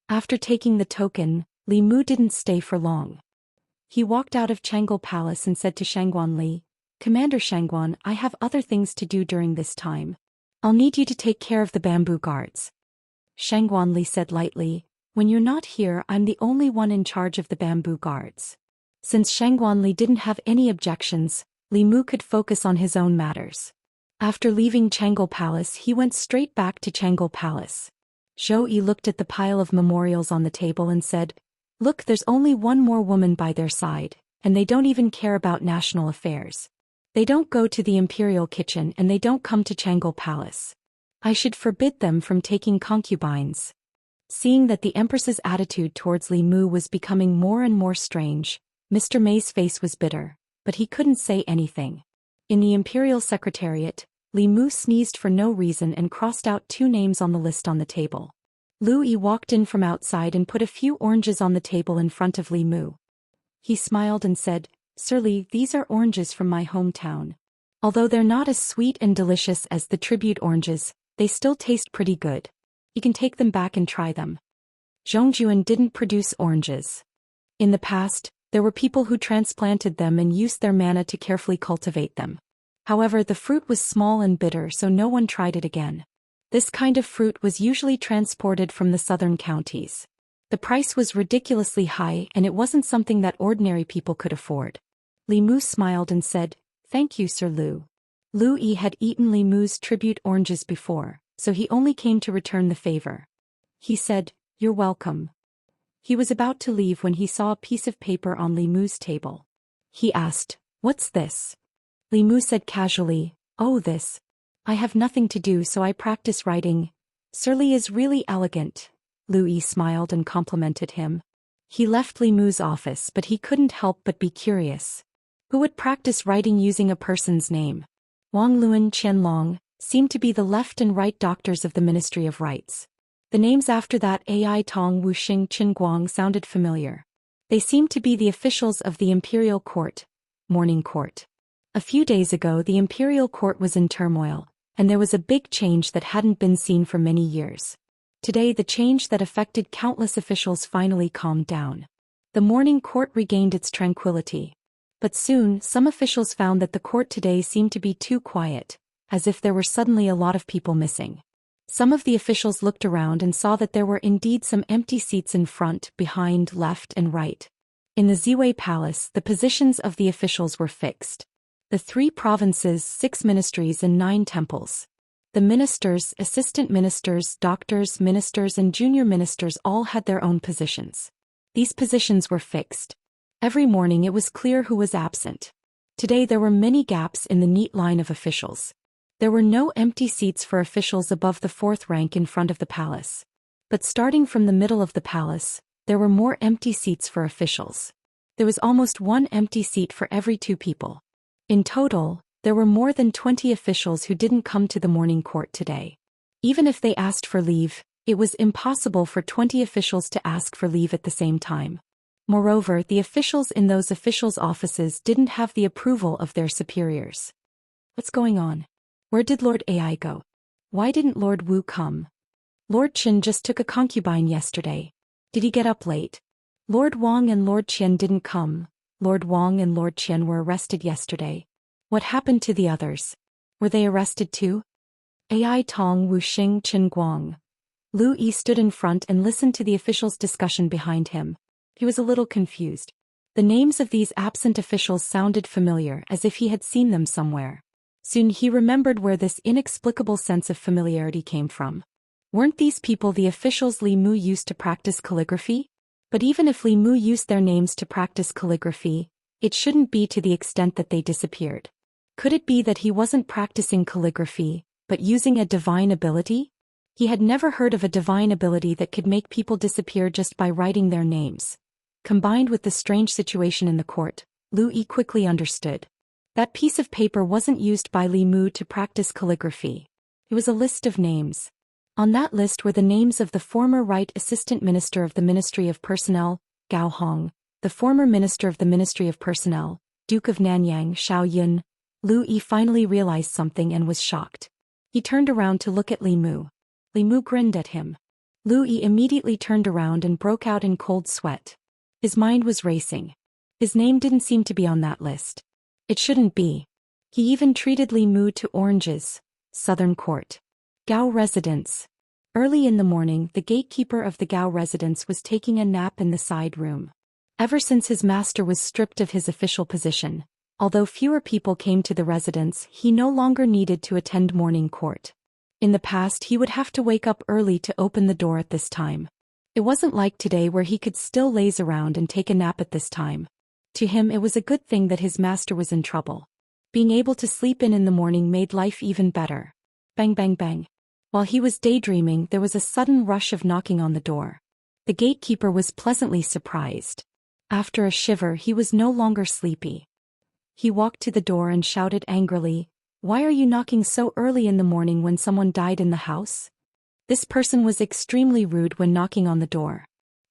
After taking the token, Li Mu didn't stay for long. He walked out of Chang'an Palace and said to Shangguan Li, "Commander Shangguan, I have other things to do during this time. I'll need you to take care of the bamboo guards." Shangguan Li said lightly, "When you're not here, I'm the only one in charge of the bamboo guards." Since Shangguan Li didn't have any objections, Li Mu could focus on his own matters. After leaving Chang'an Palace, he went straight back to Chang'an Palace. Zhou Yi looked at the pile of memorials on the table and said, "Look, there's only one more woman by their side, and they don't even care about national affairs. They don't go to the imperial kitchen and they don't come to Chang'an Palace. I should forbid them from taking concubines." Seeing that the Empress's attitude towards Li Mu was becoming more and more strange, Mr. Mei's face was bitter, but he couldn't say anything. In the Imperial Secretariat, Li Mu sneezed for no reason and crossed out 2 names on the list on the table. Lu Yi walked in from outside and put a few oranges on the table in front of Li Mu. He smiled and said, "Sir Li, these are oranges from my hometown. Although they're not as sweet and delicious as the tribute oranges, they still taste pretty good. You can take them back and try them." Zhongjuan didn't produce oranges. In the past, there were people who transplanted them and used their mana to carefully cultivate them. However, the fruit was small and bitter, so no one tried it again. This kind of fruit was usually transported from the southern counties. The price was ridiculously high and it wasn't something that ordinary people could afford. Li Mu smiled and said, "Thank you, Sir Lu." Lu Yi had eaten Li Mu's tribute oranges before, so he only came to return the favor. He said, "You're welcome." He was about to leave when he saw a piece of paper on Li Mu's table. He asked, "What's this?" Li Mu said casually, "Oh, this. I have nothing to do, so I practice writing. Sir Li is really elegant." Lu Yi smiled and complimented him. He left Li Mu's office, but he couldn't help but be curious. Who would practice writing using a person's name? Wang Luan, Qianlong seemed to be the left and right doctors of the Ministry of Rights. The names after that, Ai Tong, Wuxing, Qin Guang, sounded familiar. They seemed to be the officials of the Imperial Court, Morning Court. A few days ago, the Imperial Court was in turmoil, and there was a big change that hadn't been seen for many years. Today, the change that affected countless officials finally calmed down. The Morning Court regained its tranquility. But soon, some officials found that the court today seemed to be too quiet, as if there were suddenly a lot of people missing. Some of the officials looked around and saw that there were indeed some empty seats in front, behind, left, and right. In the Ziwei Palace, the positions of the officials were fixed. The 3 provinces, 6 ministries and 9 temples. The ministers, assistant ministers, doctors, ministers and junior ministers all had their own positions. These positions were fixed. Every morning it was clear who was absent. Today there were many gaps in the neat line of officials. There were no empty seats for officials above the 4th rank in front of the palace. But starting from the middle of the palace, there were more empty seats for officials. There was almost 1 empty seat for every 2 people. In total, there were more than 20 officials who didn't come to the morning court today. Even if they asked for leave, it was impossible for 20 officials to ask for leave at the same time. Moreover, the officials in those officials' offices didn't have the approval of their superiors. What's going on? Where did Lord Ai go? Why didn't Lord Wu come? Lord Qin just took a concubine yesterday. Did he get up late? Lord Wang and Lord Qian didn't come. Lord Wang and Lord Qian were arrested yesterday. What happened to the others? Were they arrested too? Ai Tong, Wuxing, Qin Guang. Lu Yi stood in front and listened to the officials' discussion behind him. He was a little confused. The names of these absent officials sounded familiar, as if he had seen them somewhere. Soon he remembered where this inexplicable sense of familiarity came from. Weren't these people the officials Li Mu used to practice calligraphy? But even if Li Mu used their names to practice calligraphy, it shouldn't be to the extent that they disappeared. Could it be that he wasn't practicing calligraphy, but using a divine ability? He had never heard of a divine ability that could make people disappear just by writing their names. Combined with the strange situation in the court, Lu Yi quickly understood. That piece of paper wasn't used by Li Mu to practice calligraphy. It was a list of names. On that list were the names of the former Right Assistant Minister of the Ministry of Personnel, Gao Hong, the former Minister of the Ministry of Personnel, Duke of Nanyang Xiao Yun. Lu Yi finally realized something and was shocked. He turned around to look at Li Mu. Li Mu grinned at him. Lu Yi immediately turned around and broke out in cold sweat. His mind was racing. His name didn't seem to be on that list. It shouldn't be. He even treated Li Mu to oranges. Southern Court. Gao Residence. Early in the morning, the gatekeeper of the Gao residence was taking a nap in the side room. Ever since his master was stripped of his official position, although fewer people came to the residence, he no longer needed to attend morning court. In the past, he would have to wake up early to open the door at this time. It wasn't like today where he could still laze around and take a nap at this time. To him, it was a good thing that his master was in trouble. Being able to sleep in the morning made life even better. Bang bang bang. While he was daydreaming, there was a sudden rush of knocking on the door. The gatekeeper was pleasantly surprised. After a shiver, he was no longer sleepy. He walked to the door and shouted angrily, "Why are you knocking so early in the morning when someone died in the house?" This person was extremely rude when knocking on the door.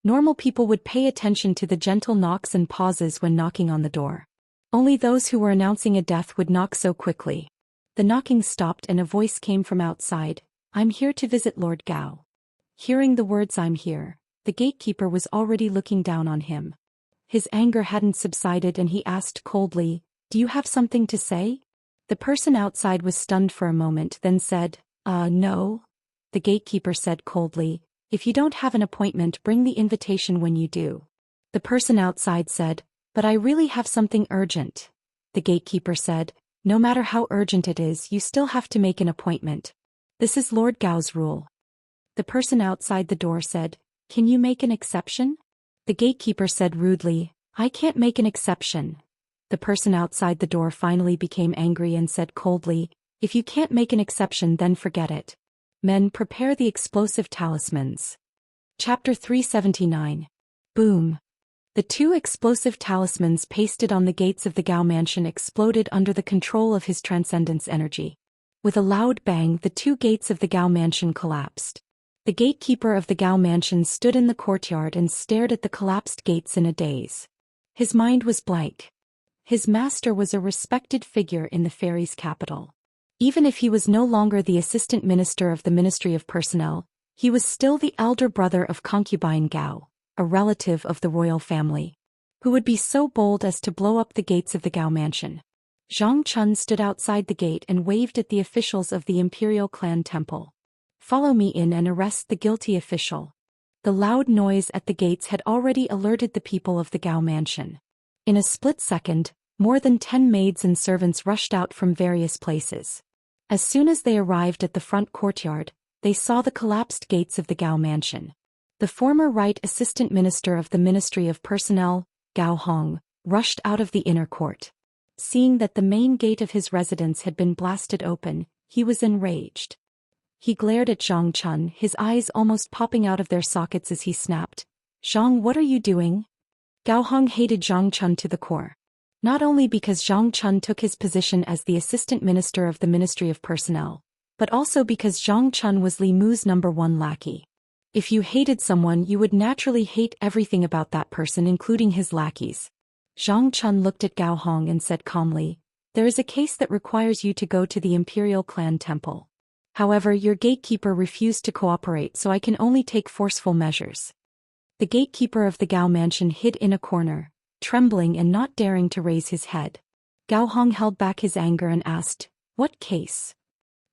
Normal people would pay attention to the gentle knocks and pauses when knocking on the door. Only those who were announcing a death would knock so quickly. The knocking stopped and a voice came from outside. "I'm here to visit Lord Gao." Hearing the words "I'm here," the gatekeeper was already looking down on him. His anger hadn't subsided and he asked coldly, "Do you have something to say?" The person outside was stunned for a moment, then said, No. The gatekeeper said coldly, "If you don't have an appointment, bring the invitation when you do." The person outside said, "But I really have something urgent." The gatekeeper said, "No matter how urgent it is, you still have to make an appointment. This is Lord Gao's rule." The person outside the door said, "Can you make an exception?" The gatekeeper said rudely, "I can't make an exception." The person outside the door finally became angry and said coldly, "If you can't make an exception, then forget it. Men, prepare the explosive talismans." Chapter 379. Boom. The two explosive talismans pasted on the gates of the Gao mansion exploded under the control of his transcendence energy. With a loud bang, the two gates of the Gao mansion collapsed. The gatekeeper of the Gao mansion stood in the courtyard and stared at the collapsed gates in a daze. His mind was blank. His master was a respected figure in the fairies' capital. Even if he was no longer the assistant minister of the Ministry of Personnel, he was still the elder brother of concubine Gao, a relative of the royal family. Who would be so bold as to blow up the gates of the Gao mansion? Zhang Chun stood outside the gate and waved at the officials of the imperial clan temple. "Follow me in and arrest the guilty official." The loud noise at the gates had already alerted the people of the Gao mansion. In a split second, more than 10 maids and servants rushed out from various places. As soon as they arrived at the front courtyard, they saw the collapsed gates of the Gao mansion. The former Right Assistant Minister of the Ministry of Personnel, Gao Hong, rushed out of the inner court. Seeing that the main gate of his residence had been blasted open, he was enraged. He glared at Zhang Chun, his eyes almost popping out of their sockets as he snapped, "Zhang, what are you doing?" Gao Hong hated Zhang Chun to the core. Not only because Zhang Chun took his position as the Assistant Minister of the Ministry of Personnel, but also because Zhang Chun was Li Mu's #1 lackey. If you hated someone, you would naturally hate everything about that person, including his lackeys. Zhang Chun looked at Gao Hong and said calmly, "There is a case that requires you to go to the Imperial Clan Temple. However, your gatekeeper refused to cooperate, so I can only take forceful measures." The gatekeeper of the Gao mansion hid in a corner, trembling and not daring to raise his head. Gao Hong held back his anger and asked, "What case?"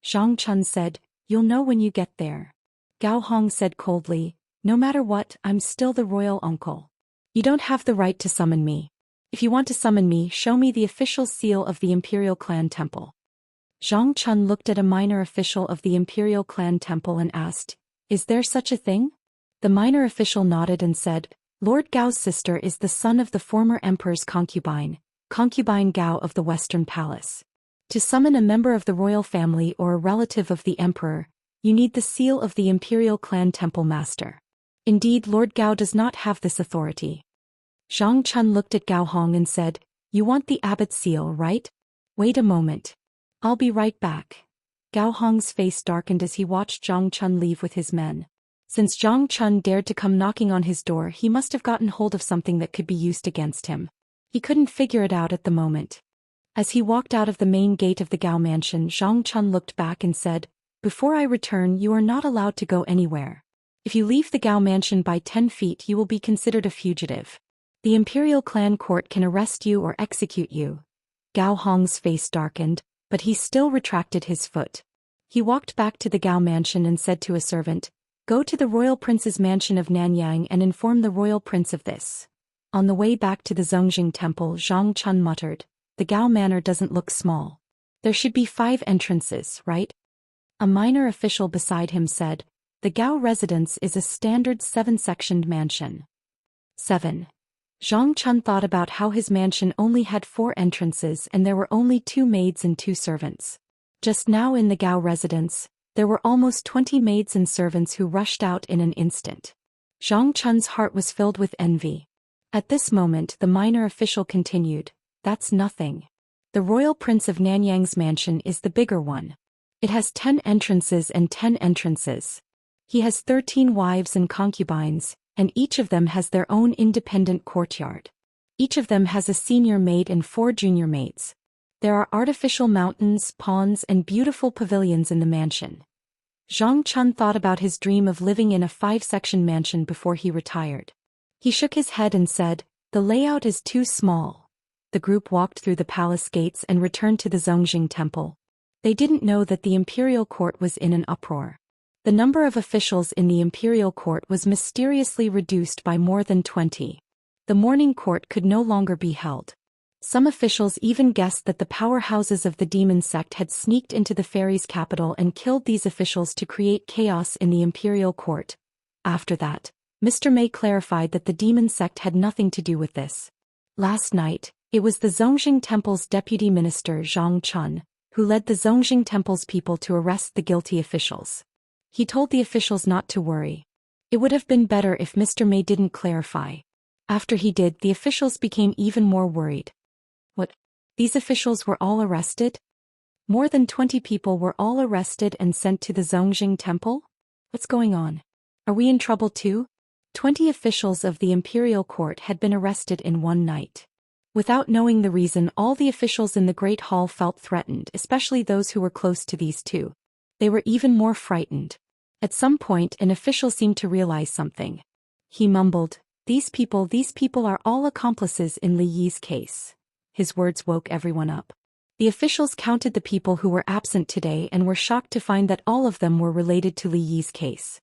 Zhang Chun said, "You'll know when you get there." Gao Hong said coldly, "No matter what, I'm still the royal uncle. You don't have the right to summon me. If you want to summon me, show me the official seal of the Imperial Clan Temple." Zhang Chun looked at a minor official of the Imperial Clan Temple and asked, "Is there such a thing?" The minor official nodded and said, "Lord Gao's sister is the son of the former emperor's concubine, Concubine Gao of the Western Palace. To summon a member of the royal family or a relative of the emperor, You need the seal of the Imperial Clan Temple Master. Indeed, Lord Gao does not have this authority. Zhang Chun looked at Gao Hong and said, You want the abbot's seal, right? Wait a moment. I'll be right back. Gao Hong's face darkened as he watched Zhang Chun leave with his men. Since Zhang Chun dared to come knocking on his door, he must have gotten hold of something that could be used against him. He couldn't figure it out at the moment. As he walked out of the main gate of the Gao mansion, Zhang Chun looked back and said, Before I return, you are not allowed to go anywhere. If you leave the Gao mansion by 10 feet, you will be considered a fugitive. The Imperial Clan Court can arrest you or execute you. Gao Hong's face darkened, but he still retracted his foot. He walked back to the Gao mansion and said to a servant, Go to the Royal Prince's mansion of Nanyang and inform the Royal Prince of this. On the way back to the Zhongjing Temple, Zhang Chun muttered, The Gao Manor doesn't look small. There should be 5 entrances, right? A minor official beside him said, The Gao residence is a standard 7-sectioned mansion. 7. Zhang Chun thought about how his mansion only had 4 entrances and there were only 2 maids and 2 servants. Just now in the Gao residence, there were almost 20 maids and servants who rushed out in an instant. Zhang Chun's heart was filled with envy. At this moment, the minor official continued, That's nothing. The Royal Prince of Nanyang's mansion is the bigger one. It has 10 entrances and 10 entrances. He has 13 wives and concubines, and each of them has their own independent courtyard. Each of them has a senior maid and 4 junior maids. There are artificial mountains, ponds, and beautiful pavilions in the mansion. Zhang Chun thought about his dream of living in a 5-section mansion before he retired. He shook his head and said, The layout is too small. The group walked through the palace gates and returned to the Zhongjing Temple. They didn't know that the imperial court was in an uproar. The number of officials in the imperial court was mysteriously reduced by more than 20. The morning court could no longer be held. Some officials even guessed that the powerhouses of the demon sect had sneaked into the fairies' capital and killed these officials to create chaos in the imperial court. After that, Mr. May clarified that the demon sect had nothing to do with this. Last night, it was the Zhongjing Temple's deputy minister Zhang Chun, who led the Zhongjing Temple's people to arrest the guilty officials. He told the officials not to worry. It would have been better if Mr. May didn't clarify. After he did, the officials became even more worried. What? These officials were all arrested? More than 20 people were all arrested and sent to the Zhongjing Temple? What's going on? Are we in trouble too? 20 officials of the imperial court had been arrested in one night. Without knowing the reason, all the officials in the Great Hall felt threatened, especially those who were close to these two. They were even more frightened. At some point, an official seemed to realize something. He mumbled, These people are all accomplices in Li Yi's case. His words woke everyone up. The officials counted the people who were absent today and were shocked to find that all of them were related to Li Yi's case.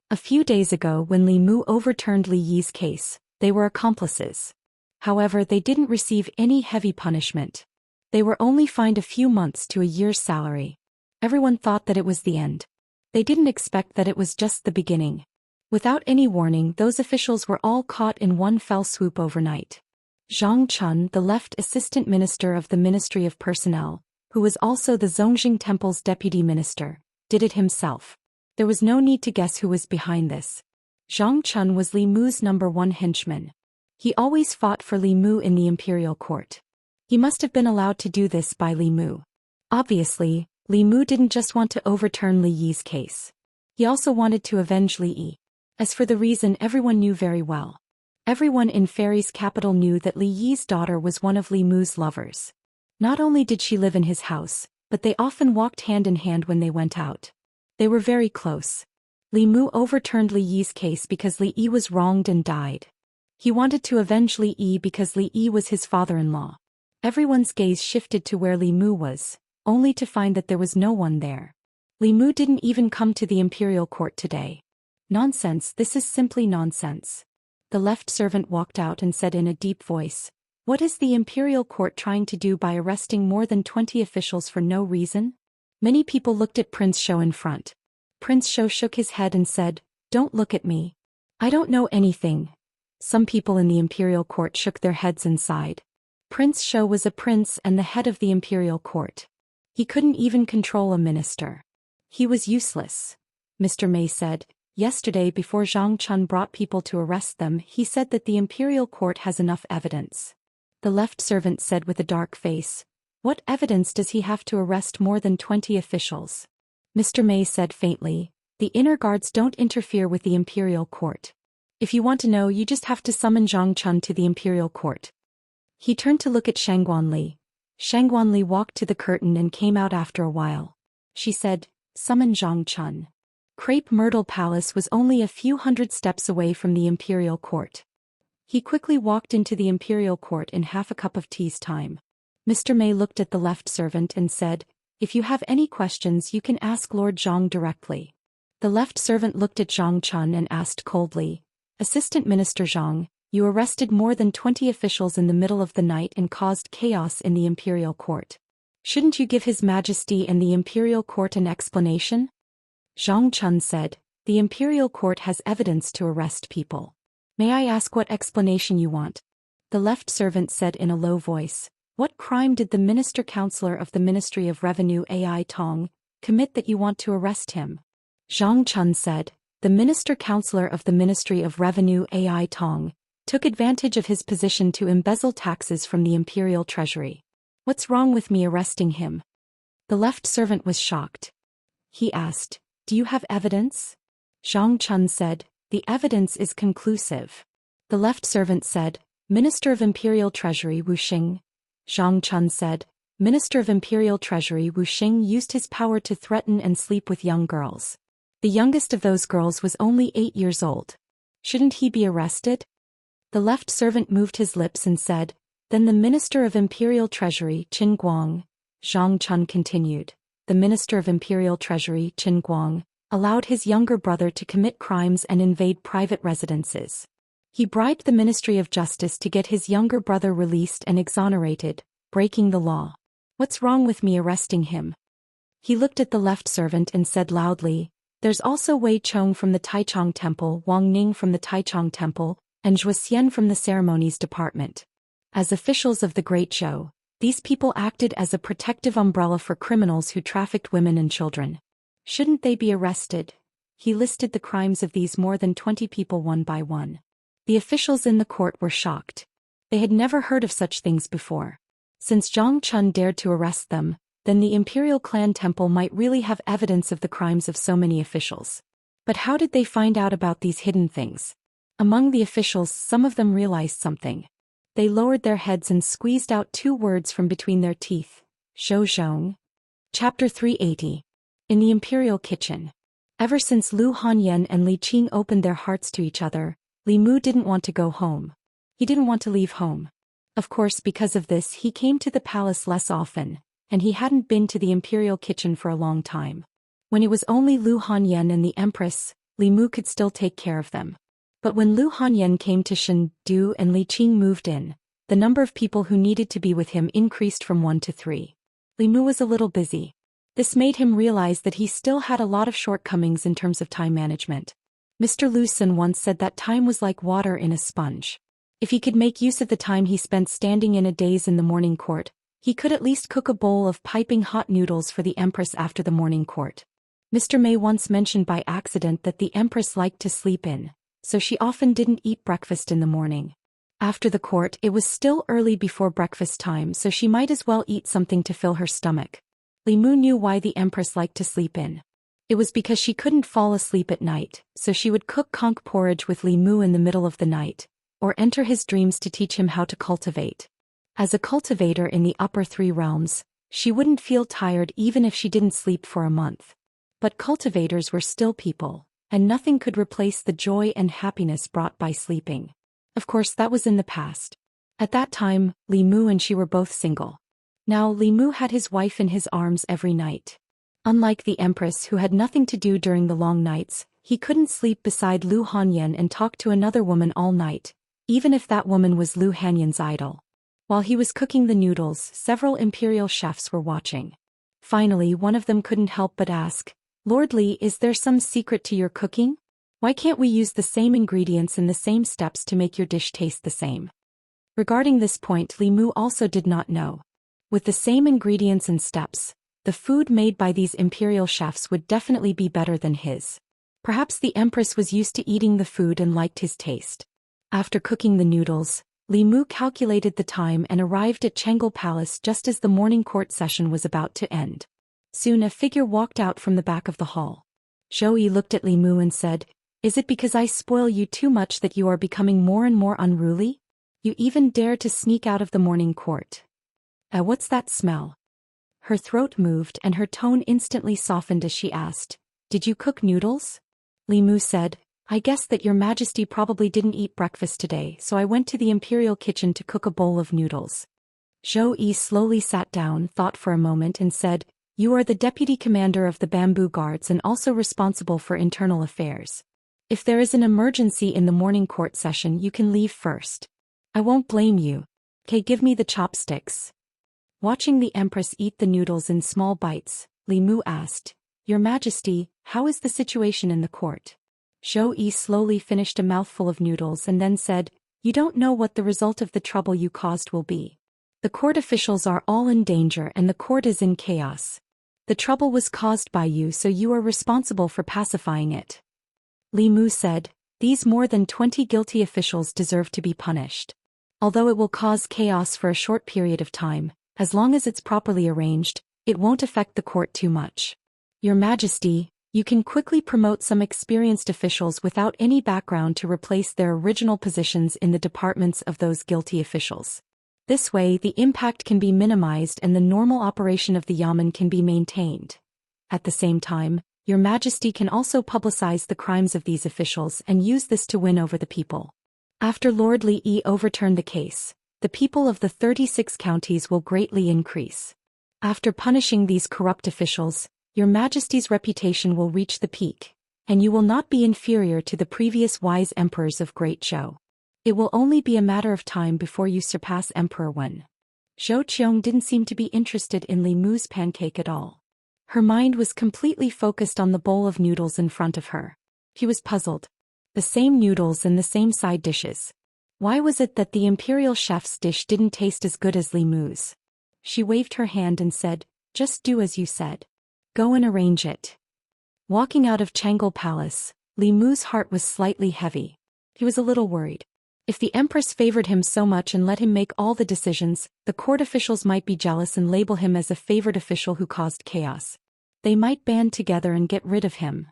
A few days ago, when Li Mu overturned Li Yi's case, they were accomplices. However, they didn't receive any heavy punishment. They were only fined a few months to a year's salary. Everyone thought that it was the end. They didn't expect that it was just the beginning. Without any warning, those officials were all caught in one fell swoop overnight. Zhang Chun, the left assistant minister of the Ministry of Personnel, who was also the Zhongjing Temple's deputy minister, did it himself. There was no need to guess who was behind this. Zhang Chun was Li Mu's #1 henchman. He always fought for Li Mu in the imperial court. He must have been allowed to do this by Li Mu. Obviously, Li Mu didn't just want to overturn Li Yi's case. He also wanted to avenge Li Yi. As for the reason, everyone knew very well. Everyone in Fairy's capital knew that Li Yi's daughter was one of Li Mu's lovers. Not only did she live in his house, but they often walked hand in hand when they went out. They were very close. Li Mu overturned Li Yi's case because Li Yi was wronged and died. He wanted to avenge Li Yi because Li Yi was his father-in-law. Everyone's gaze shifted to where Li Mu was, only to find that there was no one there. Li Mu didn't even come to the imperial court today. Nonsense, this is simply nonsense. The left servant walked out and said in a deep voice, What is the imperial court trying to do by arresting more than 20 officials for no reason? Many people looked at Prince Shou in front. Prince Shou shook his head and said, Don't look at me. I don't know anything. Some people in the imperial court shook their heads and sighed. Prince Shou was a prince and the head of the imperial court. He couldn't even control a minister. He was useless. Mr. Mei said. Yesterday before Zhang Chun brought people to arrest them, he said that the imperial court has enough evidence. The left servant said with a dark face. What evidence does he have to arrest more than 20 officials? Mr. Mei said faintly. The inner guards don't interfere with the imperial court. If you want to know, you just have to summon Zhang Chun to the imperial court. He turned to look at Shangguanli. Shangguanli walked to the curtain and came out after a while. She said, summon Zhang Chun. Crepe Myrtle Palace was only a few hundred steps away from the imperial court. He quickly walked into the imperial court in half a cup of tea's time. Mr. Mei looked at the left servant and said, if you have any questions you can ask Lord Zhang directly. The left servant looked at Zhang Chun and asked coldly, Assistant Minister Zhang, you arrested more than 20 officials in the middle of the night and caused chaos in the imperial court. Shouldn't you give His Majesty and the imperial court an explanation? Zhang Chun said, the imperial court has evidence to arrest people. May I ask what explanation you want? The left servant said in a low voice, what crime did the Minister-Counselor of the Ministry of Revenue Ai Tong commit that you want to arrest him? Zhang Chun said, the Minister-Counselor of the Ministry of Revenue Ai Tong took advantage of his position to embezzle taxes from the imperial treasury. What's wrong with me arresting him? The left servant was shocked. He asked, do you have evidence? Zhang Chun said, the evidence is conclusive. The left servant said, Minister of Imperial Treasury Wu Xing. Zhang Chun said, Minister of Imperial Treasury Wu Xing used his power to threaten and sleep with young girls. The youngest of those girls was only 8 years old. Shouldn't he be arrested? The left servant moved his lips and said, then the Minister of Imperial Treasury Qin Guang. Zhang Chun continued, the Minister of Imperial Treasury Qin Guang allowed his younger brother to commit crimes and invade private residences. He bribed the Ministry of Justice to get his younger brother released and exonerated, breaking the law. What's wrong with me arresting him? He looked at the left servant and said loudly, there's also Wei Chong from the Taichung Temple, Wang Ning from the Taichung Temple, and Zhou Xian from the Ceremonies Department. As officials of the Great Zhou, these people acted as a protective umbrella for criminals who trafficked women and children. Shouldn't they be arrested? He listed the crimes of these more than 20 people one by one. The officials in the court were shocked. They had never heard of such things before. Since Zhang Chun dared to arrest them, then the Imperial Clan Temple might really have evidence of the crimes of so many officials. But how did they find out about these hidden things? Among the officials, some of them realized something. They lowered their heads and squeezed out 2 words from between their teeth. Zhou. Chapter 380. In the Imperial Kitchen. Ever since Lu Hanyan and Li Qing opened their hearts to each other, Li Mu didn't want to go home. He didn't want to leave home. Of course, because of this, he came to the palace less often, and he hadn't been to the Imperial Kitchen for a long time. When it was only Lu Hanyan and the Empress, Li Mu could still take care of them. But when Lu Hanyan came to Shendu and Li Qing moved in, the number of people who needed to be with him increased from 1 to 3. Li Mu was a little busy. This made him realize that he still had a lot of shortcomings in terms of time management. Mr. Lucen once said that time was like water in a sponge. If he could make use of the time he spent standing in a daze in the morning court, he could at least cook a bowl of piping hot noodles for the Empress after the morning court. Mr. Mei once mentioned by accident that the Empress liked to sleep in, so she often didn't eat breakfast in the morning. After the court, it was still early before breakfast time, so she might as well eat something to fill her stomach. Li Mu knew why the Empress liked to sleep in. It was because she couldn't fall asleep at night, so she would cook conch porridge with Li Mu in the middle of the night, or enter his dreams to teach him how to cultivate. As a cultivator in the upper 3 realms, she wouldn't feel tired even if she didn't sleep for a month. But cultivators were still people, and nothing could replace the joy and happiness brought by sleeping. Of course, that was in the past. At that time, Li Mu and she were both single. Now Li Mu had his wife in his arms every night. Unlike the Empress, who had nothing to do during the long nights, he couldn't sleep beside Lu Hanyan and talk to another woman all night, even if that woman was Lu Hanyan's idol. While he was cooking the noodles, several imperial chefs were watching. Finally, one of them couldn't help but ask, Lord Li, is there some secret to your cooking? Why can't we use the same ingredients and the same steps to make your dish taste the same? Regarding this point, Li Mu also did not know. With the same ingredients and steps, the food made by these imperial chefs would definitely be better than his. Perhaps the empress was used to eating the food and liked his taste. After cooking the noodles, Li Mu calculated the time and arrived at Chengel Palace just as the morning court session was about to end. Soon a figure walked out from the back of the hall. Zhou Yi looked at Li Mu and said, "Is it because I spoil you too much that you are becoming more and more unruly? You even dare to sneak out of the morning court. What's that smell?" Her throat moved and her tone instantly softened as she asked, "Did you cook noodles?" Li Mu said, "I guess that your majesty probably didn't eat breakfast today, so I went to the imperial kitchen to cook a bowl of noodles." Zhou Yi slowly sat down, thought for a moment and said, "You are the deputy commander of the bamboo guards and also responsible for internal affairs. If there is an emergency in the morning court session, you can leave first. I won't blame you. Okay, give me the chopsticks." Watching the empress eat the noodles in small bites, Li Mu asked, "Your majesty, how is the situation in the court?" Zhou Yi slowly finished a mouthful of noodles and then said, "You don't know what the result of the trouble you caused will be. The court officials are all in danger and the court is in chaos. The trouble was caused by you, so you are responsible for pacifying it." Li Mu said, "These more than 20 guilty officials deserve to be punished. Although it will cause chaos for a short period of time, as long as it's properly arranged, it won't affect the court too much. Your Majesty, you can quickly promote some experienced officials without any background to replace their original positions in the departments of those guilty officials. This way the impact can be minimized and the normal operation of the Yamen can be maintained. At the same time, Your Majesty can also publicize the crimes of these officials and use this to win over the people. After Lord Li Yi overturned the case, the people of the 36 counties will greatly increase. After punishing these corrupt officials, Your Majesty's reputation will reach the peak, and you will not be inferior to the previous wise emperors of Great Zhou. It will only be a matter of time before you surpass Emperor Wen." Zhou Qiong didn't seem to be interested in Li Mu's pancake at all. Her mind was completely focused on the bowl of noodles in front of her. He was puzzled. The same noodles and the same side dishes. Why was it that the imperial chef's dish didn't taste as good as Li Mu's? She waved her hand and said, "Just do as you said. Go and arrange it." Walking out of Chengel Palace, Li Mu's heart was slightly heavy. He was a little worried. If the empress favored him so much and let him make all the decisions, the court officials might be jealous and label him as a favored official who caused chaos. They might band together and get rid of him.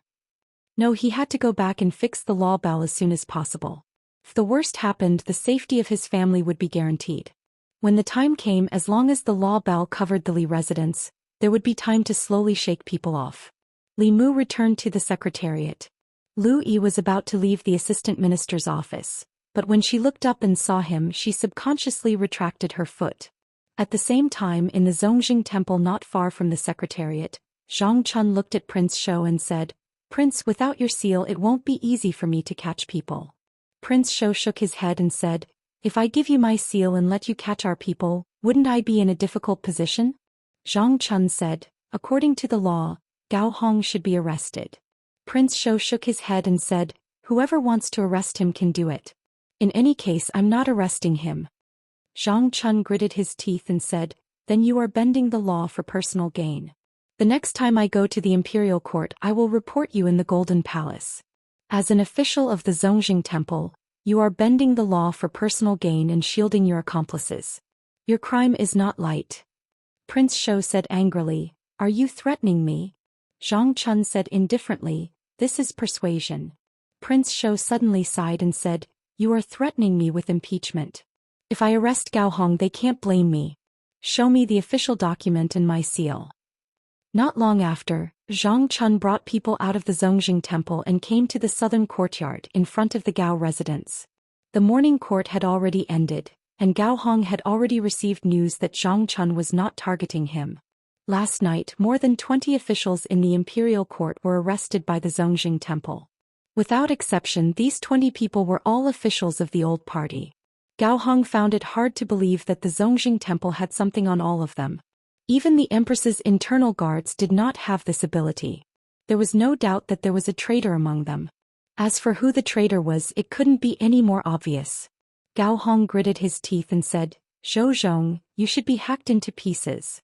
No, he had to go back and fix the law bell as soon as possible. If the worst happened, the safety of his family would be guaranteed. When the time came, as long as the law bell covered the Li residence, there would be time to slowly shake people off. Li Mu returned to the secretariat. Lu Yi was about to leave the assistant minister's office, but when she looked up and saw him, she subconsciously retracted her foot. At the same time, in the Zongjing temple not far from the secretariat, Zhang Chun looked at Prince Shou and said, "Prince, without your seal it won't be easy for me to catch people." Prince Shou shook his head and said, "If I give you my seal and let you catch our people, wouldn't I be in a difficult position?" Zhang Chun said, "According to the law, Gao Hong should be arrested." Prince Shou shook his head and said, "Whoever wants to arrest him can do it. In any case, I'm not arresting him." Zhang Chun gritted his teeth and said, "Then you are bending the law for personal gain. The next time I go to the imperial court, I will report you in the Golden Palace. As an official of the Zongjing Temple, you are bending the law for personal gain and shielding your accomplices. Your crime is not light." Prince Shou said angrily, "Are you threatening me?" Zhang Chun said indifferently, "This is persuasion." Prince Shou suddenly sighed and said, "You are threatening me with impeachment. If I arrest Gao Hong, they can't blame me. Show me the official document and my seal." Not long after, Zhang Chun brought people out of the Zongjing Temple and came to the southern courtyard in front of the Gao residence. The morning court had already ended, and Gao Hong had already received news that Zhang Chun was not targeting him. Last night, more than 20 officials in the imperial court were arrested by the Zongjing Temple. Without exception, these 20 people were all officials of the old party. Gao Hong found it hard to believe that the Zongjing Temple had something on all of them. Even the empress's internal guards did not have this ability. There was no doubt that there was a traitor among them. As for who the traitor was, it couldn't be any more obvious. Gao Hong gritted his teeth and said, "Zhou Zhong, you should be hacked into pieces."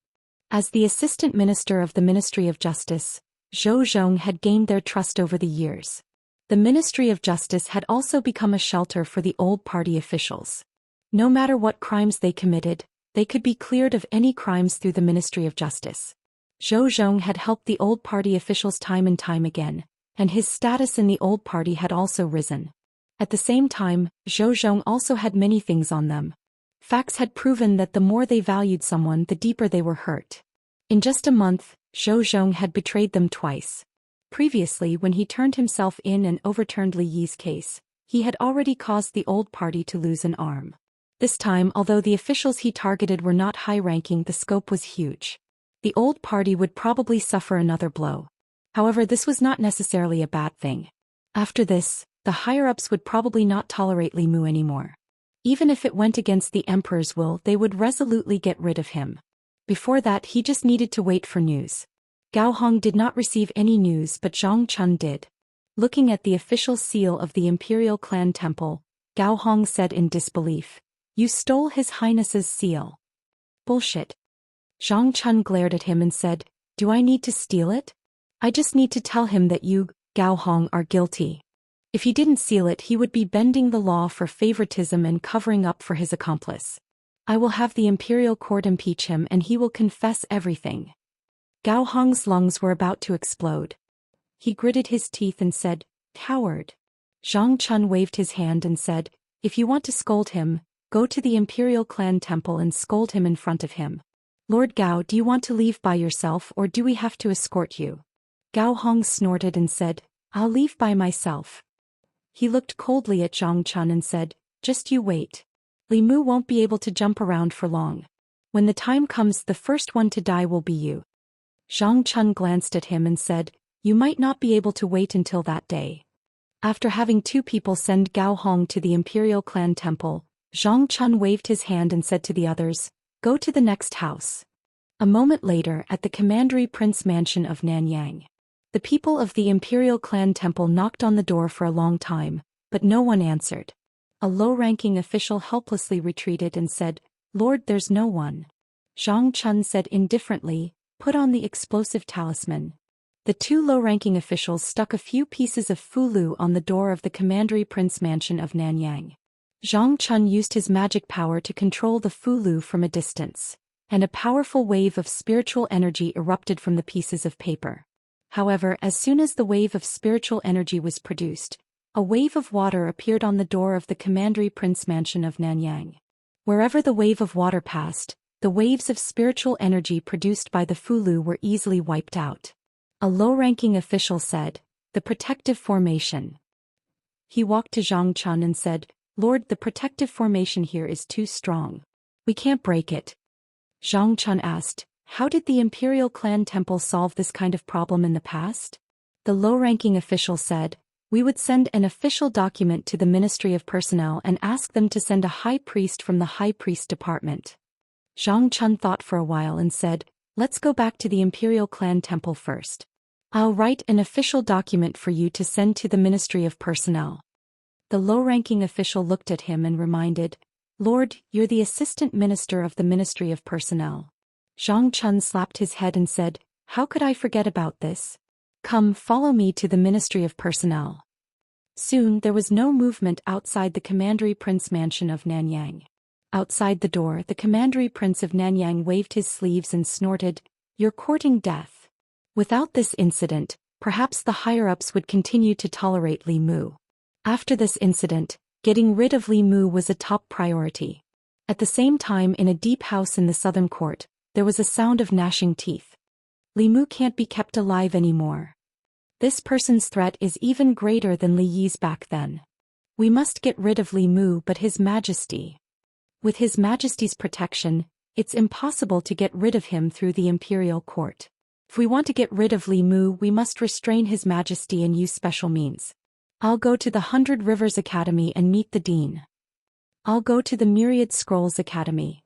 As the assistant minister of the Ministry of Justice, Zhou Xian had gained their trust over the years. The Ministry of Justice had also become a shelter for the old party officials. No matter what crimes they committed, they could be cleared of any crimes through the Ministry of Justice. Zhou Xian had helped the old party officials time and time again, and his status in the old party had also risen. At the same time, Zhou Xian also had many things on them. Facts had proven that the more they valued someone, the deeper they were hurt. In just a month, Zhou Xian had betrayed them twice. Previously, when he turned himself in and overturned Li Yi's case, he had already caused the old party to lose an arm. This time, although the officials he targeted were not high-ranking, the scope was huge. The old party would probably suffer another blow. However, this was not necessarily a bad thing. After this, the higher-ups would probably not tolerate Li Mu anymore. Even if it went against the emperor's will, they would resolutely get rid of him. Before that, he just needed to wait for news. Gao Hong did not receive any news, but Zhang Chun did. Looking at the official seal of the Imperial Clan Temple, Gao Hong said in disbelief, "You stole His Highness's seal." "Bullshit." Zhang Chun glared at him and said, "Do I need to steal it? I just need to tell him that you, Gao Hong, are guilty. If he didn't seal it, he would be bending the law for favoritism and covering up for his accomplice. I will have the Imperial Court impeach him and he will confess everything." Gao Hong's lungs were about to explode. He gritted his teeth and said, "Coward." Zhang Chun waved his hand and said, "If you want to scold him, go to the Imperial Clan Temple and scold him in front of him. Lord Gao, do you want to leave by yourself or do we have to escort you?" Gao Hong snorted and said, "I'll leave by myself." He looked coldly at Zhang Chun and said, "Just you wait. Li Mu won't be able to jump around for long. When the time comes, the first one to die will be you." Zhang Chun glanced at him and said, "You might not be able to wait until that day." After having two people send Gao Hong to the Imperial Clan Temple, Zhang Chun waved his hand and said to the others, "Go to the next house." A moment later, at the Commandery Prince Mansion of Nanyang, the people of the Imperial Clan Temple knocked on the door for a long time, but no one answered. A low-ranking official helplessly retreated and said, "Lord, there's no one." Zhang Chun said indifferently, "Put on the explosive talisman." The two low-ranking officials stuck a few pieces of fulu on the door of the Commandery Prince Mansion of Nanyang. Zhang Chun used his magic power to control the fulu from a distance, and a powerful wave of spiritual energy erupted from the pieces of paper. However, as soon as the wave of spiritual energy was produced, a wave of water appeared on the door of the Commandery Prince Mansion of Nanyang. Wherever the wave of water passed, the waves of spiritual energy produced by the fulu were easily wiped out. A low-ranking official said, "The protective formation." He walked to Zhang Chun and said, "Lord, the protective formation here is too strong. We can't break it." Zhang Chun asked, "How did the Imperial Clan Temple solve this kind of problem in the past?" The low-ranking official said, "We would send an official document to the Ministry of Personnel and ask them to send a high priest from the High Priest Department." Zhang Chun thought for a while and said, "Let's go back to the Imperial Clan Temple first. I'll write an official document for you to send to the Ministry of Personnel." The low-ranking official looked at him and reminded, "Lord, you're the Assistant Minister of the Ministry of Personnel." Zhang Chun slapped his head and said, "How could I forget about this? Come, follow me to the Ministry of Personnel." Soon there was no movement outside the Commandery Prince Mansion of Nanyang. Outside the door, the Commandery Prince of Nanyang waved his sleeves and snorted, "You're courting death." Without this incident, perhaps the higher-ups would continue to tolerate Li Mu. After this incident, getting rid of Li Mu was a top priority. At the same time, in a deep house in the southern court, there was a sound of gnashing teeth. Li Mu can't be kept alive anymore. This person's threat is even greater than Li Yi's back then. We must get rid of Li Mu, but His Majesty. With His Majesty's protection, it's impossible to get rid of him through the Imperial Court. If we want to get rid of Li Mu, we must restrain His Majesty and use special means. I'll go to the 100 Rivers Academy and meet the Dean. I'll go to the Myriad Scrolls Academy.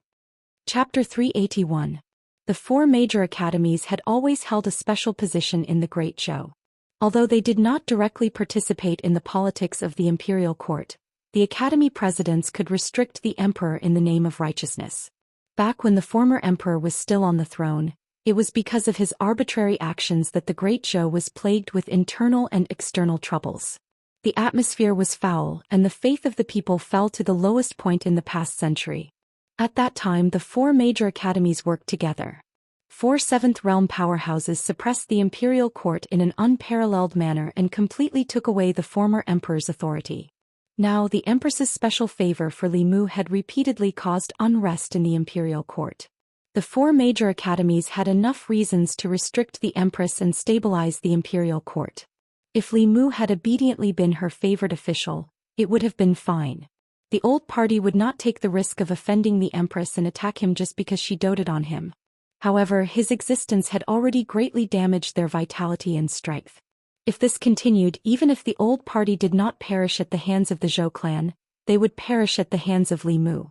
Chapter 381. The four major academies had always held a special position in the Great Zhou. Although they did not directly participate in the politics of the Imperial Court, the academy presidents could restrict the emperor in the name of righteousness. Back when the former emperor was still on the throne, It was because of his arbitrary actions that the Great Zhou was plagued with internal and external troubles. The atmosphere was foul, and the faith of the people fell to the lowest point in the past century. At that time, the four major academies worked together. Four Seventh Realm powerhouses suppressed the imperial court in an unparalleled manner and completely took away the former emperor's authority. Now, the empress's special favor for Li Mu had repeatedly caused unrest in the imperial court. The four major academies had enough reasons to restrict the empress and stabilize the imperial court. If Li Mu had obediently been her favored official, it would have been fine. The old party would not take the risk of offending the empress and attack him just because she doted on him. However, his existence had already greatly damaged their vitality and strength. If this continued, even if the old party did not perish at the hands of the Zhou clan, they would perish at the hands of Li Mu.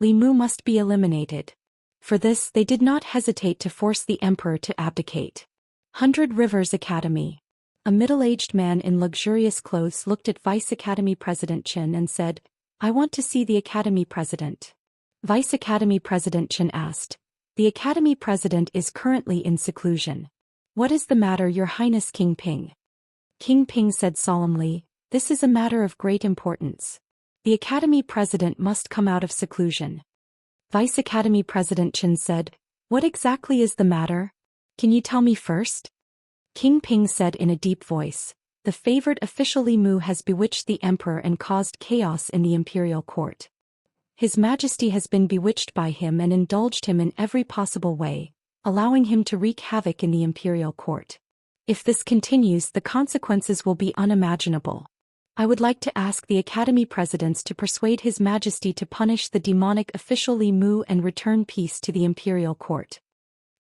Li Mu must be eliminated. For this, they did not hesitate to force the emperor to abdicate. 100 Rivers Academy. A middle-aged man in luxurious clothes looked at Vice Academy President Chen and said, "I want to see the Academy President." Vice Academy President Chen asked, "The Academy President is currently in seclusion. What is the matter, Your Highness King Ping?" King Ping said solemnly, "This is a matter of great importance. The Academy President must come out of seclusion." Vice Academy President Chen said, "What exactly is the matter? Can you tell me first?" King Ping said in a deep voice, "The favored official Li Mu has bewitched the emperor and caused chaos in the imperial court. His Majesty has been bewitched by him and indulged him in every possible way, allowing him to wreak havoc in the imperial court. If this continues, the consequences will be unimaginable. I would like to ask the Academy Presidents to persuade His Majesty to punish the demonic official Li Mu and return peace to the imperial court."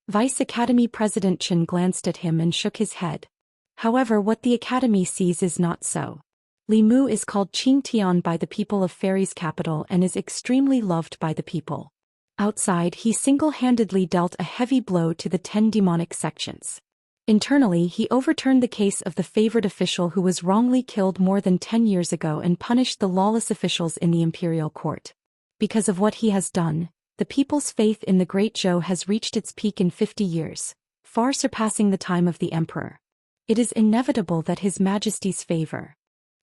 Vice Academy President Chen glanced at him and shook his head. However, what the Academy sees is not so. Li Mu is called Qing Tian by the people of Fairy's capital and is extremely loved by the people. Outside, he single-handedly dealt a heavy blow to the 10 demonic sections. Internally, he overturned the case of the favored official who was wrongly killed more than 10 years ago and punished the lawless officials in the imperial court. Because of what he has done, the people's faith in the Great Zhou has reached its peak in 50 years, far surpassing the time of the emperor. It is inevitable that His Majesty's favor.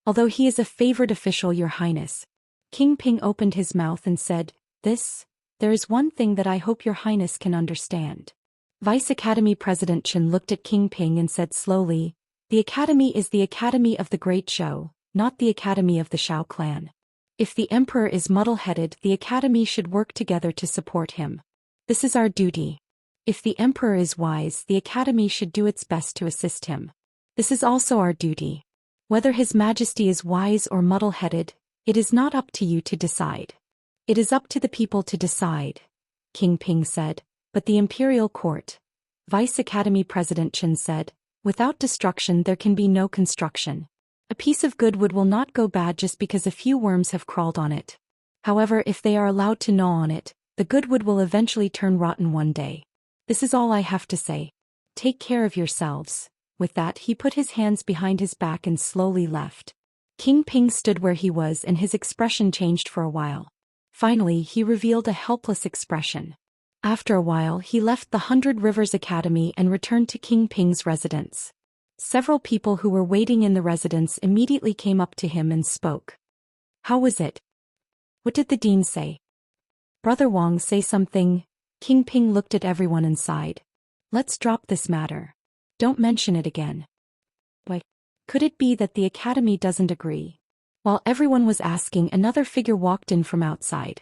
Although he is a favored official, Your Highness. King Ping opened his mouth and said, there is one thing that I hope Your Highness can understand." Vice Academy President Chen looked at King Ping and said slowly, "The Academy is the Academy of the Great Zhou, not the Academy of the Shao clan. If the Emperor is muddle-headed, the Academy should work together to support him. This is our duty. If the Emperor is wise, the Academy should do its best to assist him. This is also our duty. Whether His Majesty is wise or muddle-headed, it is not up to you to decide. It is up to the people to decide," King Ping said. "But the imperial court," Vice Academy President Chen said, "without destruction there can be no construction. A piece of good wood will not go bad just because a few worms have crawled on it. However, if they are allowed to gnaw on it, the good wood will eventually turn rotten one day. This is all I have to say. Take care of yourselves." With that, he put his hands behind his back and slowly left. King Ping stood where he was and his expression changed for a while. Finally, he revealed a helpless expression. After a while, he left the 100 Rivers Academy and returned to King Ping's residence. Several people who were waiting in the residence immediately came up to him and spoke. "How was it? What did the dean say? Brother Wang, say something." King Ping looked at everyone and sighed. "Let's drop this matter. Don't mention it again." "Why? Could it be that the Academy doesn't agree?" While everyone was asking, another figure walked in from outside.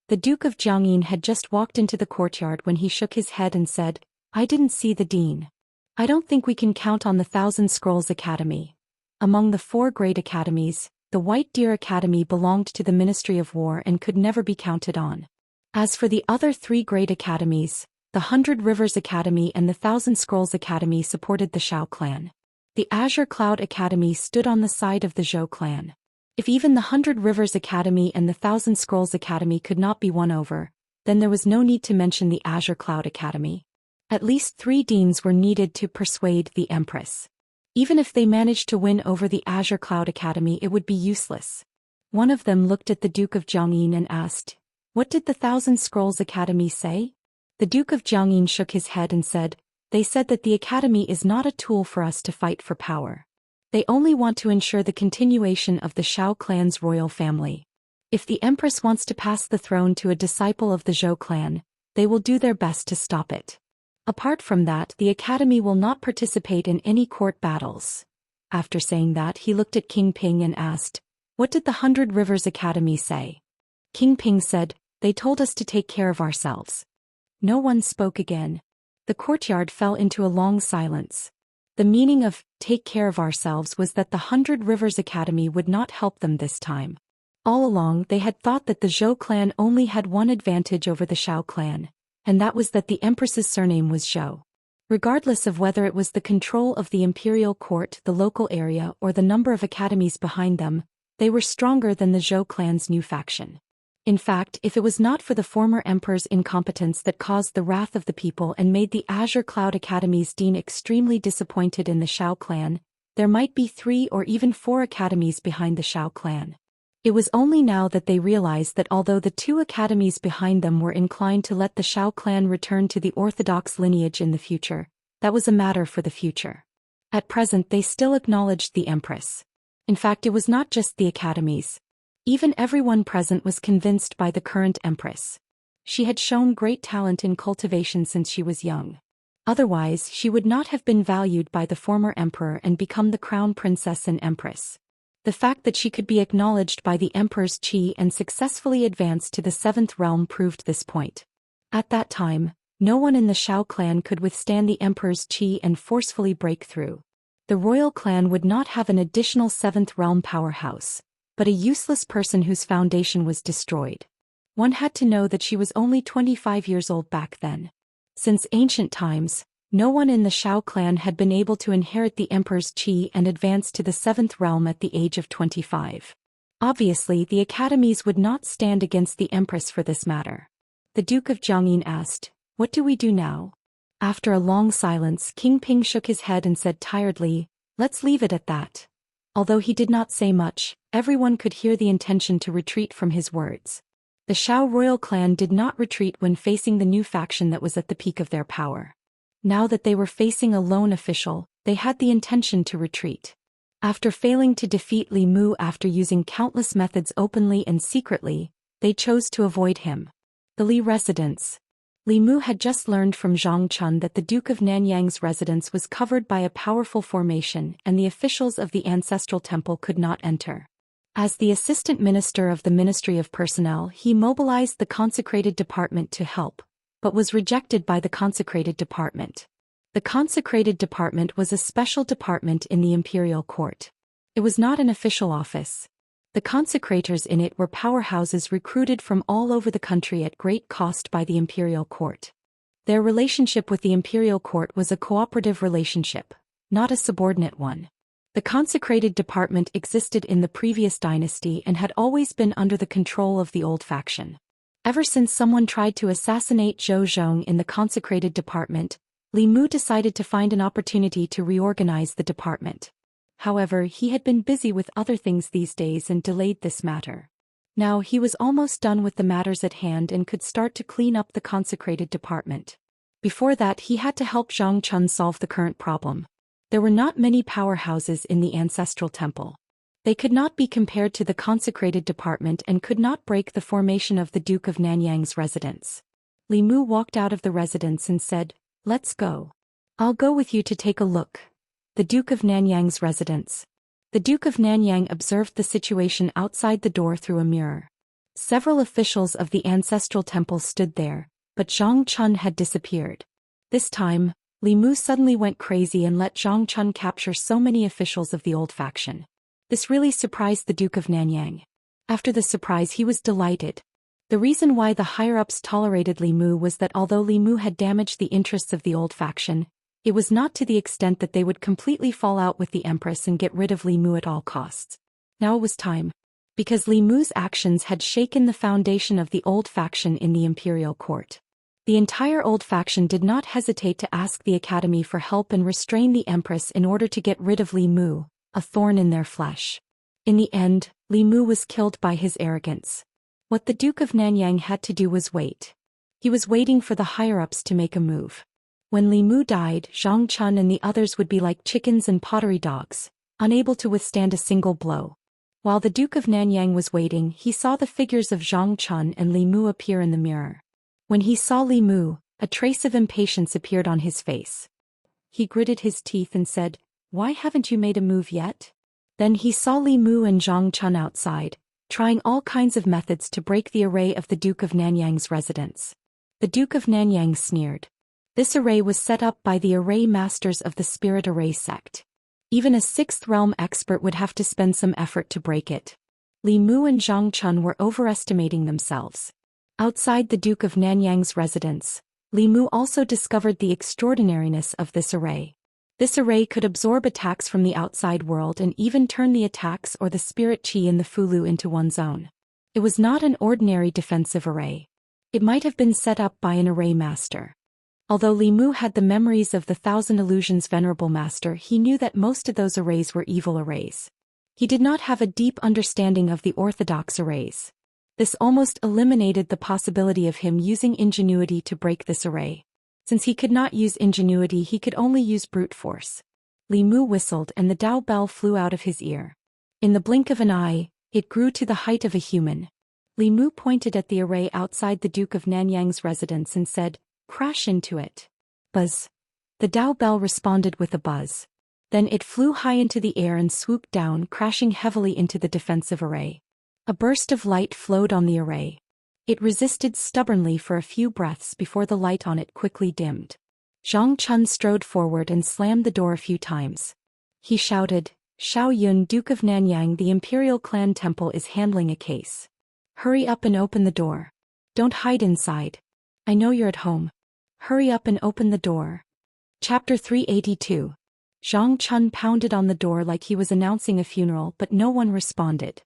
The Duke of Jiangyin had just walked into the courtyard when he shook his head and said, "I didn't see the dean. I don't think we can count on the Thousand Scrolls Academy. Among the 4 great academies, the White Deer Academy belonged to the Ministry of War and could never be counted on. As for the other 3 great academies, the 100 Rivers Academy and the Thousand Scrolls Academy supported the Shao clan. The Azure Cloud Academy stood on the side of the Zhou clan. If even the 100 Rivers Academy and the Thousand Scrolls Academy could not be won over, then there was no need to mention the Azure Cloud Academy. At least 3 deans were needed to persuade the Empress. Even if they managed to win over the Azure Cloud Academy, it would be useless. One of them looked at the Duke of Jiangyin and asked, "What did the Thousand Scrolls Academy say?" The Duke of Jiangyin shook his head and said, They said that the academy is not a tool for us to fight for power. They only want to ensure the continuation of the Shao clan's royal family. If the empress wants to pass the throne to a disciple of the Zhou clan, they will do their best to stop it. Apart from that, the academy will not participate in any court battles. After saying that, he looked at King Ping and asked, "What did the 100 Rivers Academy say?" King Ping said, "They told us to take care of ourselves." No one spoke again. The courtyard fell into a long silence. The meaning of "take care of ourselves" was that the 100 Rivers Academy would not help them this time. All along they had thought that the Zhou clan only had one advantage over the Shao clan, and that was that the empress's surname was Zhou. Regardless of whether it was the control of the imperial court, the local area, or the number of academies behind them, they were stronger than the Zhou clan's new faction. In fact, if it was not for the former emperor's incompetence that caused the wrath of the people and made the Azure Cloud Academy's dean extremely disappointed in the Shao clan, there might be 3 or even 4 academies behind the Shao clan. It was only now that they realized that although the 2 academies behind them were inclined to let the Shao clan return to the orthodox lineage in the future, that was a matter for the future. At present they still acknowledged the empress. In fact, it was not just the academies. Even everyone present was convinced by the current empress. She had shown great talent in cultivation since she was young. Otherwise, she would not have been valued by the former emperor and become the crown princess and empress. The fact that she could be acknowledged by the emperor's qi and successfully advance to the 7th realm proved this point. At that time, no one in the Shao clan could withstand the emperor's qi and forcefully break through. The royal clan would not have an additional 7th realm powerhouse, but a useless person whose foundation was destroyed. One had to know that she was only 25 years old back then. Since ancient times, no one in the Shao clan had been able to inherit the emperor's qi and advance to the 7th realm at the age of 25. Obviously, the academies would not stand against the empress for this matter. The Duke of Jiangyin asked, "What do we do now?" After a long silence, King Ping shook his head and said tiredly, "Let's leave it at that." Although he did not say much, everyone could hear the intention to retreat from his words. The Shao royal clan did not retreat when facing the new faction that was at the peak of their power. Now that they were facing a lone official, they had the intention to retreat. After failing to defeat Li Mu after using countless methods openly and secretly, they chose to avoid him. The Li residence. Li Mu had just learned from Zhang Chun that the Duke of Nanyang's residence was covered by a powerful formation and the officials of the ancestral temple could not enter. As the assistant minister of the Ministry of Personnel, he mobilized the consecrated department to help, but was rejected by the consecrated department. The consecrated department was a special department in the imperial court. It was not an official office. The consecrators in it were powerhouses recruited from all over the country at great cost by the imperial court. Their relationship with the imperial court was a cooperative relationship, not a subordinate one. The consecrated department existed in the previous dynasty and had always been under the control of the old faction. Ever since someone tried to assassinate Zhou Xian in the consecrated department, Li Mu decided to find an opportunity to reorganize the department. However, he had been busy with other things these days and delayed this matter. Now he was almost done with the matters at hand and could start to clean up the consecrated department. Before that, he had to help Zhang Chun solve the current problem. There were not many powerhouses in the ancestral temple. They could not be compared to the consecrated department and could not break the formation of the Duke of Nanyang's residence. Li Mu walked out of the residence and said, "Let's go. I'll go with you to take a look." The Duke of Nanyang's residence. The Duke of Nanyang observed the situation outside the door through a mirror. Several officials of the ancestral temple stood there, but Zhang Chun had disappeared. This time, Li Mu suddenly went crazy and let Zhang Chun capture so many officials of the old faction. This really surprised the Duke of Nanyang. After the surprise, he was delighted. The reason why the higher-ups tolerated Li Mu was that although Li Mu had damaged the interests of the old faction, it was not to the extent that they would completely fall out with the Empress and get rid of Li Mu at all costs. Now it was time. Because Li Mu's actions had shaken the foundation of the old faction in the imperial court. The entire old faction did not hesitate to ask the Academy for help and restrain the Empress in order to get rid of Li Mu, a thorn in their flesh. In the end, Li Mu was killed by his arrogance. What the Duke of Nanyang had to do was wait. He was waiting for the higher-ups to make a move. When Li Mu died, Zhang Chun and the others would be like chickens and pottery dogs, unable to withstand a single blow. While the Duke of Nanyang was waiting, he saw the figures of Zhang Chun and Li Mu appear in the mirror. When he saw Li Mu, a trace of impatience appeared on his face. He gritted his teeth and said, "Why haven't you made a move yet?" Then he saw Li Mu and Zhang Chun outside, trying all kinds of methods to break the array of the Duke of Nanyang's residence. The Duke of Nanyang sneered. This array was set up by the array masters of the Spirit Array sect. Even a sixth realm expert would have to spend some effort to break it. Li Mu and Zhang Chun were overestimating themselves. Outside the Duke of Nanyang's residence, Li Mu also discovered the extraordinariness of this array. This array could absorb attacks from the outside world and even turn the attacks or the spirit chi in the Fulu into one's own. It was not an ordinary defensive array. It might have been set up by an array master. Although Li Mu had the memories of the Thousand Illusions Venerable Master, he knew that most of those arrays were evil arrays. He did not have a deep understanding of the orthodox arrays. This almost eliminated the possibility of him using ingenuity to break this array. Since he could not use ingenuity, he could only use brute force. Li Mu whistled and the Dao bell flew out of his ear. In the blink of an eye, it grew to the height of a human. Li Mu pointed at the array outside the Duke of Nanyang's residence and said, "Crash into it." Buzz. The Dao bell responded with a buzz. Then it flew high into the air and swooped down, crashing heavily into the defensive array. A burst of light flowed on the array. It resisted stubbornly for a few breaths before the light on it quickly dimmed. Zhang Chun strode forward and slammed the door a few times. He shouted, "Xiao Yun, Duke of Nanyang, the Imperial Clan Temple is handling a case. Hurry up and open the door. Don't hide inside. I know you're at home. Hurry up and open the door." Chapter 382. Zhang Chun pounded on the door like he was announcing a funeral, but no one responded.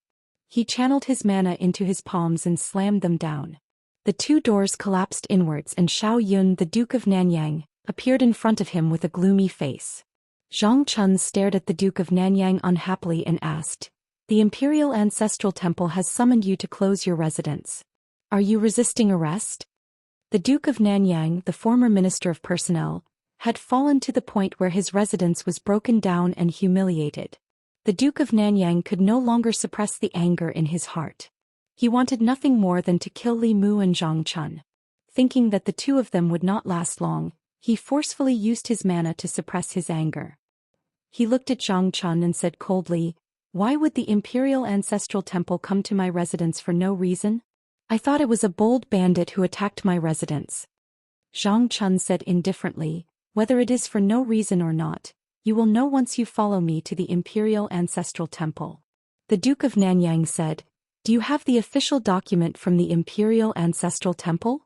He channeled his mana into his palms and slammed them down. The two doors collapsed inwards and Xiao Yun, the Duke of Nanyang, appeared in front of him with a gloomy face. Zhang Chun stared at the Duke of Nanyang unhappily and asked, "The Imperial Ancestral Temple has summoned you to close your residence. Are you resisting arrest?" The Duke of Nanyang, the former Minister of Personnel, had fallen to the point where his residence was broken down and humiliated. The Duke of Nanyang could no longer suppress the anger in his heart. He wanted nothing more than to kill Li Mu and Zhang Chun. Thinking that the two of them would not last long, he forcefully used his mana to suppress his anger. He looked at Zhang Chun and said coldly, "Why would the Imperial Ancestral Temple come to my residence for no reason? I thought it was a bold bandit who attacked my residence." Zhang Chun said indifferently, "Whether it is for no reason or not, you will know once you follow me to the Imperial Ancestral Temple." The Duke of Nanyang said, "Do you have the official document from the Imperial Ancestral Temple?"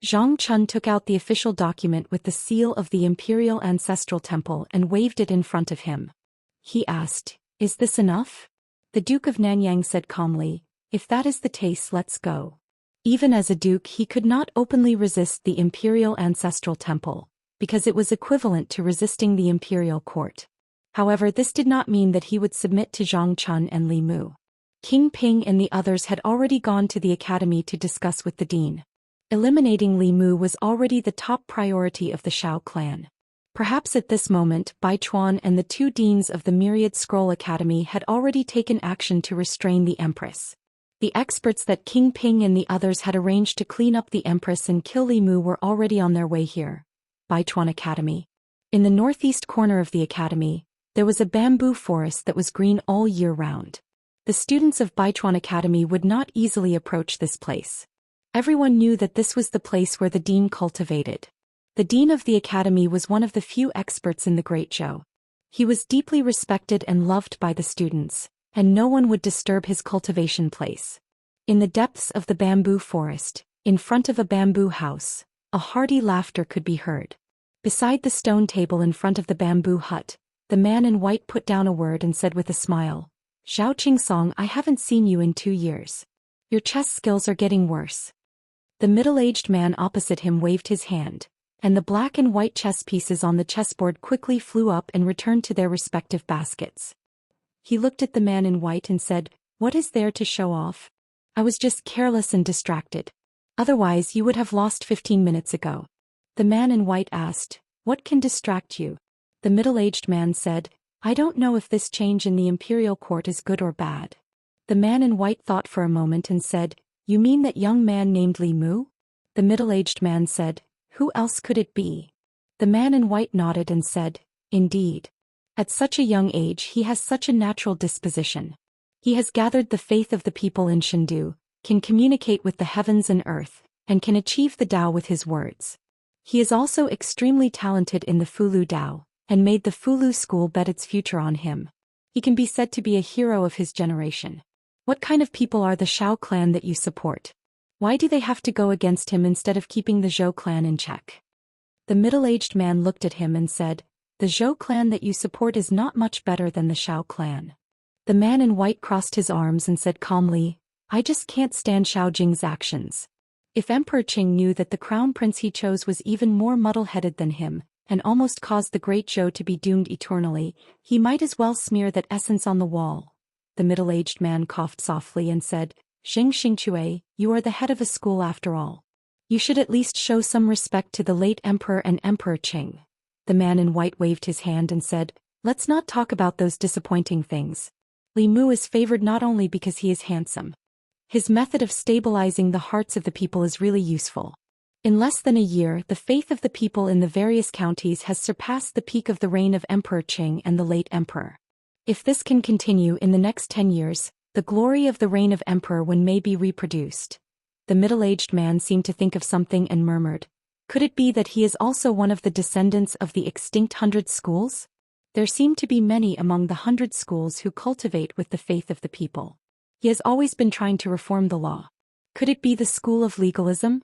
Zhang Chun took out the official document with the seal of the Imperial Ancestral Temple and waved it in front of him. He asked, "Is this enough?" The Duke of Nanyang said calmly, "If that is the case, let's go." Even as a duke, he could not openly resist the Imperial Ancestral Temple, because it was equivalent to resisting the imperial court. However, this did not mean that he would submit to Zhang Chun and Li Mu. King Ping and the others had already gone to the academy to discuss with the dean. Eliminating Li Mu was already the top priority of the Shao clan. Perhaps at this moment, Bai Chuan and the two deans of the Myriad Scroll Academy had already taken action to restrain the Empress. The experts that King Ping and the others had arranged to clean up the Empress and kill Li Mu were already on their way here. Baichuan Academy. In the northeast corner of the academy, there was a bamboo forest that was green all year round. The students of Baichuan Academy would not easily approach this place. Everyone knew that this was the place where the dean cultivated. The dean of the academy was one of the few experts in the Great Zhou. He was deeply respected and loved by the students, and no one would disturb his cultivation place. In the depths of the bamboo forest, in front of a bamboo house, a hearty laughter could be heard. Beside the stone table in front of the bamboo hut, the man in white put down a word and said with a smile, "Zhao Qingsong, I haven't seen you in 2 years. Your chess skills are getting worse." The middle-aged man opposite him waved his hand, and the black and white chess pieces on the chessboard quickly flew up and returned to their respective baskets. He looked at the man in white and said, "What is there to show off? I was just careless and distracted. Otherwise you would have lost 15 minutes ago." The man in white asked, What can distract you? The middle-aged man said, I don't know if this change in the imperial court is good or bad. The man in white thought for a moment and said, You mean that young man named Li Mu? The middle-aged man said, Who else could it be? The man in white nodded and said, Indeed. At such a young age he has such a natural disposition. He has gathered the faith of the people in Shendu, can communicate with the heavens and earth, and can achieve the Tao with his words. He is also extremely talented in the Fulu Tao, and made the Fulu school bet its future on him. He can be said to be a hero of his generation. What kind of people are the Shao clan that you support? Why do they have to go against him instead of keeping the Zhou clan in check? The middle-aged man looked at him and said, The Zhou clan that you support is not much better than the Shao clan. The man in white crossed his arms and said calmly, I just can't stand Shao Jing's actions. If Emperor Qing knew that the crown prince he chose was even more muddle-headed than him, and almost caused the great Zhou to be doomed eternally, he might as well smear that essence on the wall. The middle-aged man coughed softly and said, Xianxia, you are the head of a school after all. You should at least show some respect to the late emperor and Emperor Qing. The man in white waved his hand and said, Let's not talk about those disappointing things. Li Mu is favored not only because he is handsome. His method of stabilizing the hearts of the people is really useful. In less than a year, the faith of the people in the various counties has surpassed the peak of the reign of Emperor Qing and the late emperor. If this can continue in the next 10 years, the glory of the reign of Emperor Wen may be reproduced. The middle-aged man seemed to think of something and murmured, Could it be that he is also one of the descendants of the extinct 100 schools? There seem to be many among the 100 schools who cultivate with the faith of the people. He has always been trying to reform the law. Could it be the school of legalism?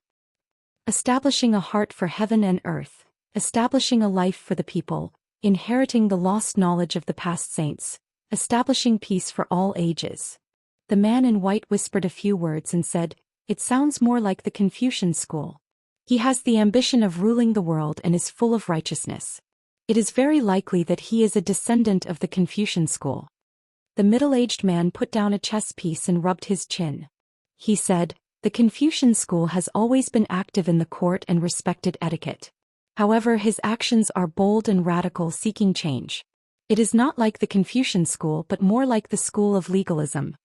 Establishing a heart for heaven and earth, establishing a life for the people, inheriting the lost knowledge of the past saints, establishing peace for all ages. The man in white whispered a few words and said, It sounds more like the Confucian school. He has the ambition of ruling the world and is full of righteousness. It is very likely that he is a descendant of the Confucian school. The middle-aged man put down a chess piece and rubbed his chin. He said, The Confucian school has always been active in the court and respected etiquette. However, his actions are bold and radical, seeking change. It is not like the Confucian school but more like the school of legalism.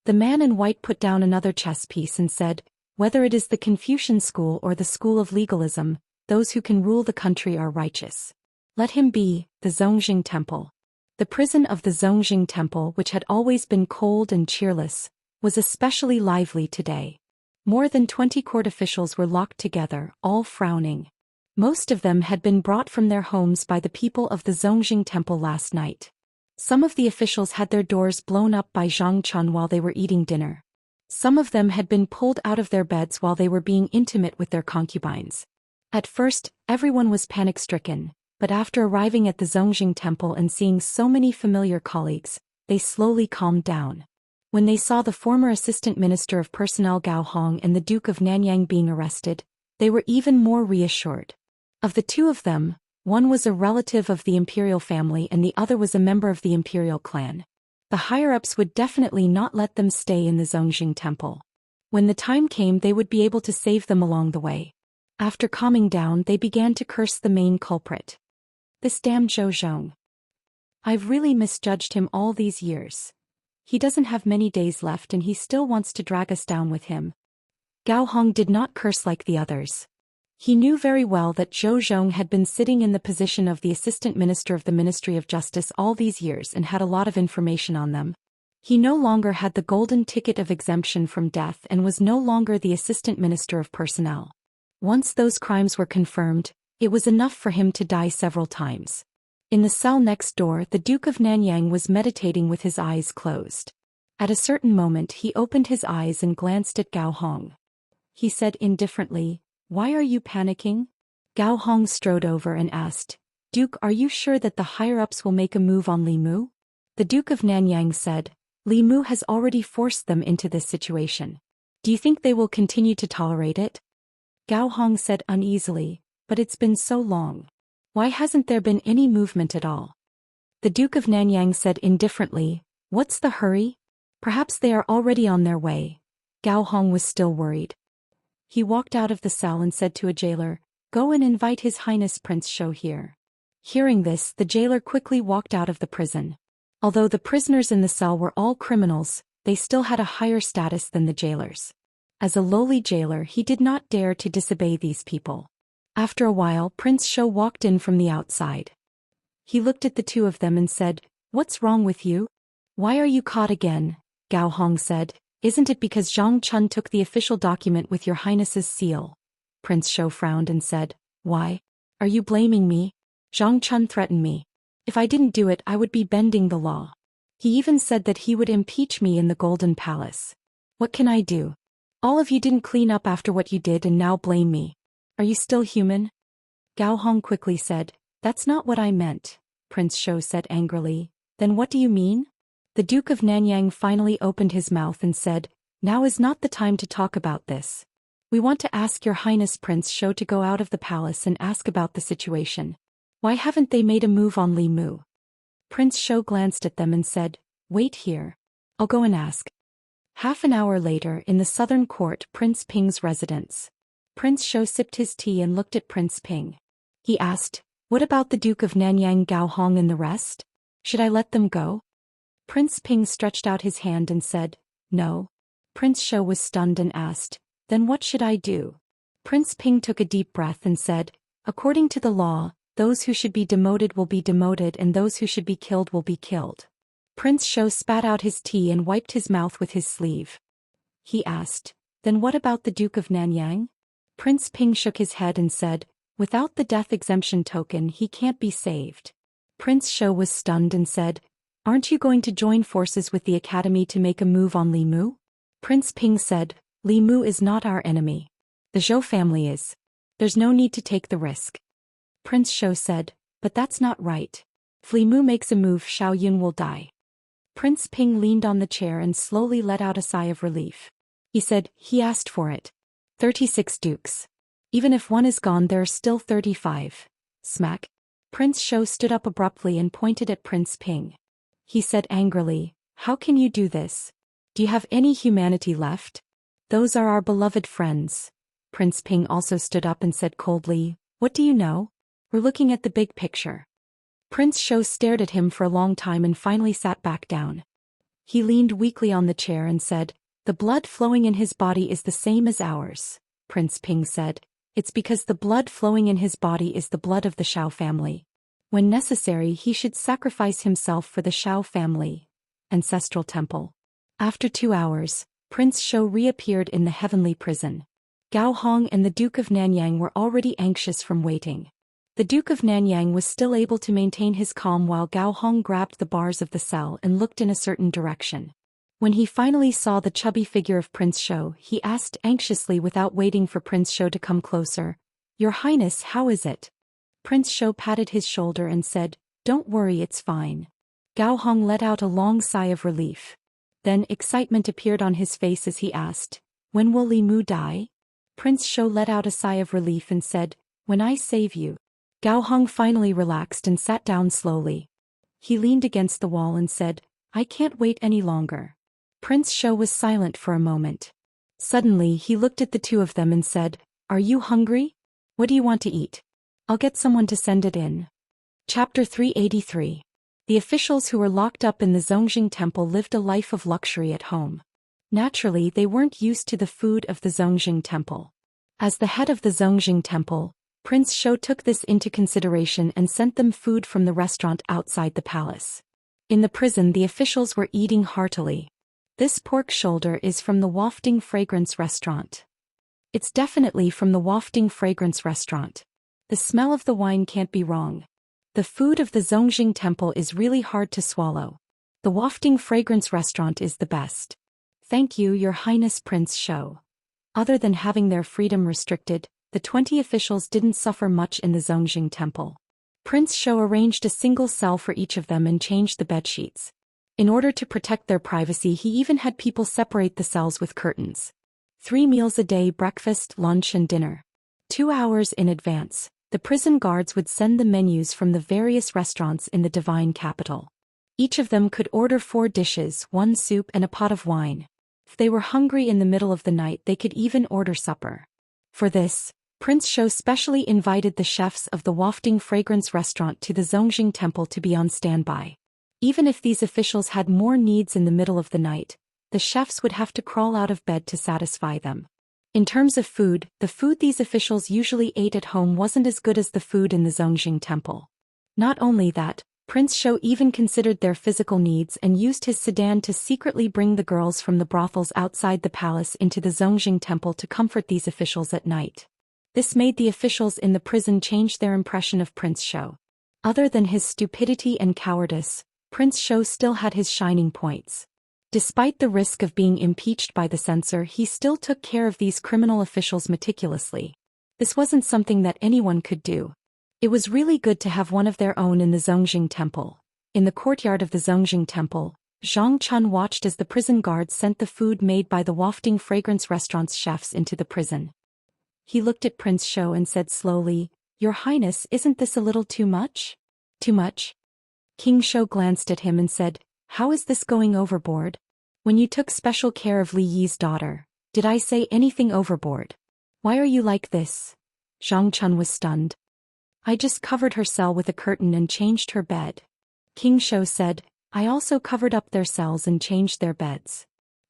The man in white put down another chess piece and said, Whether it is the Confucian school or the school of legalism, those who can rule the country are righteous. Let him be, the Zhongjing Temple. The prison of the Zhongjing Temple, which had always been cold and cheerless, was especially lively today. More than 20 court officials were locked together, all frowning. Most of them had been brought from their homes by the people of the Zhongjing Temple last night. Some of the officials had their doors blown up by Zhang Chun while they were eating dinner. Some of them had been pulled out of their beds while they were being intimate with their concubines. At first, everyone was panic-stricken, but after arriving at the Zhongjing Temple and seeing so many familiar colleagues, they slowly calmed down. When they saw the former Assistant Minister of Personnel Gao Hong and the Duke of Nanyang being arrested, they were even more reassured. Of the two of them, one was a relative of the imperial family and the other was a member of the imperial clan. The higher-ups would definitely not let them stay in the Zhongjing Temple. When the time came, they would be able to save them along the way. After calming down, they began to curse the main culprit. This damned Zhou Xian. I've really misjudged him all these years. He doesn't have many days left and he still wants to drag us down with him. Gao Hong did not curse like the others. He knew very well that Zhou Xian had been sitting in the position of the Assistant Minister of the Ministry of Justice all these years and had a lot of information on them. He no longer had the golden ticket of exemption from death and was no longer the Assistant Minister of Personnel. Once those crimes were confirmed, it was enough for him to die several times. In the cell next door, the Duke of Nanyang was meditating with his eyes closed. At a certain moment he opened his eyes and glanced at Gao Hong. He said indifferently, Why are you panicking? Gao Hong strode over and asked, Duke, are you sure that the higher-ups will make a move on Li Mu? The Duke of Nanyang said, Li Mu has already forced them into this situation. Do you think they will continue to tolerate it? Gao Hong said uneasily, But it's been so long. Why hasn't there been any movement at all? The Duke of Nanyang said indifferently, What's the hurry? Perhaps they are already on their way. Gao Hong was still worried. He walked out of the cell and said to a jailer, Go and invite His Highness Prince Zhou here. Hearing this, the jailer quickly walked out of the prison. Although the prisoners in the cell were all criminals, they still had a higher status than the jailers. As a lowly jailer, he did not dare to disobey these people. After a while, Prince Zhou walked in from the outside. He looked at the two of them and said, "What's wrong with you? Why are you caught again?" Gao Hong said, "Isn't it because Zhang Chun took the official document with your highness's seal?" Prince Zhou frowned and said, "Why? Are you blaming me? Zhang Chun threatened me. If I didn't do it, I would be bending the law. He even said that he would impeach me in the Golden Palace. What can I do? All of you didn't clean up after what you did and now blame me. Are you still human?" Gao Hong quickly said, "That's not what I meant," Prince Zhou said angrily. "Then what do you mean?" The Duke of Nanyang finally opened his mouth and said, "Now is not the time to talk about this. We want to ask your highness Prince Zhou to go out of the palace and ask about the situation. Why haven't they made a move on Li Mu?" Prince Zhou glanced at them and said, "Wait here. I'll go and ask." Half an hour later, in the southern court, Prince Ping's residence. Prince Zhou sipped his tea and looked at Prince Ping. He asked, "What about the Duke of Nanyang, Gao Hong and the rest? Should I let them go?" Prince Ping stretched out his hand and said, "No." Prince Zhou was stunned and asked, "Then what should I do?" Prince Ping took a deep breath and said, "According to the law, those who should be demoted will be demoted and those who should be killed will be killed." Prince Zhou spat out his tea and wiped his mouth with his sleeve. He asked, "Then what about the Duke of Nanyang?" Prince Ping shook his head and said, "Without the death exemption token he can't be saved." Prince Zhou was stunned and said, "Aren't you going to join forces with the academy to make a move on Li Mu?" Prince Ping said, "Li Mu is not our enemy. The Zhou family is. There's no need to take the risk." Prince Zhou said, "But that's not right. If Li Mu makes a move, Xiao Yun will die." Prince Ping leaned on the chair and slowly let out a sigh of relief. He said, "He asked for it. 36 dukes. Even if one is gone, there are still 35. Smack. Prince Zhou stood up abruptly and pointed at Prince Ping. He said angrily, "How can you do this? Do you have any humanity left? Those are our beloved friends." Prince Ping also stood up and said coldly, "What do you know? We're looking at the big picture." Prince Zhou stared at him for a long time and finally sat back down. He leaned weakly on the chair and said, "The blood flowing in his body is the same as ours." Prince Ping said, "It's because the blood flowing in his body is the blood of the Xiao family. When necessary, he should sacrifice himself for the Xiao family." Ancestral Temple. After 2 hours, Prince Zhou reappeared in the heavenly prison. Gao Hong and the Duke of Nanyang were already anxious from waiting. The Duke of Nanyang was still able to maintain his calm while Gao Hong grabbed the bars of the cell and looked in a certain direction. When he finally saw the chubby figure of Prince Zhou, he asked anxiously without waiting for Prince Zhou to come closer, "Your Highness, how is it?" Prince Zhou patted his shoulder and said, "Don't worry, it's fine." Gao Hong let out a long sigh of relief. Then excitement appeared on his face as he asked, "When will Li Mu die?" Prince Zhou let out a sigh of relief and said, "When I save you." Gao Hong finally relaxed and sat down slowly. He leaned against the wall and said, "I can't wait any longer." Prince Zhou was silent for a moment. Suddenly he looked at the two of them and said, "Are you hungry? What do you want to eat? I'll get someone to send it in." Chapter 383. The officials who were locked up in the Zhongjing Temple lived a life of luxury at home. Naturally, they weren't used to the food of the Zhongjing Temple. As the head of the Zhongjing Temple, Prince Zhou took this into consideration and sent them food from the restaurant outside the palace. In the prison, the officials were eating heartily. "This pork shoulder is from the Wafting Fragrance Restaurant." "It's definitely from the Wafting Fragrance Restaurant. The smell of the wine can't be wrong. The food of the Zhongjing Temple is really hard to swallow. The Wafting Fragrance Restaurant is the best. Thank you, Your Highness Prince Zhou." Other than having their freedom restricted, the 20 officials didn't suffer much in the Zhongjing Temple. Prince Zhou arranged a single cell for each of them and changed the bedsheets. In order to protect their privacy, he even had people separate the cells with curtains. 3 meals a day: breakfast, lunch and dinner. 2 hours in advance, the prison guards would send the menus from the various restaurants in the divine capital. Each of them could order 4 dishes, 1 soup and a pot of wine. If they were hungry in the middle of the night, they could even order supper. For this, Prince Shou specially invited the chefs of the wafting fragrance restaurant to the Zhongjing temple to be on standby. Even if these officials had more needs in the middle of the night, the chefs would have to crawl out of bed to satisfy them. In terms of food, the food these officials usually ate at home wasn't as good as the food in the Zhongjing temple. Not only that, Prince Shou even considered their physical needs and used his sedan to secretly bring the girls from the brothels outside the palace into the Zhongjing temple to comfort these officials at night. This made the officials in the prison change their impression of Prince Shou. Other than his stupidity and cowardice, Prince Shou still had his shining points. Despite the risk of being impeached by the censor, he still took care of these criminal officials meticulously. This wasn't something that anyone could do. It was really good to have one of their own in the Zhongjing temple. In the courtyard of the Zhongjing temple, Zhang Chun watched as the prison guards sent the food made by the wafting fragrance restaurant's chefs into the prison. He looked at Prince Shou and said slowly, "Your Highness, isn't this a little too much?" "Too much?" King Shou glanced at him and said, "How is this going overboard? When you took special care of Li Yi's daughter, did I say anything overboard? Why are you like this?" Zhang Chun was stunned. "I just covered her cell with a curtain and changed her bed." King Shou said, "I also covered up their cells and changed their beds."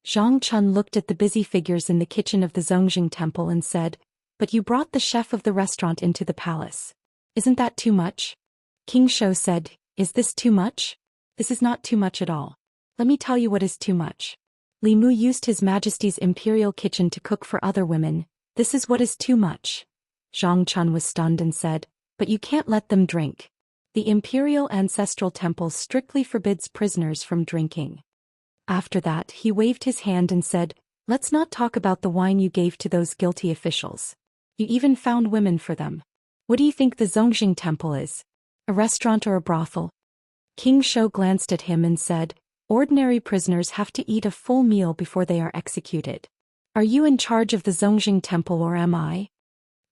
Zhang Chun looked at the busy figures in the kitchen of the Zhongjing temple and said, "But you brought the chef of the restaurant into the palace. Isn't that too much?" King Shou said, "Is this too much? This is not too much at all. Let me tell you what is too much. Li Mu used His Majesty's imperial kitchen to cook for other women. This is what is too much." Zhang Chun was stunned and said, "But you can't let them drink. The imperial ancestral temple strictly forbids prisoners from drinking." After that, he waved his hand and said, "Let's not talk about the wine you gave to those guilty officials. You even found women for them. What do you think the Zhongjing temple is? A restaurant or a brothel?" King Shou glanced at him and said, "Ordinary prisoners have to eat a full meal before they are executed. Are you in charge of the Zhongjing temple or am I?"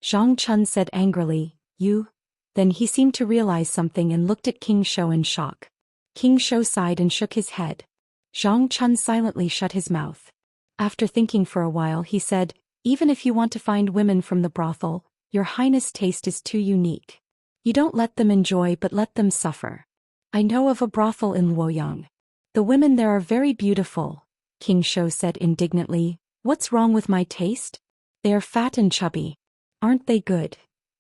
Zhang Chun said angrily, "You?" Then he seemed to realize something and looked at King Shou in shock. King Shou sighed and shook his head. Zhang Chun silently shut his mouth. After thinking for a while he said, "Even if you want to find women from the brothel, Your Highness' taste is too unique. You don't let them enjoy but let them suffer. I know of a brothel in Luoyang. The women there are very beautiful." King Shou said indignantly, "What's wrong with my taste? They are fat and chubby. Aren't they good?"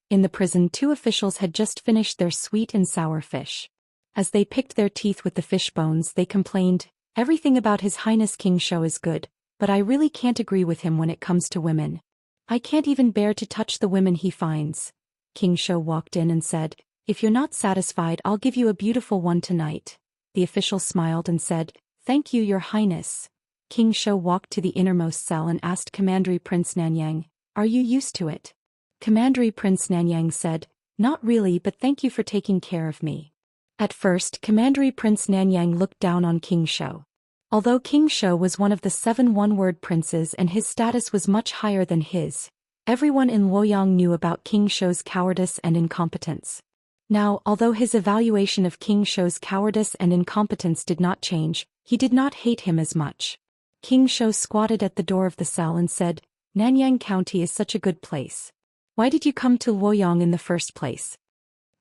In the prison, two officials had just finished their sweet and sour fish. As they picked their teeth with the fish bones, they complained, "Everything about His Highness King Shou is good, but I really can't agree with him when it comes to women. I can't even bear to touch the women he finds." King Shou walked in and said, "If you're not satisfied, I'll give you a beautiful one tonight." The official smiled and said, "Thank you, Your Highness." King Shou walked to the innermost cell and asked Commandery Prince Nanyang, "Are you used to it?" Commandery Prince Nanyang said, "Not really, but thank you for taking care of me." At first, Commandery Prince Nanyang looked down on King Shou. Although King Shou was one of the 7 one-word princes and his status was much higher than his, everyone in Luoyang knew about King Shou's cowardice and incompetence. Now, although his evaluation of King Shou's cowardice and incompetence did not change, he did not hate him as much. King Shou squatted at the door of the cell and said, "Nanyang County is such a good place. Why did you come to Luoyang in the first place?"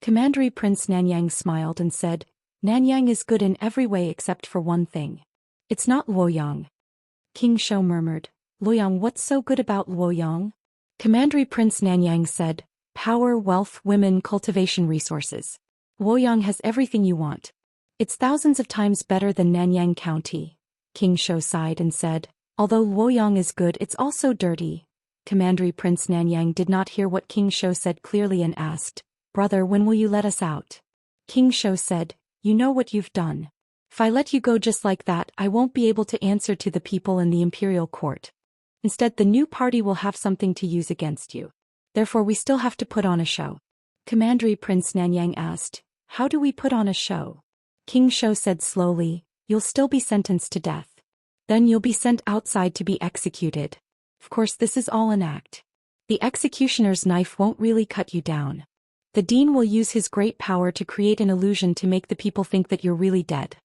Commandery Prince Nanyang smiled and said, "Nanyang is good in every way except for one thing. It's not Luoyang." King Shou murmured, "Luoyang, what's so good about Luoyang?" Commandery Prince Nanyang said, "Power, wealth, women, cultivation resources. Luoyang has everything you want. It's thousands of times better than Nanyang County." King Shou sighed and said, "Although Luoyang is good, it's also dirty." Commandery Prince Nanyang did not hear what King Shou said clearly and asked, "Brother, when will you let us out?" King Shou said, "You know what you've done. If I let you go just like that, I won't be able to answer to the people in the imperial court. Instead, the new party will have something to use against you. Therefore, we still have to put on a show." Commandery Prince Nanyang asked, "How do we put on a show?" King Shou said slowly, "You'll still be sentenced to death. Then you'll be sent outside to be executed. Of course, this is all an act. The executioner's knife won't really cut you down. The dean will use his great power to create an illusion to make the people think that you're really dead.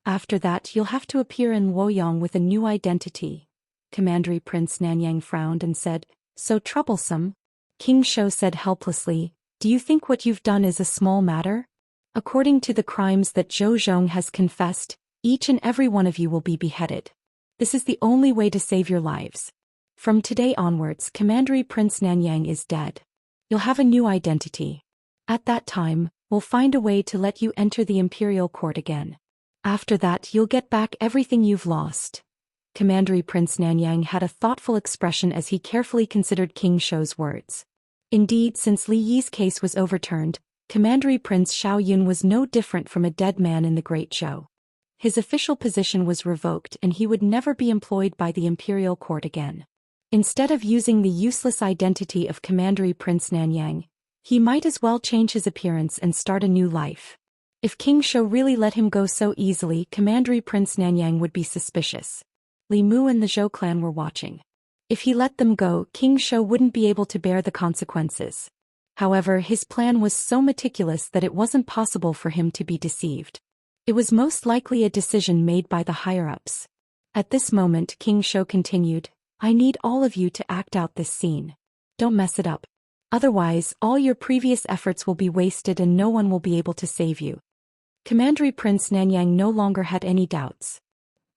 After that, you'll have to appear in Luoyang with a new identity." Commandery Prince Nanyang frowned and said, "So troublesome?" King Shou said helplessly, "Do you think what you've done is a small matter? According to the crimes that Zhou Xian has confessed, each and every one of you will be beheaded. This is the only way to save your lives. From today onwards, Commandery Prince Nanyang is dead. You'll have a new identity. At that time, we'll find a way to let you enter the imperial court again. After that, you'll get back everything you've lost." Commandery Prince Nanyang had a thoughtful expression as he carefully considered King Shou's words. Indeed, since Li Yi's case was overturned, Commandery Prince Xiaoyun was no different from a dead man in the Great Zhou. His official position was revoked and he would never be employed by the imperial court again. Instead of using the useless identity of Commandery Prince Nanyang, he might as well change his appearance and start a new life. If King Shou really let him go so easily, Commandery Prince Nanyang would be suspicious. Li Mu and the Zhou clan were watching. If he let them go, King Shou wouldn't be able to bear the consequences. However, his plan was so meticulous that it wasn't possible for him to be deceived. It was most likely a decision made by the higher-ups. At this moment, King Shou continued, "I need all of you to act out this scene. Don't mess it up. Otherwise, all your previous efforts will be wasted and no one will be able to save you." Commandery Prince Nanyang no longer had any doubts.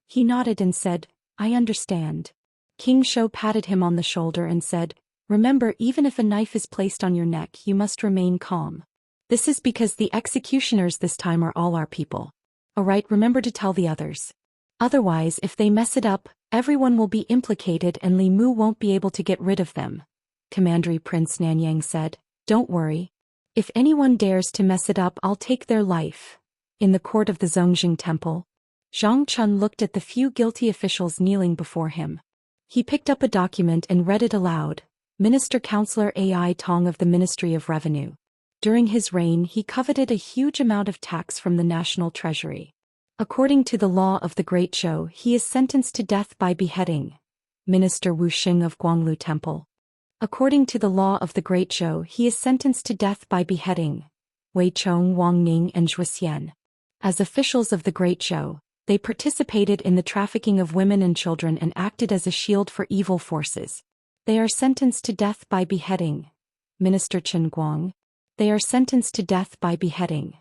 He nodded and said, "I understand." King Shou patted him on the shoulder and said, "Remember, even if a knife is placed on your neck, you must remain calm. This is because the executioners this time are all our people. Alright, remember to tell the others. Otherwise, if they mess it up, everyone will be implicated and Li Mu won't be able to get rid of them." Commandery Prince Nanyang said, "Don't worry. If anyone dares to mess it up, I'll take their life." In the court of the Zongjing Temple, Zhang Chun looked at the few guilty officials kneeling before him. He picked up a document and read it aloud. Minister Counselor Ai Tong of the Ministry of Revenue. During his reign, he coveted a huge amount of tax from the national treasury. According to the law of the Great Zhou, he is sentenced to death by beheading. Minister Wu Xing of Guanglu Temple. According to the law of the Great Zhou, he is sentenced to death by beheading. Wei Chong, Wang Ning and Zhou Xian. As officials of the Great Zhou, they participated in the trafficking of women and children and acted as a shield for evil forces. They are sentenced to death by beheading. Minister Chen Guang. They are sentenced to death by beheading.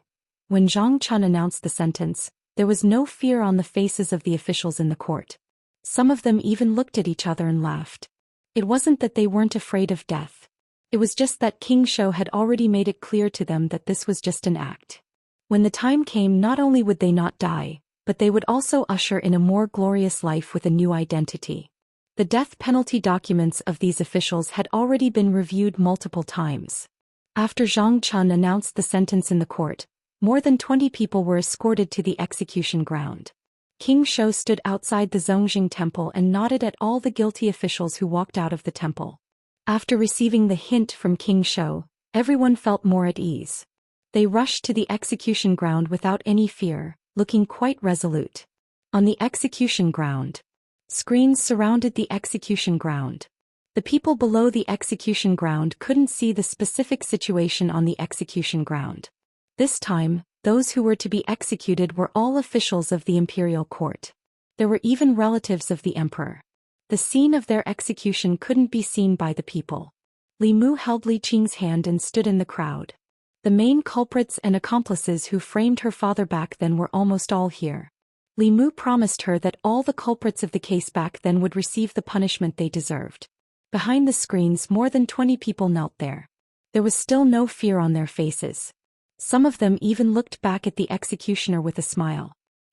When Zhang Chun announced the sentence, there was no fear on the faces of the officials in the court. Some of them even looked at each other and laughed. It wasn't that they weren't afraid of death. It was just that King Shou had already made it clear to them that this was just an act. When the time came, not only would they not die, but they would also usher in a more glorious life with a new identity. The death penalty documents of these officials had already been reviewed multiple times. After Zhang Chun announced the sentence in the court, more than 20 people were escorted to the execution ground. King Shou stood outside the Zongjing Temple and nodded at all the guilty officials who walked out of the temple. After receiving the hint from King Shou, everyone felt more at ease. They rushed to the execution ground without any fear, looking quite resolute. On the execution ground, screens surrounded the execution ground. The people below the execution ground couldn't see the specific situation on the execution ground. This time, those who were to be executed were all officials of the imperial court. There were even relatives of the emperor. The scene of their execution couldn't be seen by the people. Li Mu held Li Qing's hand and stood in the crowd. The main culprits and accomplices who framed her father back then were almost all here. Li Mu promised her that all the culprits of the case back then would receive the punishment they deserved. Behind the screens, more than 20 people knelt there. There was still no fear on their faces. Some of them even looked back at the executioner with a smile.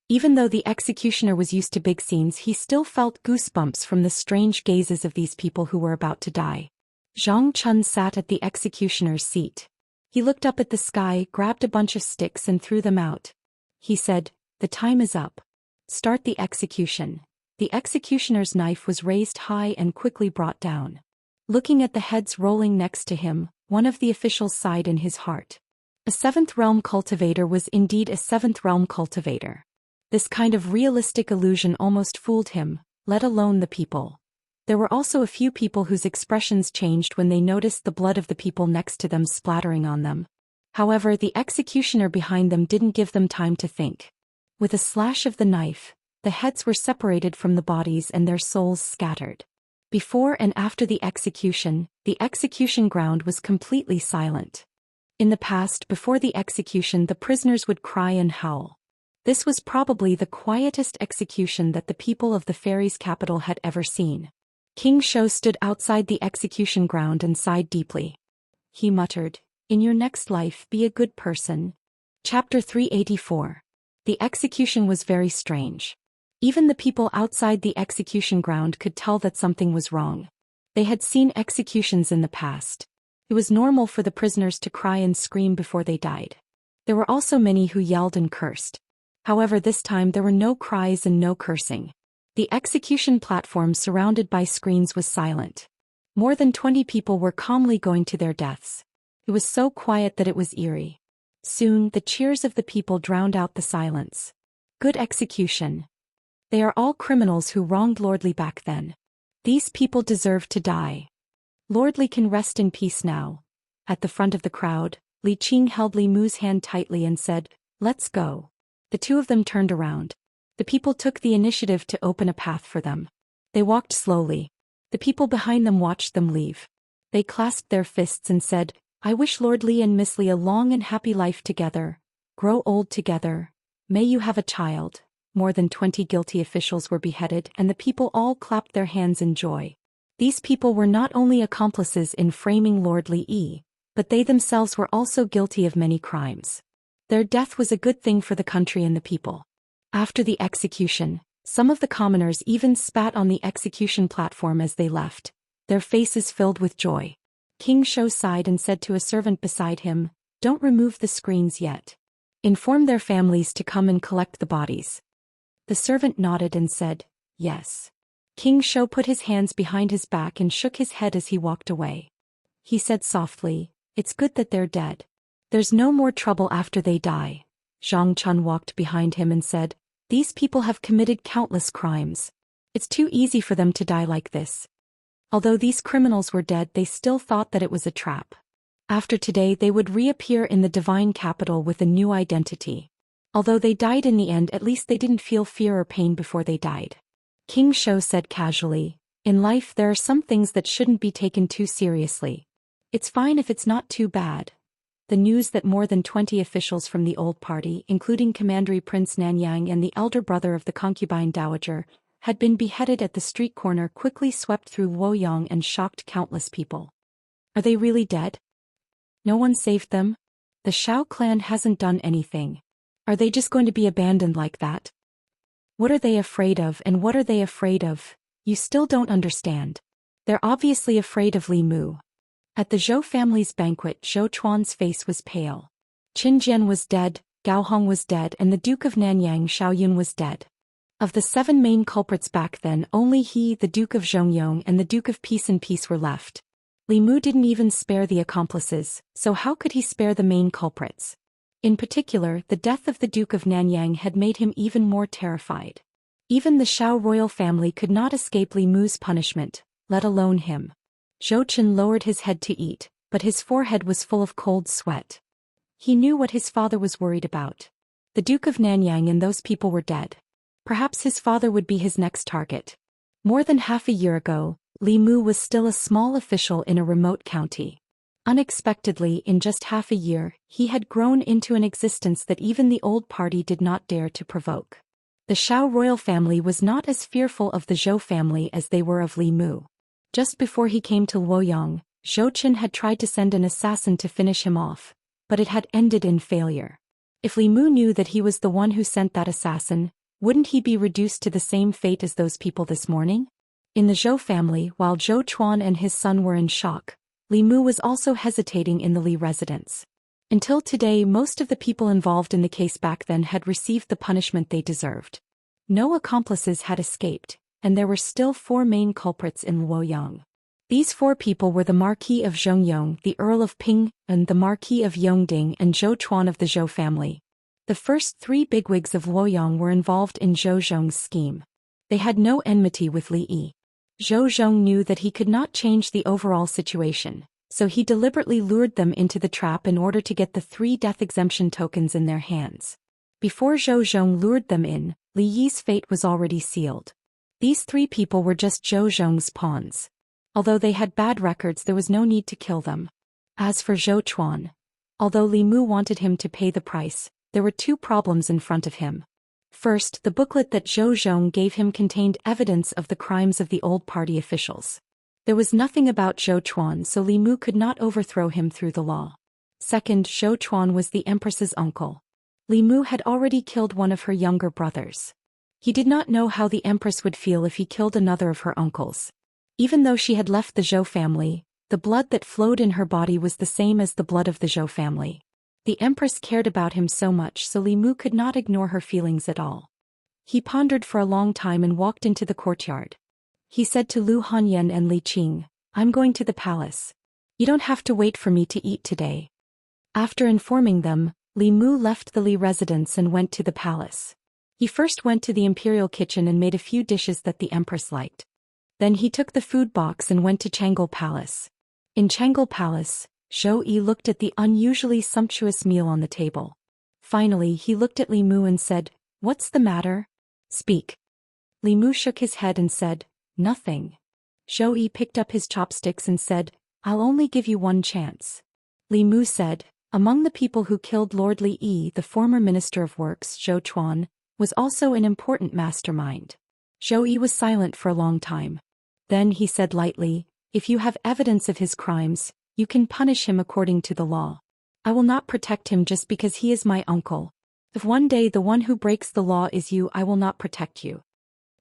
Even though the executioner was used to big scenes, he still felt goosebumps from the strange gazes of these people who were about to die. Zhang Chun sat at the executioner's seat. He looked up at the sky, grabbed a bunch of sticks and threw them out. He said, "The time is up. Start the execution." The executioner's knife was raised high and quickly brought down. Looking at the heads rolling next to him, one of the officials sighed in his heart. A seventh realm cultivator was indeed a seventh realm cultivator. This kind of realistic illusion almost fooled him, let alone the people. There were also a few people whose expressions changed when they noticed the blood of the people next to them splattering on them. However, the executioner behind them didn't give them time to think. With a slash of the knife, the heads were separated from the bodies and their souls scattered. Before and after the execution ground was completely silent. In the past, before the execution, the prisoners would cry and howl. This was probably the quietest execution that the people of the fairies' capital had ever seen. King Zhou stood outside the execution ground and sighed deeply. He muttered, "In your next life, be a good person." Chapter 384. The execution was very strange. Even the people outside the execution ground could tell that something was wrong. They had seen executions in the past. It was normal for the prisoners to cry and scream before they died. There were also many who yelled and cursed. However, this time there were no cries and no cursing. The execution platform surrounded by screens was silent. More than 20 people were calmly going to their deaths. It was so quiet that it was eerie. Soon, the cheers of the people drowned out the silence. Good execution. They are all criminals who wronged Lordly back then. These people deserve to die. Lordly can rest in peace now. At the front of the crowd, Li Qing held Li Mu's hand tightly and said, "Let's go." The two of them turned around. The people took the initiative to open a path for them. They walked slowly. The people behind them watched them leave. They clasped their fists and said, "I wish Lord Li and Miss Li a long and happy life together. Grow old together. May you have a child." More than 20 guilty officials were beheaded, and the people all clapped their hands in joy. These people were not only accomplices in framing Lord Li, but they themselves were also guilty of many crimes. Their death was a good thing for the country and the people. After the execution, some of the commoners even spat on the execution platform as they left, their faces filled with joy. King Zhou sighed and said to a servant beside him, "Don't remove the screens yet. Inform their families to come and collect the bodies." The servant nodded and said, "Yes." King Zhou put his hands behind his back and shook his head as he walked away. He said softly, "It's good that they're dead. There's no more trouble after they die." Zhang Chun walked behind him and said, "These people have committed countless crimes. It's too easy for them to die like this." Although these criminals were dead, they still thought that it was a trap. After today, they would reappear in the divine capital with a new identity. Although they died in the end, at least they didn't feel fear or pain before they died. King Zhou said casually, "In life there are some things that shouldn't be taken too seriously. It's fine if it's not too bad." The news that more than 20 officials from the old party, including Commandery Prince Nanyang and the elder brother of the concubine dowager, had been beheaded at the street corner quickly swept through Luoyang and shocked countless people. Are they really dead? No one saved them? The Shao clan hasn't done anything. Are they just going to be abandoned like that? What are they afraid of, and what are they afraid of? You still don't understand. They're obviously afraid of Li Mu. At the Zhou family's banquet, Zhou Chuan's face was pale. Qin Jian was dead, Gao Hong was dead, and the Duke of Nanyang Xiaoyun was dead. Of the 7 main culprits back then, only he, the Duke of Zhongyong, and the Duke of Peace and Peace were left. Li Mu didn't even spare the accomplices, so how could he spare the main culprits? In particular, the death of the Duke of Nanyang had made him even more terrified. Even the Shao royal family could not escape Li Mu's punishment, let alone him. Zhou Qian lowered his head to eat, but his forehead was full of cold sweat. He knew what his father was worried about. The Duke of Nanyang and those people were dead. Perhaps his father would be his next target. More than half a year ago, Li Mu was still a small official in a remote county. Unexpectedly, in just half a year, he had grown into an existence that even the old party did not dare to provoke. The Shao royal family was not as fearful of the Zhou family as they were of Li Mu. Just before he came to Luoyang, Zhou Qian had tried to send an assassin to finish him off, but it had ended in failure. If Li Mu knew that he was the one who sent that assassin, wouldn't he be reduced to the same fate as those people this morning? In the Zhou family, while Zhou Chuan and his son were in shock, Li Mu was also hesitating in the Li residence. Until today, most of the people involved in the case back then had received the punishment they deserved. No accomplices had escaped, and there were still 4 main culprits in Luoyang. These 4 people were the Marquis of Zhongyong, the Earl of Ping, and the Marquis of Yongding and Zhou Chuan of the Zhou family. The first 3 bigwigs of Luoyang were involved in Zhou Zhong's scheme. They had no enmity with Li Yi. Zhou Zhong knew that he could not change the overall situation, so he deliberately lured them into the trap in order to get the 3 death exemption tokens in their hands. Before Zhou Zhong lured them in, Li Yi's fate was already sealed. These 3 people were just Zhou Xian's pawns. Although they had bad records, there was no need to kill them. As for Zhou Chuan, although Li Mu wanted him to pay the price, there were 2 problems in front of him. First, the booklet that Zhou Xian gave him contained evidence of the crimes of the old party officials. There was nothing about Zhou Chuan, so Li Mu could not overthrow him through the law. Second, Zhou Chuan was the Empress's uncle. Li Mu had already killed one of her younger brothers. He did not know how the Empress would feel if he killed another of her uncles. Even though she had left the Zhou family, the blood that flowed in her body was the same as the blood of the Zhou family. The Empress cared about him so much, so Li Mu could not ignore her feelings at all. He pondered for a long time and walked into the courtyard. He said to Lu Hanyan and Li Qing, "I'm going to the palace. You don't have to wait for me to eat today." After informing them, Li Mu left the Li residence and went to the palace. He first went to the imperial kitchen and made a few dishes that the Empress liked. Then he took the food box and went to Changle Palace. In Changle Palace, Zhou Yi looked at the unusually sumptuous meal on the table. Finally, he looked at Li Mu and said, "What's the matter? Speak." Li Mu shook his head and said, "Nothing." Zhou Yi picked up his chopsticks and said, "I'll only give you 1 chance." Li Mu said, "Among the people who killed Lord Li Yi, the former Minister of Works, Zhou Chuan, was also an important mastermind." Zhou Yi was silent for a long time. Then he said lightly, "If you have evidence of his crimes, you can punish him according to the law. I will not protect him just because he is my uncle. If one day the one who breaks the law is you, I will not protect you."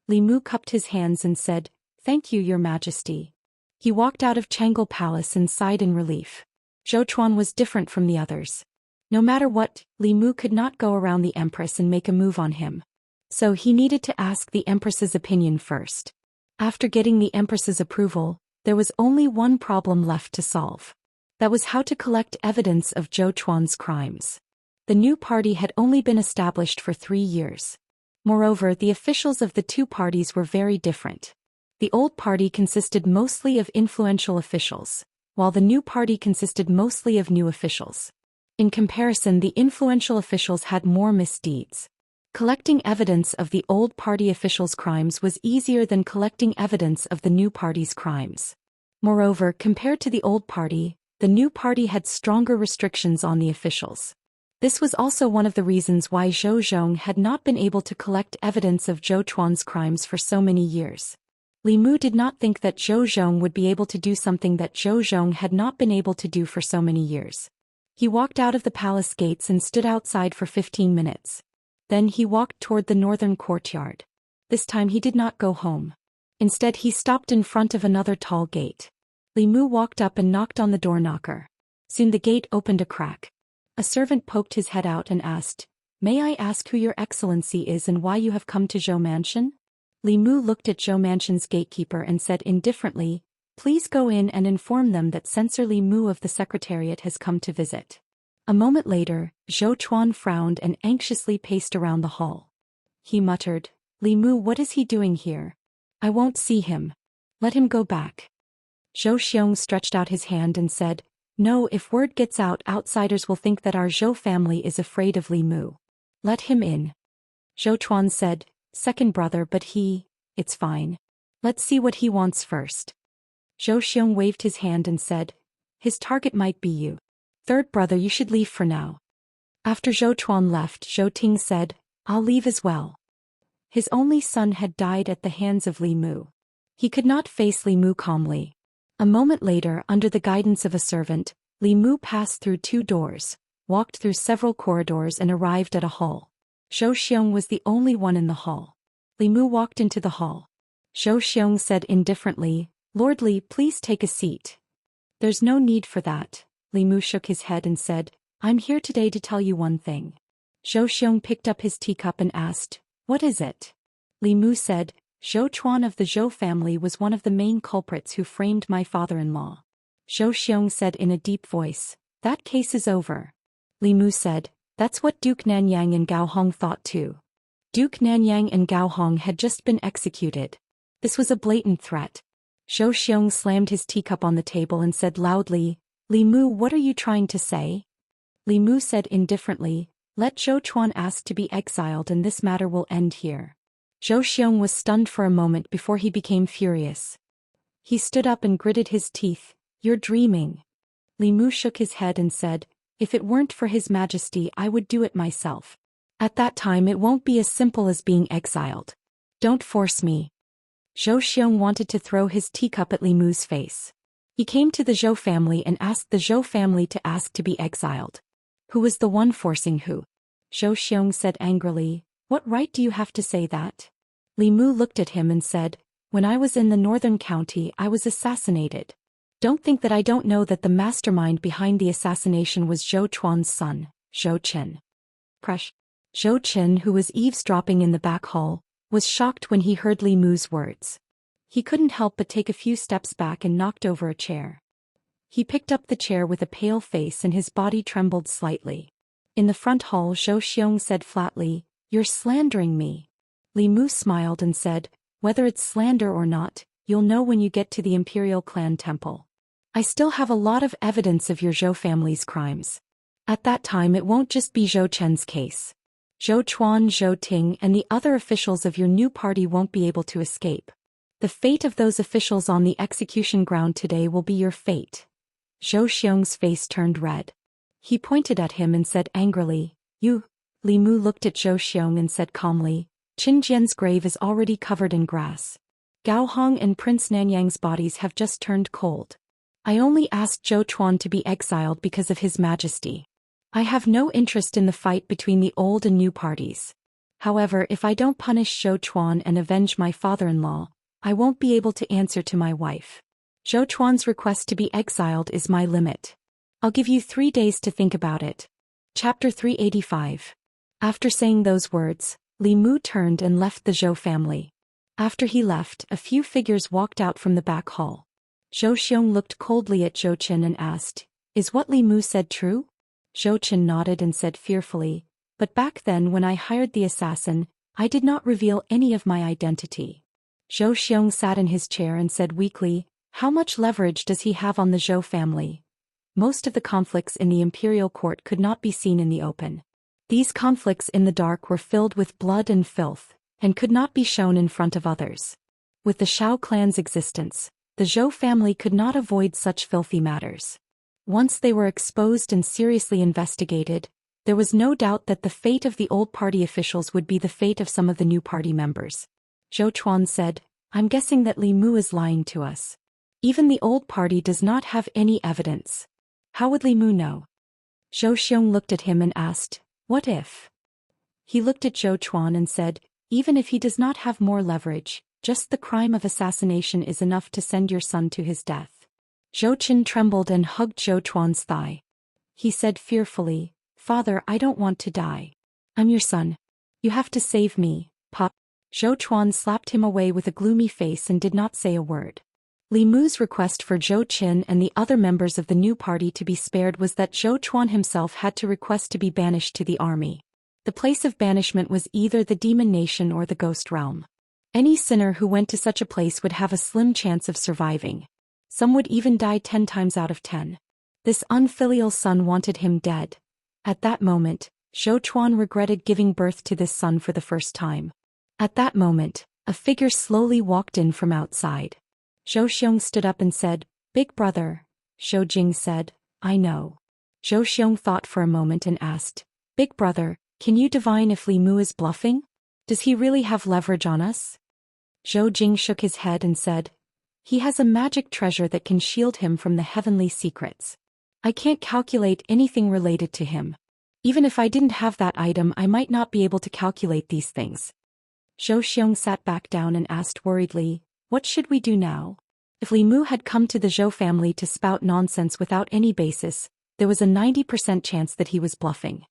Li Mu cupped his hands and said, "Thank you, Your Majesty." He walked out of Changle Palace and sighed in relief. Zhou Chuan was different from the others. No matter what, Li Mu could not go around the Empress and make a move on him. So he needed to ask the Empress's opinion first. After getting the Empress's approval, there was only one problem left to solve. That was how to collect evidence of Zhou Chuan's crimes. The new party had only been established for 3 years. Moreover, the officials of the 2 parties were very different. The old party consisted mostly of influential officials, while the new party consisted mostly of new officials. In comparison, the influential officials had more misdeeds. Collecting evidence of the old party officials' crimes was easier than collecting evidence of the new party's crimes. Moreover, compared to the old party, the new party had stronger restrictions on the officials. This was also one of the reasons why Zhou Xian had not been able to collect evidence of Zhou Chuan's crimes for so many years. Li Mu did not think that Zhou Xian would be able to do something that Zhou Xian had not been able to do for so many years. He walked out of the palace gates and stood outside for 15 minutes. Then he walked toward the northern courtyard. This time he did not go home. Instead, he stopped in front of another tall gate. Li Mu walked up and knocked on the door knocker. Soon the gate opened a crack. A servant poked his head out and asked, "May I ask who your excellency is and why you have come to Zhou Mansion?" Li Mu looked at Zhou Mansion's gatekeeper and said indifferently, "Please go in and inform them that Censor Li Mu of the Secretariat has come to visit." A moment later, Zhou Chuan frowned and anxiously paced around the hall. He muttered, "Li Mu, what is he doing here? I won't see him. Let him go back." Zhou Xian stretched out his hand and said, "No, if word gets out, outsiders will think that our Zhou family is afraid of Li Mu. Let him in." Zhou Chuan said, "Second brother, but it's fine. Let's see what he wants first." Zhou Xian waved his hand and said, "His target might be you. Third brother, you should leave for now." After Zhou Chuan left, Zhou Ting said, "I'll leave as well." His only son had died at the hands of Li Mu. He could not face Li Mu calmly. A moment later, under the guidance of a servant, Li Mu passed through 2 doors, walked through several corridors and arrived at a hall. Zhou Xian was the only one in the hall. Li Mu walked into the hall. Zhou Xian said indifferently, "Lord Li, please take a seat." "There's no need for that." Li Mu shook his head and said, "I'm here today to tell you one thing." Zhou Xian picked up his teacup and asked, "What is it?" Li Mu said, "Zhou Chuan of the Zhou family was one of the main culprits who framed my father-in-law." Zhou Xian said in a deep voice, "That case is over." Li Mu said, "That's what Duke Nanyang and Gao Hong thought too." Duke Nanyang and Gao Hong had just been executed. This was a blatant threat. Zhou Xian slammed his teacup on the table and said loudly, "Li Mu, what are you trying to say?" Li Mu said indifferently, "Let Zhou Chuan ask to be exiled and this matter will end here." Zhou Xian was stunned for a moment before he became furious. He stood up and gritted his teeth. You're dreaming. Li Mu shook his head and said, if it weren't for His Majesty I would do it myself. At that time it won't be as simple as being exiled. Don't force me. Zhou Xian wanted to throw his teacup at Li Mu's face. He came to the Zhou family and asked the Zhou family to ask to be exiled. Who was the one forcing who? Zhou Xian said angrily, what right do you have to say that? Li Mu looked at him and said, when I was in the northern county I was assassinated. Don't think that I don't know that the mastermind behind the assassination was Zhou Chuan's son, Zhou Qian. Crush. Zhou Qian, who was eavesdropping in the back hall, was shocked when he heard Li Mu's words. He couldn't help but take a few steps back and knocked over a chair. He picked up the chair with a pale face and his body trembled slightly. In the front hall Zhou Xian said flatly, you're slandering me. Li Mu smiled and said, whether it's slander or not, you'll know when you get to the Imperial Clan Temple. I still have a lot of evidence of your Zhou family's crimes. At that time it won't just be Zhou Chen's case. Zhou Chuan, Zhou Ting and the other officials of your new party won't be able to escape. The fate of those officials on the execution ground today will be your fate. Zhou Xiang's face turned red. He pointed at him and said angrily, you. Li Mu looked at Zhou Xiang and said calmly, Qin Jian's grave is already covered in grass. Gao Hong and Prince Nanyang's bodies have just turned cold. I only asked Zhou Chuan to be exiled because of His Majesty. I have no interest in the fight between the old and new parties. However, if I don't punish Zhou Chuan and avenge my father-in-law, I won't be able to answer to my wife. Zhou Chuan's request to be exiled is my limit. I'll give you 3 days to think about it. Chapter 385. After saying those words, Li Mu turned and left the Zhou family. After he left, a few figures walked out from the back hall. Zhou Xiang looked coldly at Zhou Qian and asked, is what Li Mu said true? Zhou Qian nodded and said fearfully, but back then when I hired the assassin, I did not reveal any of my identity. Zhou Xiang sat in his chair and said weakly, how much leverage does he have on the Zhou family? Most of the conflicts in the imperial court could not be seen in the open. These conflicts in the dark were filled with blood and filth, and could not be shown in front of others. With the Shao clan's existence, the Zhou family could not avoid such filthy matters. Once they were exposed and seriously investigated, there was no doubt that the fate of the old party officials would be the fate of some of the new party members. Zhou Chuan said, I'm guessing that Li Mu is lying to us. Even the old party does not have any evidence. How would Li Mu know? Zhou Xiang looked at him and asked, what if? He looked at Zhou Chuan and said, even if he does not have more leverage, just the crime of assassination is enough to send your son to his death. Zhou Qian trembled and hugged Zhou Chuan's thigh. He said fearfully, Father, I don't want to die. I'm your son. You have to save me, Pop. Zhou Chuan slapped him away with a gloomy face and did not say a word. Li Mu's request for Zhou Qian and the other members of the new party to be spared was that Zhou Chuan himself had to request to be banished to the army. The place of banishment was either the demon nation or the ghost realm. Any sinner who went to such a place would have a slim chance of surviving. Some would even die 10 times out of 10. This unfilial son wanted him dead. At that moment, Zhou Chuan regretted giving birth to this son for the first time. At that moment, a figure slowly walked in from outside. Zhou Xiang stood up and said, Big brother. Zhou Jing said, I know. Zhou Xiang thought for a moment and asked, Big brother, can you divine if Li Mu is bluffing? Does he really have leverage on us? Zhou Jing shook his head and said, he has a magic treasure that can shield him from the heavenly secrets. I can't calculate anything related to him. Even if I didn't have that item, I might not be able to calculate these things. Zhou Xiang sat back down and asked worriedly, what should we do now? If Li Mu had come to the Zhou family to spout nonsense without any basis, there was a 90% chance that he was bluffing.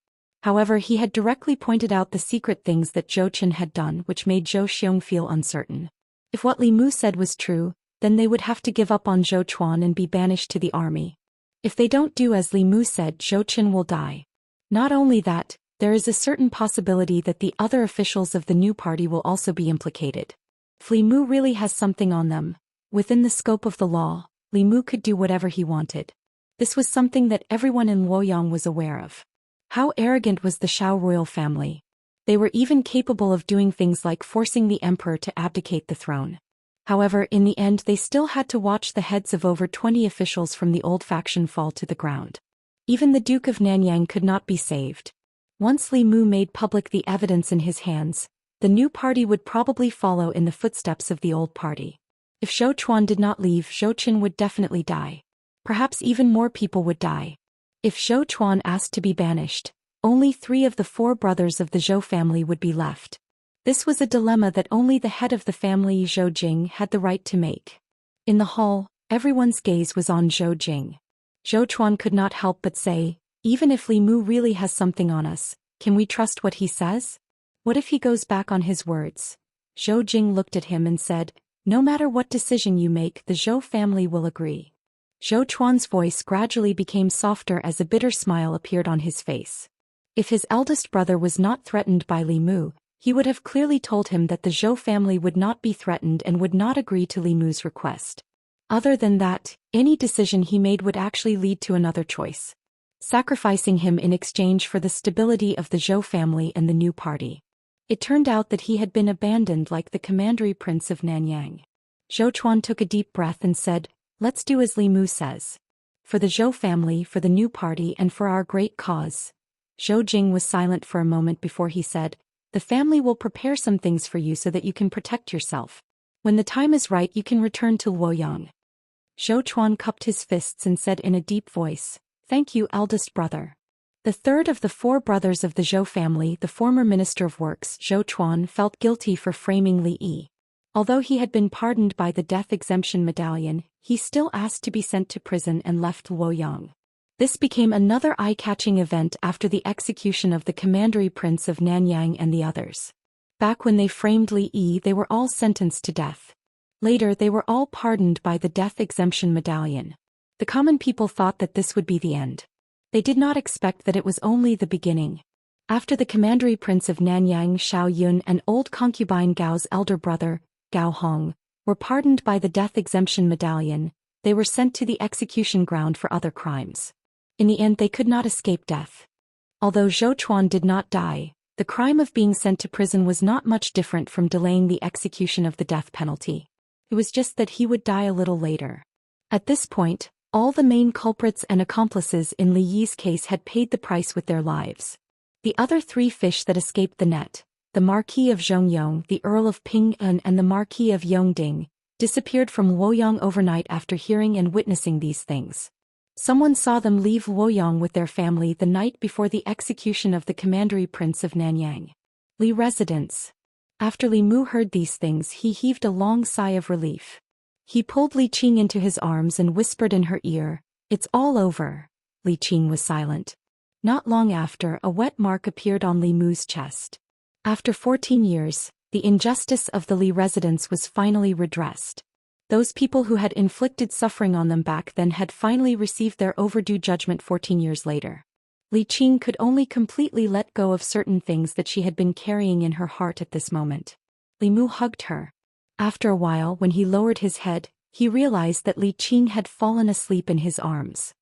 However, he had directly pointed out the secret things that Zhou Qian had done, which made Zhou Xiang feel uncertain. If what Li Mu said was true, then they would have to give up on Zhou Chuan and be banished to the army. If they don't do as Li Mu said, Zhou Qian will die. Not only that, there is a certain possibility that the other officials of the new party will also be implicated. If Li Mu really has something on them, within the scope of the law, Li Mu could do whatever he wanted. This was something that everyone in Luoyang was aware of. How arrogant was the Shao royal family? They were even capable of doing things like forcing the emperor to abdicate the throne. However, in the end they still had to watch the heads of over 20 officials from the old faction fall to the ground. Even the Duke of Nanyang could not be saved. Once Li Mu made public the evidence in his hands, the new party would probably follow in the footsteps of the old party. If Zhou Chuan did not leave, Zhou Qin would definitely die. Perhaps even more people would die. If Zhou Chuan asked to be banished, only 3 of the 4 brothers of the Zhou family would be left. This was a dilemma that only the head of the family, Zhou Jing, had the right to make. In the hall, everyone's gaze was on Zhou Jing. Zhou Chuan could not help but say, even if Li Mu really has something on us, can we trust what he says? What if he goes back on his words? Zhou Jing looked at him and said, no matter what decision you make, the Zhou family will agree. Zhou Chuan's voice gradually became softer as a bitter smile appeared on his face. If his eldest brother was not threatened by Li Mu, he would have clearly told him that the Zhou family would not be threatened and would not agree to Li Mu's request. Other than that, any decision he made would actually lead to another choice, sacrificing him in exchange for the stability of the Zhou family and the new party. It turned out that he had been abandoned like the commandery prince of Nanyang. Zhou Chuan took a deep breath and said, let's do as Li Mu says. For the Zhou family, for the new party, and for our great cause. Zhou Jing was silent for a moment before he said, the family will prepare some things for you so that you can protect yourself. When the time is right, you can return to Luoyang. Zhou Chuan cupped his fists and said in a deep voice, thank you, eldest brother. The third of the 4 brothers of the Zhou family, the former Minister of Works, Zhou Chuan, felt guilty for framing Li Yi. Although he had been pardoned by the death exemption medallion, he still asked to be sent to prison and left Luoyang. This became another eye-catching event after the execution of the commandery prince of Nanyang and the others. Back when they framed Li Yi, they were all sentenced to death. Later, they were all pardoned by the death exemption medallion. The common people thought that this would be the end. They did not expect that it was only the beginning. After the commandery prince of Nanyang, Xiao Yun, and old concubine Gao's elder brother, Gao Hong, were pardoned by the death exemption medallion, they were sent to the execution ground for other crimes. In the end, they could not escape death. Although Zhou Chuan did not die, the crime of being sent to prison was not much different from delaying the execution of the death penalty. It was just that he would die a little later. At this point, all the main culprits and accomplices in Li Yi's case had paid the price with their lives. The other 3 fish that escaped the net, the Marquis of Zhongyong, the Earl of Ping-an, and the Marquis of Yongding, disappeared from Luoyang overnight after hearing and witnessing these things. Someone saw them leave Luoyang with their family the night before the execution of the commandery prince of Nanyang. Li residence. After Li Mu heard these things, he heaved a long sigh of relief. He pulled Li Qing into his arms and whispered in her ear, it's all over. Li Qing was silent. Not long after, a wet mark appeared on Li Mu's chest. After 14 years, the injustice of the Li residence was finally redressed. Those people who had inflicted suffering on them back then had finally received their overdue judgment 14 years later. Li Qing could only completely let go of certain things that she had been carrying in her heart at this moment. Li Mu hugged her. After a while, when he lowered his head, he realized that Li Qing had fallen asleep in his arms.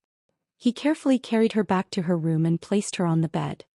He carefully carried her back to her room and placed her on the bed.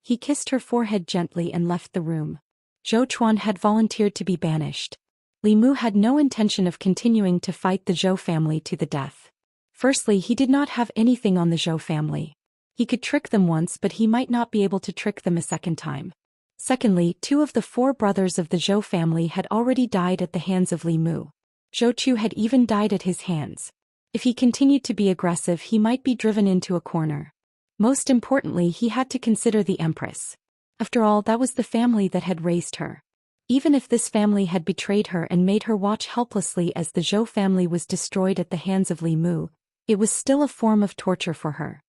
He kissed her forehead gently and left the room. Zhou Chuan had volunteered to be banished. Li Mu had no intention of continuing to fight the Zhou family to the death. Firstly, he did not have anything on the Zhou family. He could trick them once, but he might not be able to trick them a second time. Secondly, 2 of the 4 brothers of the Zhou family had already died at the hands of Li Mu. Zhou Chu had even died at his hands. If he continued to be aggressive, he might be driven into a corner. Most importantly, he had to consider the Empress. After all, that was the family that had raised her. Even if this family had betrayed her and made her watch helplessly as the Zhou family was destroyed at the hands of Li Mu, it was still a form of torture for her.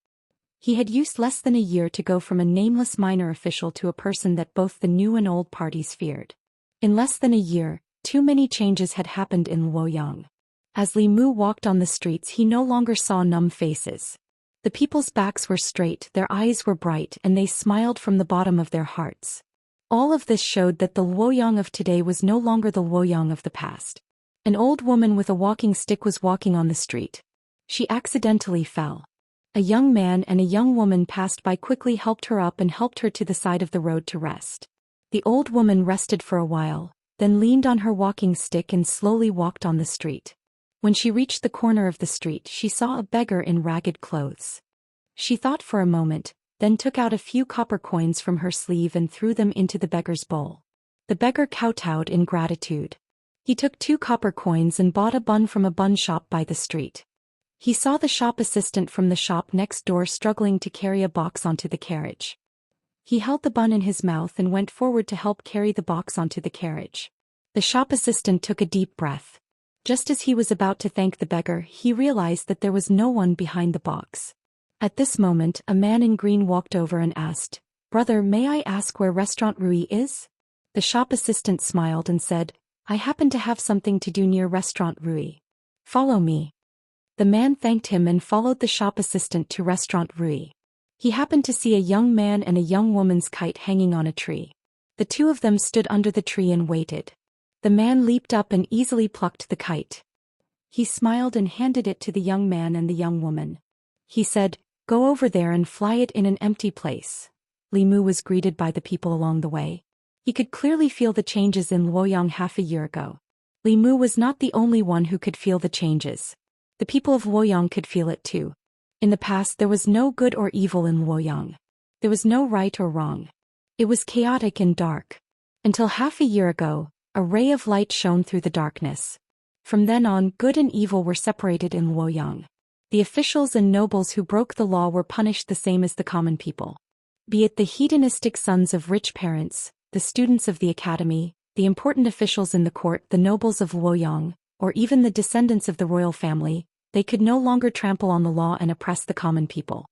He had used less than a year to go from a nameless minor official to a person that both the new and old parties feared. In less than a year, too many changes had happened in Luoyang. As Li Mu walked on the streets, he no longer saw numb faces. The people's backs were straight, their eyes were bright, and they smiled from the bottom of their hearts. All of this showed that the Luoyang of today was no longer the Luoyang of the past. An old woman with a walking stick was walking on the street. She accidentally fell. A young man and a young woman passed by, quickly helped her up and helped her to the side of the road to rest. The old woman rested for a while, then leaned on her walking stick and slowly walked on the street. When she reached the corner of the street, she saw a beggar in ragged clothes. She thought for a moment, then took out a few copper coins from her sleeve and threw them into the beggar's bowl. The beggar kowtowed in gratitude. He took 2 copper coins and bought a bun from a bun shop by the street. He saw the shop assistant from the shop next door struggling to carry a box onto the carriage. He held the bun in his mouth and went forward to help carry the box onto the carriage. The shop assistant took a deep breath. Just as he was about to thank the beggar, he realized that there was no one behind the box. At this moment, a man in green walked over and asked, "Brother, may I ask where Restaurant Rui is?" The shop assistant smiled and said, "I happen to have something to do near Restaurant Rui. Follow me." The man thanked him and followed the shop assistant to Restaurant Rui. He happened to see a young man and a young woman's kite hanging on a tree. The 2 of them stood under the tree and waited. The man leaped up and easily plucked the kite. He smiled and handed it to the young man and the young woman. He said, "Go over there and fly it in an empty place." Li Mu was greeted by the people along the way. He could clearly feel the changes in Luoyang half a year ago. Li Mu was not the only one who could feel the changes. The people of Luoyang could feel it too. In the past there was no good or evil in Luoyang. There was no right or wrong. It was chaotic and dark. Until half a year ago, a ray of light shone through the darkness. From then on, good and evil were separated in Luoyang. The officials and nobles who broke the law were punished the same as the common people. Be it the hedonistic sons of rich parents, the students of the academy, the important officials in the court, the nobles of Luoyang, or even the descendants of the royal family, they could no longer trample on the law and oppress the common people.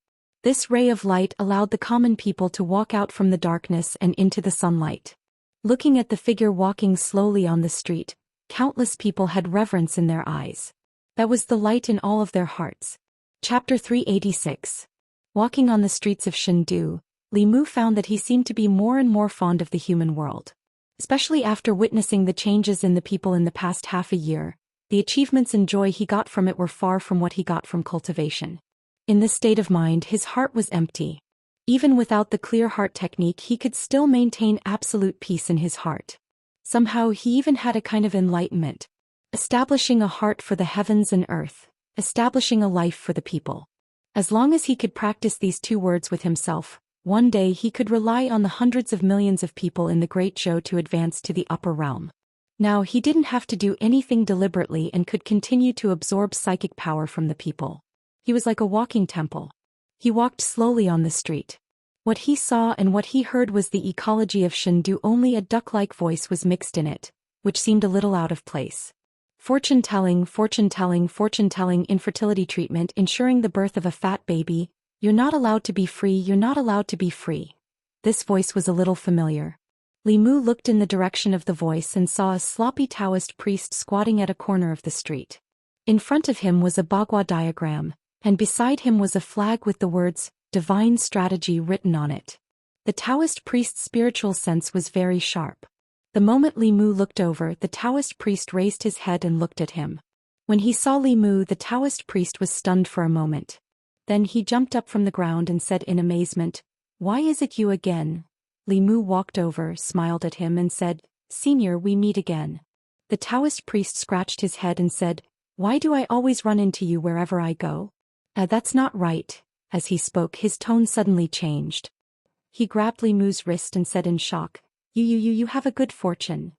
This ray of light allowed the common people to walk out from the darkness and into the sunlight. Looking at the figure walking slowly on the street, countless people had reverence in their eyes. That was the light in all of their hearts. Chapter 386. Walking on the streets of Chengdu, Li Mu found that he seemed to be more and more fond of the human world. Especially after witnessing the changes in the people in the past half a year, the achievements and joy he got from it were far from what he got from cultivation. In this state of mind, his heart was empty. Even without the clear heart technique, he could still maintain absolute peace in his heart. Somehow he even had a kind of enlightenment. Establishing a heart for the heavens and earth, establishing a life for the people. As long as he could practice these 2 words with himself, one day he could rely on the hundreds of millions of people in the Great Zhou to advance to the upper realm. Now he didn't have to do anything deliberately and could continue to absorb psychic power from the people. He was like a walking temple. He walked slowly on the street. What he saw and what he heard was the ecology of Chengdu, only a duck-like voice was mixed in it, which seemed a little out of place. Fortune-telling, fortune-telling, fortune-telling, infertility treatment ensuring the birth of a fat baby. You're not allowed to be free, you're not allowed to be free. This voice was a little familiar. Li Mu looked in the direction of the voice and saw a sloppy Taoist priest squatting at a corner of the street. In front of him was a Bagua diagram, and beside him was a flag with the words, "Divine Strategy" written on it. The Taoist priest's spiritual sense was very sharp. The moment Li Mu looked over, the Taoist priest raised his head and looked at him. When he saw Li Mu, the Taoist priest was stunned for a moment. Then he jumped up from the ground and said in amazement, "Why is it you again?" Li Mu walked over, smiled at him and said, "Senior, we meet again." The Taoist priest scratched his head and said, "Why do I always run into you wherever I go?" That's not right." As he spoke, his tone suddenly changed. He grabbed Li Mu's wrist and said in shock, You have a good fortune."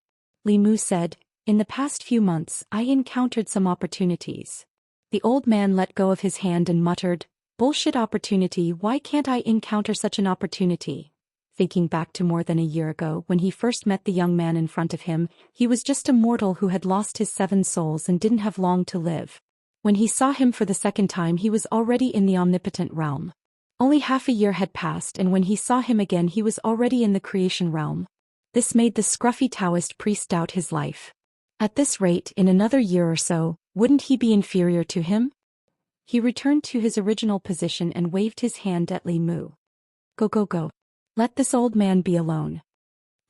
Li Mu said, "In the past few months, I encountered some opportunities." The old man let go of his hand and muttered, "Bullshit opportunity, why can't I encounter such an opportunity?" Thinking back to more than a year ago when he first met the young man in front of him, he was just a mortal who had lost his 7 souls and didn't have long to live. When he saw him for the second time, he was already in the omnipotent realm. Only half a year had passed, and when he saw him again, he was already in the creation realm. This made the scruffy Taoist priest doubt his life. At this rate, in another year or so, wouldn't he be inferior to him? He returned to his original position and waved his hand at Li Mu. Go. Let this old man be alone."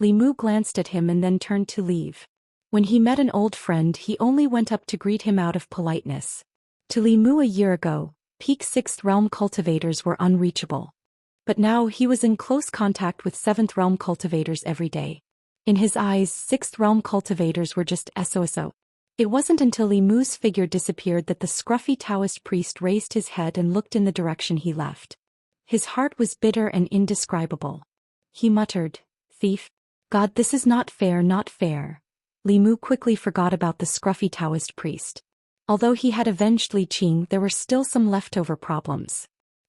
Li Mu glanced at him and then turned to leave. When he met an old friend, he only went up to greet him out of politeness. To Li Mu a year ago, peak 6th realm cultivators were unreachable. But now he was in close contact with 7th realm cultivators every day. In his eyes, 6th realm cultivators were just SOSO. It wasn't until Li Mu's figure disappeared that the scruffy Taoist priest raised his head and looked in the direction he left. His heart was bitter and indescribable. He muttered, "Thief. God, this is not fair, not fair." Li Mu quickly forgot about the scruffy Taoist priest. Although he had avenged Li Qing, there were still some leftover problems.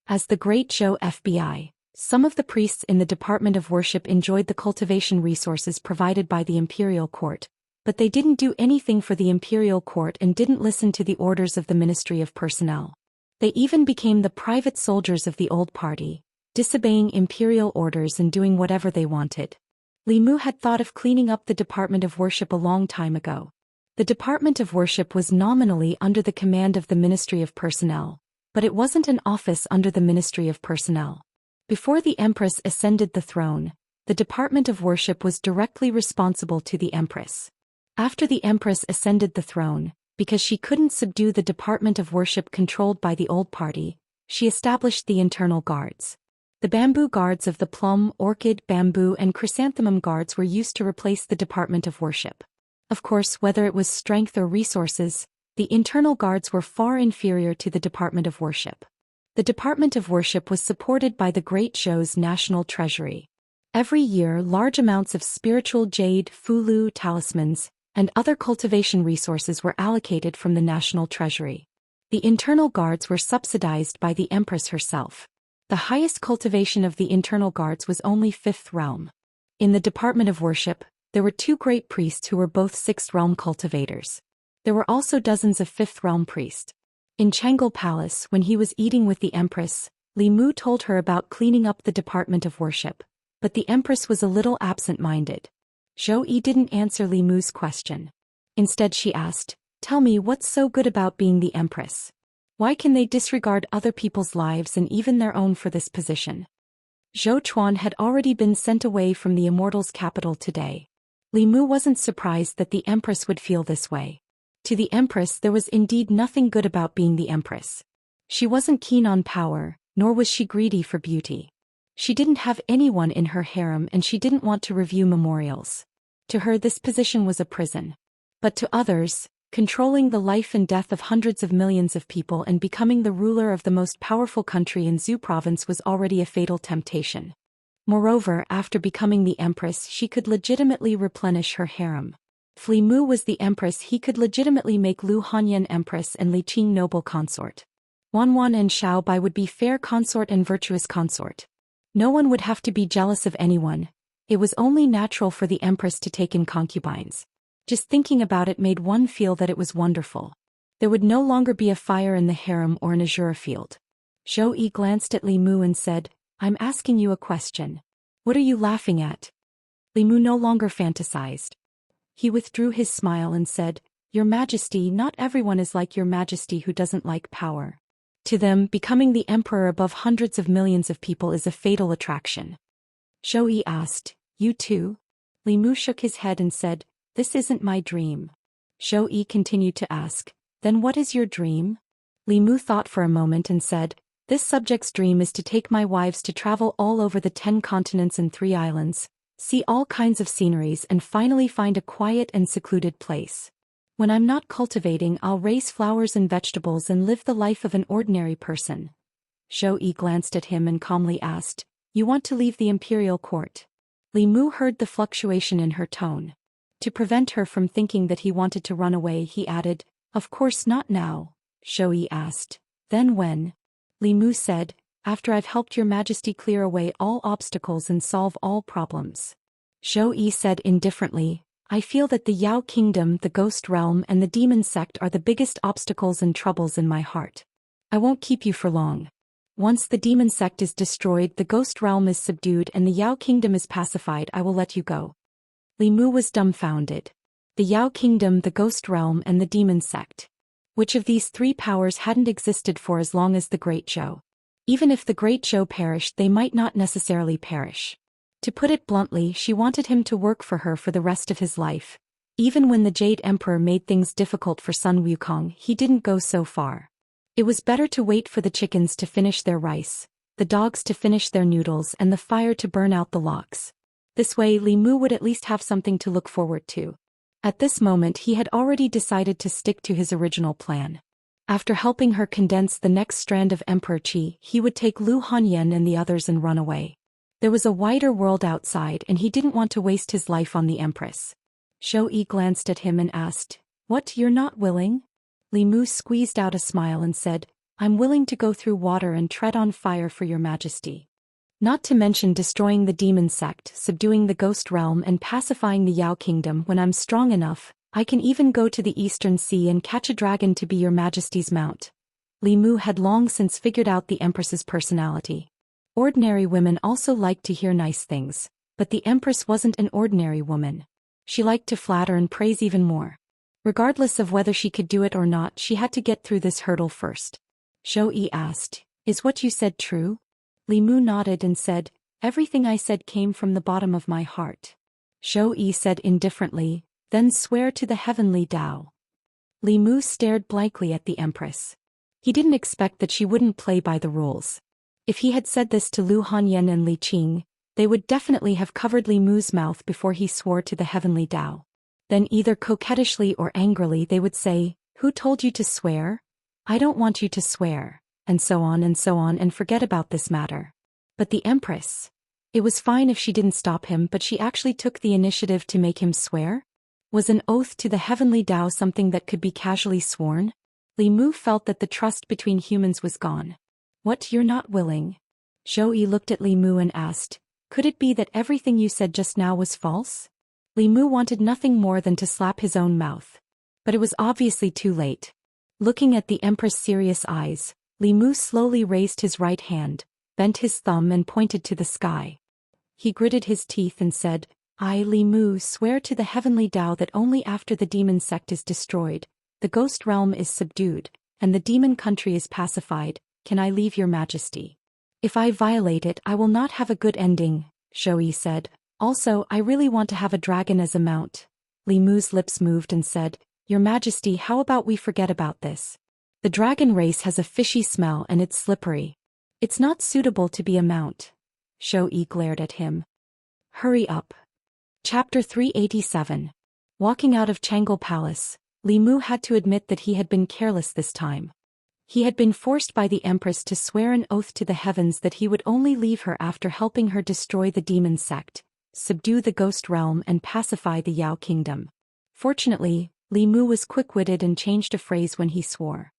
As the Great Zhou FBI, some of the priests in the Department of Worship enjoyed the cultivation resources provided by the Imperial Court, but they didn't do anything for the Imperial Court and didn't listen to the orders of the Ministry of Personnel. They even became the private soldiers of the old party, disobeying imperial orders and doing whatever they wanted. Li Mu had thought of cleaning up the Department of Worship a long time ago. The Department of Worship was nominally under the command of the Ministry of Personnel, but it wasn't an office under the Ministry of Personnel. Before the Empress ascended the throne, the Department of Worship was directly responsible to the Empress. After the Empress ascended the throne, because she couldn't subdue the Department of Worship controlled by the old party, she established the internal guards. The bamboo guards of the plum, orchid, bamboo and chrysanthemum guards were used to replace the Department of Worship. Of course, whether it was strength or resources, the internal guards were far inferior to the Department of Worship. The Department of Worship was supported by the Great Zhou's national treasury. Every year, large amounts of spiritual jade, fulu, talismans, and other cultivation resources were allocated from the national treasury. The internal guards were subsidized by the Empress herself. The highest cultivation of the internal guards was only 5th realm. In the Department of Worship, there were 2 great priests who were both 6th realm cultivators. There were also dozens of 5th realm priests. In Chang'an Palace, when he was eating with the Empress, Li Mu told her about cleaning up the Department of Worship, but the Empress was a little absent-minded. Zhou Yi didn't answer Li Mu's question. Instead she asked, "Tell me, what's so good about being the Empress? Why can they disregard other people's lives and even their own for this position?" Zhou Chuan had already been sent away from the Immortal's capital today. Li Mu wasn't surprised that the Empress would feel this way. To the Empress there was indeed nothing good about being the Empress. She wasn't keen on power, nor was she greedy for beauty. She didn't have anyone in her harem and she didn't want to review memorials. To her this position was a prison. But to others, controlling the life and death of hundreds of millions of people and becoming the ruler of the most powerful country in Zhou province was already a fatal temptation. Moreover, after becoming the Empress she could legitimately replenish her harem. If Li Mu was the Empress he could legitimately make Lu Hanyan Empress and Li Qing noble consort. Wanwan and Xiao Bai would be fair consort and virtuous consort. No one would have to be jealous of anyone. It was only natural for the Empress to take in concubines. Just thinking about it made one feel that it was wonderful. There would no longer be a fire in the harem or an azure field. Zhou Yi glanced at Li Mu and said, "I'm asking you a question. What are you laughing at?" Li Mu no longer fantasized. He withdrew his smile and said, "Your Majesty, not everyone is like Your Majesty who doesn't like power. To them, becoming the emperor above hundreds of millions of people is a fatal attraction." Zhou Yi asked, "You too?" Li Mu shook his head and said, "This isn't my dream." Zhou Yi continued to ask, "Then what is your dream?" Li Mu thought for a moment and said, "This subject's dream is to take my wives to travel all over the 10 continents and 3 islands, see all kinds of sceneries and finally find a quiet and secluded place. When I'm not cultivating, I'll raise flowers and vegetables and live the life of an ordinary person." Zhou Yi glanced at him and calmly asked, "You want to leave the imperial court?" Li Mu heard the fluctuation in her tone. To prevent her from thinking that he wanted to run away, he added, "Of course not now." Zhou Yi asked, "Then when?" Li Mu said, "After I've helped Your Majesty clear away all obstacles and solve all problems." Zhou Yi said indifferently, "I feel that the Yao Kingdom, the Ghost Realm and the Demon Sect are the biggest obstacles and troubles in my heart. I won't keep you for long. Once the Demon Sect is destroyed, the Ghost Realm is subdued and the Yao Kingdom is pacified, I will let you go." Li Mu was dumbfounded. The Yao Kingdom, the Ghost Realm and the Demon Sect. Which of these 3 powers hadn't existed for as long as the Great Zhou? Even if the Great Zhou perished, they might not necessarily perish. To put it bluntly, she wanted him to work for her for the rest of his life. Even when the Jade Emperor made things difficult for Sun Wukong, he didn't go so far. It was better to wait for the chickens to finish their rice. the dogs to finish their noodles and the fire to burn out the logs. This way Li Mu would at least have something to look forward to. At this moment he had already decided to stick to his original plan. After helping her condense the next strand of Emperor Qi, he would take Lu Hanyan and the others and run away. There was a wider world outside and he didn't want to waste his life on the Empress. Zhou Yi glanced at him and asked, "What, you're not willing?" Li Mu squeezed out a smile and said, "I'm willing to go through water and tread on fire for your majesty. Not to mention destroying the demon sect, subduing the ghost realm and pacifying the Yao kingdom. When I'm strong enough, I can even go to the Eastern Sea and catch a dragon to be your majesty's mount." Li Mu had long since figured out the Empress's personality. Ordinary women also liked to hear nice things, but the Empress wasn't an ordinary woman. She liked to flatter and praise even more. Regardless of whether she could do it or not, she had to get through this hurdle first. Zhou Yi asked, "Is what you said true?" Li Mu nodded and said, "Everything I said came from the bottom of my heart." Zhou Yi said indifferently, "Then swear to the heavenly Tao." Li Mu stared blankly at the Empress. He didn't expect that she wouldn't play by the rules. If he had said this to Lu Hanyan and Li Qing, they would definitely have covered Li Mu's mouth before he swore to the heavenly Tao. Then either coquettishly or angrily they would say, "Who told you to swear? I don't want you to swear," and so on and forget about this matter. But the Empress? It was fine if she didn't stop him, but she actually took the initiative to make him swear? Was an oath to the heavenly Tao something that could be casually sworn? Li Mu felt that the trust between humans was gone. "What, you're not willing?" Zhou Yi looked at Li Mu and asked, "Could it be that everything you said just now was false?" Li Mu wanted nothing more than to slap his own mouth. But it was obviously too late. Looking at the Empress' serious eyes, Li Mu slowly raised his right hand, bent his thumb and pointed to the sky. He gritted his teeth and said, "I, Li Mu, swear to the heavenly Tao that only after the demon sect is destroyed, the ghost realm is subdued, and the demon country is pacified, can I leave your majesty. If I violate it I will not have a good ending," Zhou Yi said. "Also, I really want to have a dragon as a mount." Li Mu's lips moved and said, "Your majesty, how about we forget about this? The dragon race has a fishy smell and it's slippery. It's not suitable to be a mount." Zhou Yi glared at him. "Hurry up." Chapter 387. Walking out of Changle Palace, Li Mu had to admit that he had been careless this time. He had been forced by the Empress to swear an oath to the heavens that he would only leave her after helping her destroy the demon sect, subdue the ghost realm and pacify the Yao kingdom. Fortunately, Li Mu was quick-witted and changed a phrase when he swore.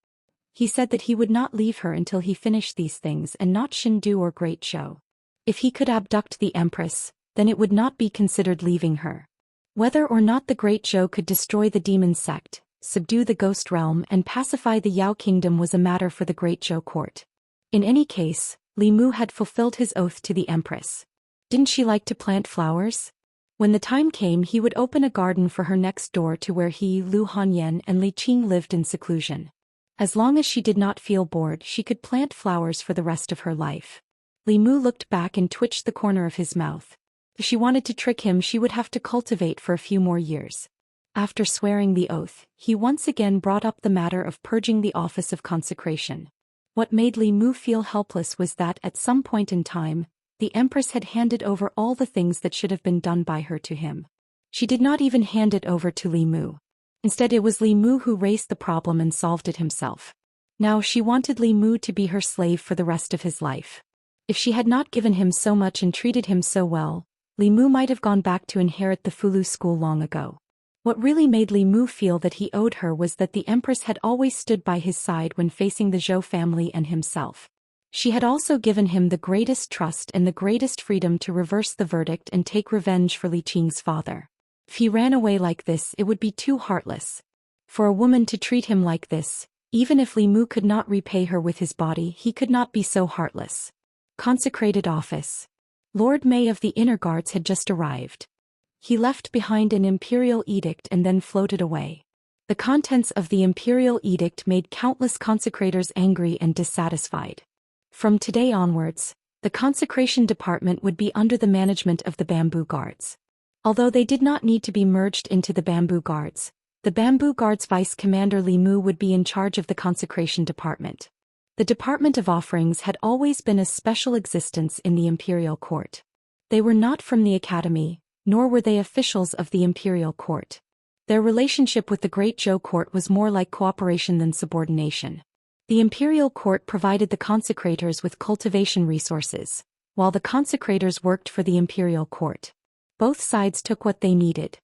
He said that he would not leave her until he finished these things and not Shindu or Great Zhou. If he could abduct the Empress, then it would not be considered leaving her. Whether or not the Great Zhou could destroy the demon sect, subdue the ghost realm and pacify the Yao kingdom was a matter for the Great Zhou court. In any case, Li Mu had fulfilled his oath to the Empress. Didn't she like to plant flowers? When the time came he would open a garden for her next door to where he, Lu Hanyan and Li Qing lived in seclusion. As long as she did not feel bored she could plant flowers for the rest of her life. Li Mu looked back and twitched the corner of his mouth. If she wanted to trick him she would have to cultivate for a few more years. After swearing the oath, he once again brought up the matter of purging the office of consecration. What made Li Mu feel helpless was that at some point in time, the Empress had handed over all the things that should have been done by her to him. She did not even hand it over to Li Mu. Instead it was Li Mu who raised the problem and solved it himself. Now she wanted Li Mu to be her slave for the rest of his life. If she had not given him so much and treated him so well, Li Mu might have gone back to inherit the Fulu school long ago. What really made Li Mu feel that he owed her was that the Empress had always stood by his side when facing the Zhou family and himself. She had also given him the greatest trust and the greatest freedom to reverse the verdict and take revenge for Li Qing's father. If he ran away like this it would be too heartless. For a woman to treat him like this, even if Li Mu could not repay her with his body, he could not be so heartless. Consecrated office. Lord May of the Inner Guards had just arrived. He left behind an imperial edict and then floated away. The contents of the imperial edict made countless consecrators angry and dissatisfied. From today onwards, the consecration department would be under the management of the Bamboo Guards. Although they did not need to be merged into the Bamboo Guards, the Bamboo Guards Vice Commander Li Mu would be in charge of the consecration department. The Department of Offerings had always been a special existence in the imperial court. They were not from the academy, nor were they officials of the imperial court. Their relationship with the Great Zhou court was more like cooperation than subordination. The imperial court provided the consecrators with cultivation resources, while the consecrators worked for the imperial court. Both sides took what they needed.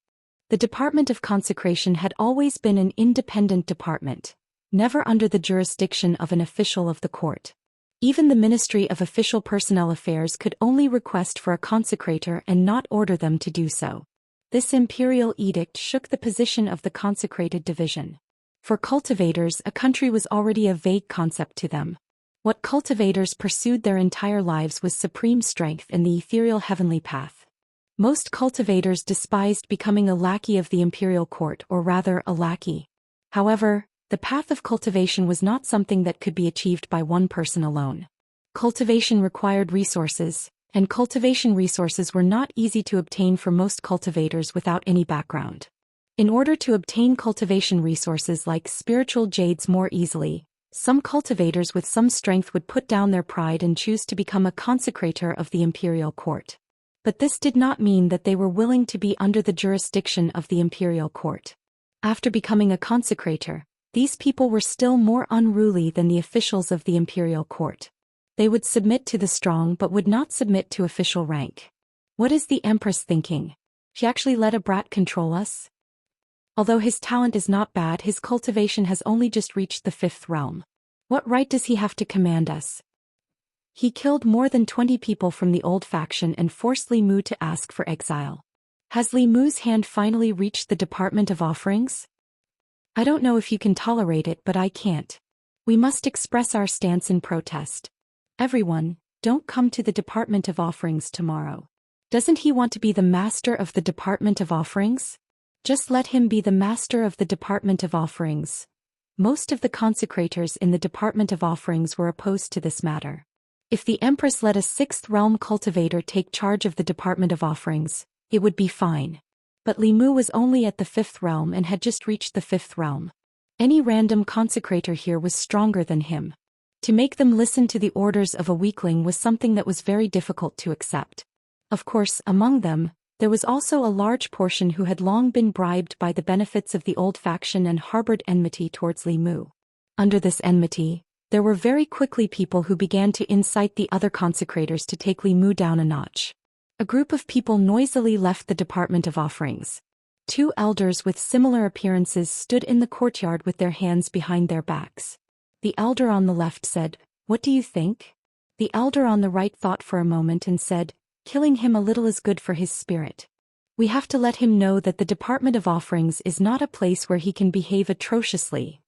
The Department of Consecration had always been an independent department, never under the jurisdiction of an official of the court. Even the Ministry of Official Personnel Affairs could only request for a consecrator and not order them to do so. This imperial edict shook the position of the consecrated division. For cultivators, a country was already a vague concept to them. What cultivators pursued their entire lives was supreme strength in the ethereal heavenly path. Most cultivators despised becoming a lackey of the imperial court, or rather a lackey. However, the path of cultivation was not something that could be achieved by one person alone. Cultivation required resources, and cultivation resources were not easy to obtain for most cultivators without any background. In order to obtain cultivation resources like spiritual jades more easily, some cultivators with some strength would put down their pride and choose to become a consecrator of the imperial court. But this did not mean that they were willing to be under the jurisdiction of the imperial court. After becoming a consecrator, these people were still more unruly than the officials of the imperial court. They would submit to the strong but would not submit to official rank. What is the Empress thinking? She actually let a brat control us? Although his talent is not bad, his cultivation has only just reached the 5th realm. What right does he have to command us? He killed more than 20 people from the old faction and forced Li Mu to ask for exile. Has Li Mu's hand finally reached the Department of Offerings? I don't know if you can tolerate it, but I can't. We must express our stance in protest. Everyone, don't come to the Department of Offerings tomorrow. Doesn't he want to be the master of the Department of Offerings? Just let him be the master of the Department of Offerings. Most of the consecrators in the Department of Offerings were opposed to this matter. If the Empress let a 6th realm cultivator take charge of the Department of Offerings, it would be fine. But Li Mu was only at the 5th realm and had just reached the 5th realm. Any random consecrator here was stronger than him. To make them listen to the orders of a weakling was something that was very difficult to accept. Of course, among them, there was also a large portion who had long been bribed by the benefits of the old faction and harbored enmity towards Li Mu. Under this enmity, there were very quickly people who began to incite the other consecrators to take Li Mu down a notch. A group of people noisily left the Department of Offerings. 2 elders with similar appearances stood in the courtyard with their hands behind their backs. The elder on the left said, "What do you think?" The elder on the right thought for a moment and said, "Killing him a little is good for his spirit. We have to let him know that the Department of Offerings is not a place where he can behave atrociously."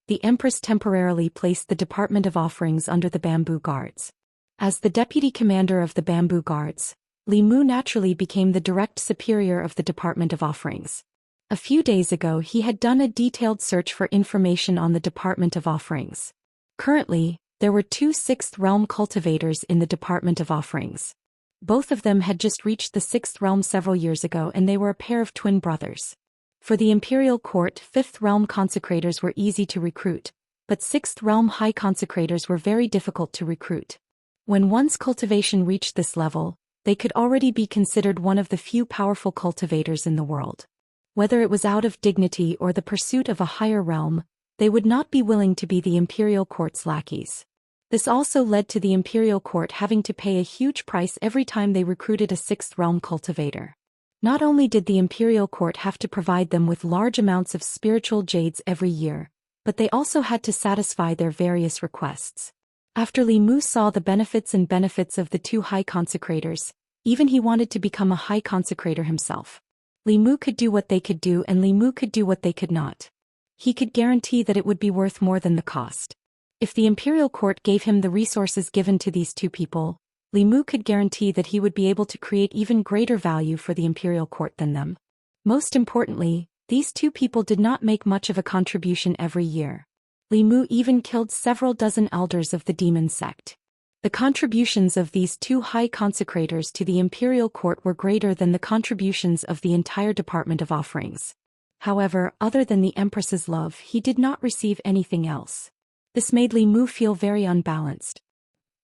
The Empress temporarily placed the Department of Offerings under the Bamboo Guards. As the deputy commander of the Bamboo Guards, Li Mu naturally became the direct superior of the Department of Offerings. A few days ago he had done a detailed search for information on the Department of Offerings. Currently, there were 2 6th realm cultivators in the Department of Offerings. Both of them had just reached the 6th realm several years ago, and they were a pair of twin brothers. For the imperial court, 5th realm consecrators were easy to recruit, but 6th realm high consecrators were very difficult to recruit. When one's cultivation reached this level, they could already be considered one of the few powerful cultivators in the world. Whether it was out of dignity or the pursuit of a higher realm, they would not be willing to be the imperial court's lackeys. This also led to the imperial court having to pay a huge price every time they recruited a 6th realm cultivator. Not only did the imperial court have to provide them with large amounts of spiritual jades every year, but they also had to satisfy their various requests. After Li Mu saw the benefits of the 2 high consecrators, even he wanted to become a high consecrator himself. Li Mu could do what they could do, and Li Mu could do what they could not. He could guarantee that it would be worth more than the cost. If the imperial court gave him the resources given to these 2 people, Li Mu could guarantee that he would be able to create even greater value for the imperial court than them. Most importantly, these 2 people did not make much of a contribution every year. Li Mu even killed several dozen elders of the demon sect. The contributions of these 2 high consecrators to the imperial court were greater than the contributions of the entire Department of Offerings. However, other than the Empress's love, he did not receive anything else. This made Li Mu feel very unbalanced.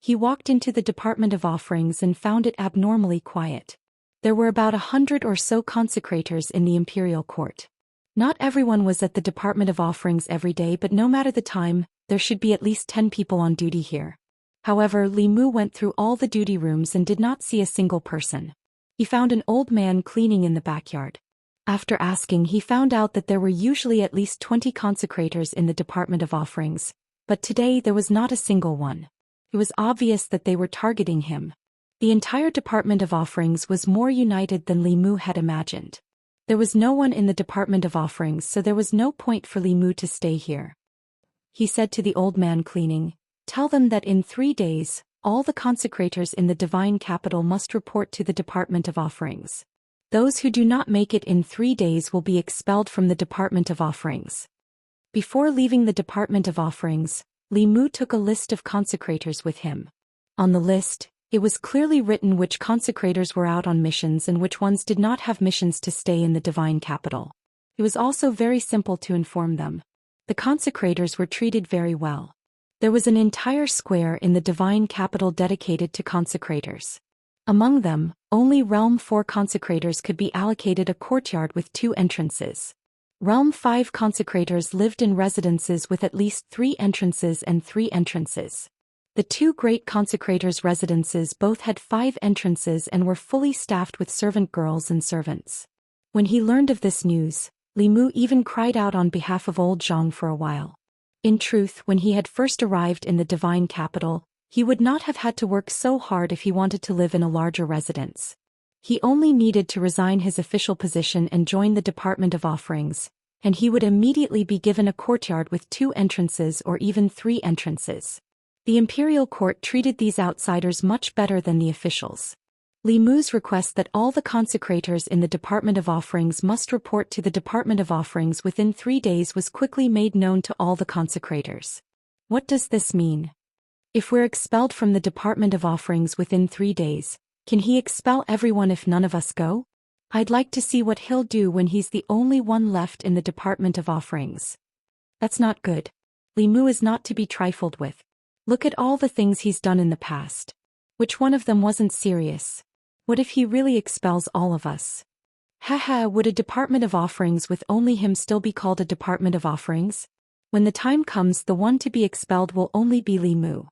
He walked into the Department of Offerings and found it abnormally quiet. There were about 100 or so consecrators in the imperial court. Not everyone was at the Department of Offerings every day, but no matter the time, there should be at least 10 people on duty here. However, Li Mu went through all the duty rooms and did not see a single person. He found an old man cleaning in the backyard. After asking, he found out that there were usually at least 20 consecrators in the Department of Offerings, but today there was not a single one. It was obvious that they were targeting him. The entire Department of Offerings was more united than Li Mu had imagined. There was no one in the Department of Offerings, so there was no point for Li Mu to stay here. He said to the old man cleaning, "Tell them that in 3 days, all the consecrators in the divine capital must report to the Department of Offerings. Those who do not make it in 3 days will be expelled from the Department of Offerings." Before leaving the Department of Offerings, Li Mu took a list of consecrators with him. On the list, it was clearly written which consecrators were out on missions and which ones did not have missions to stay in the divine capital. It was also very simple to inform them. The consecrators were treated very well. There was an entire square in the divine capital dedicated to consecrators. Among them, only Realm 4 consecrators could be allocated a courtyard with 2 entrances. Realm 5 consecrators lived in residences with at least 3 entrances and 3 entrances. The 2 great consecrators' residences both had 5 entrances and were fully staffed with servant girls and servants. When he learned of this news, Li Mu even cried out on behalf of old Zhang for a while. In truth, when he had first arrived in the divine capital, he would not have had to work so hard if he wanted to live in a larger residence. He only needed to resign his official position and join the Department of Offerings, and he would immediately be given a courtyard with 2 entrances or even 3 entrances. The imperial court treated these outsiders much better than the officials. Li Mu's request that all the consecrators in the Department of Offerings must report to the Department of Offerings within 3 days was quickly made known to all the consecrators. What does this mean? If we're expelled from the Department of Offerings within 3 days, can he expel everyone if none of us go? I'd like to see what he'll do when he's the only one left in the Department of Offerings. That's not good. Li Mu is not to be trifled with. Look at all the things he's done in the past. Which one of them wasn't serious? What if he really expels all of us? Haha, would a Department of Offerings with only him still be called a Department of Offerings? When the time comes, the one to be expelled will only be Li Mu.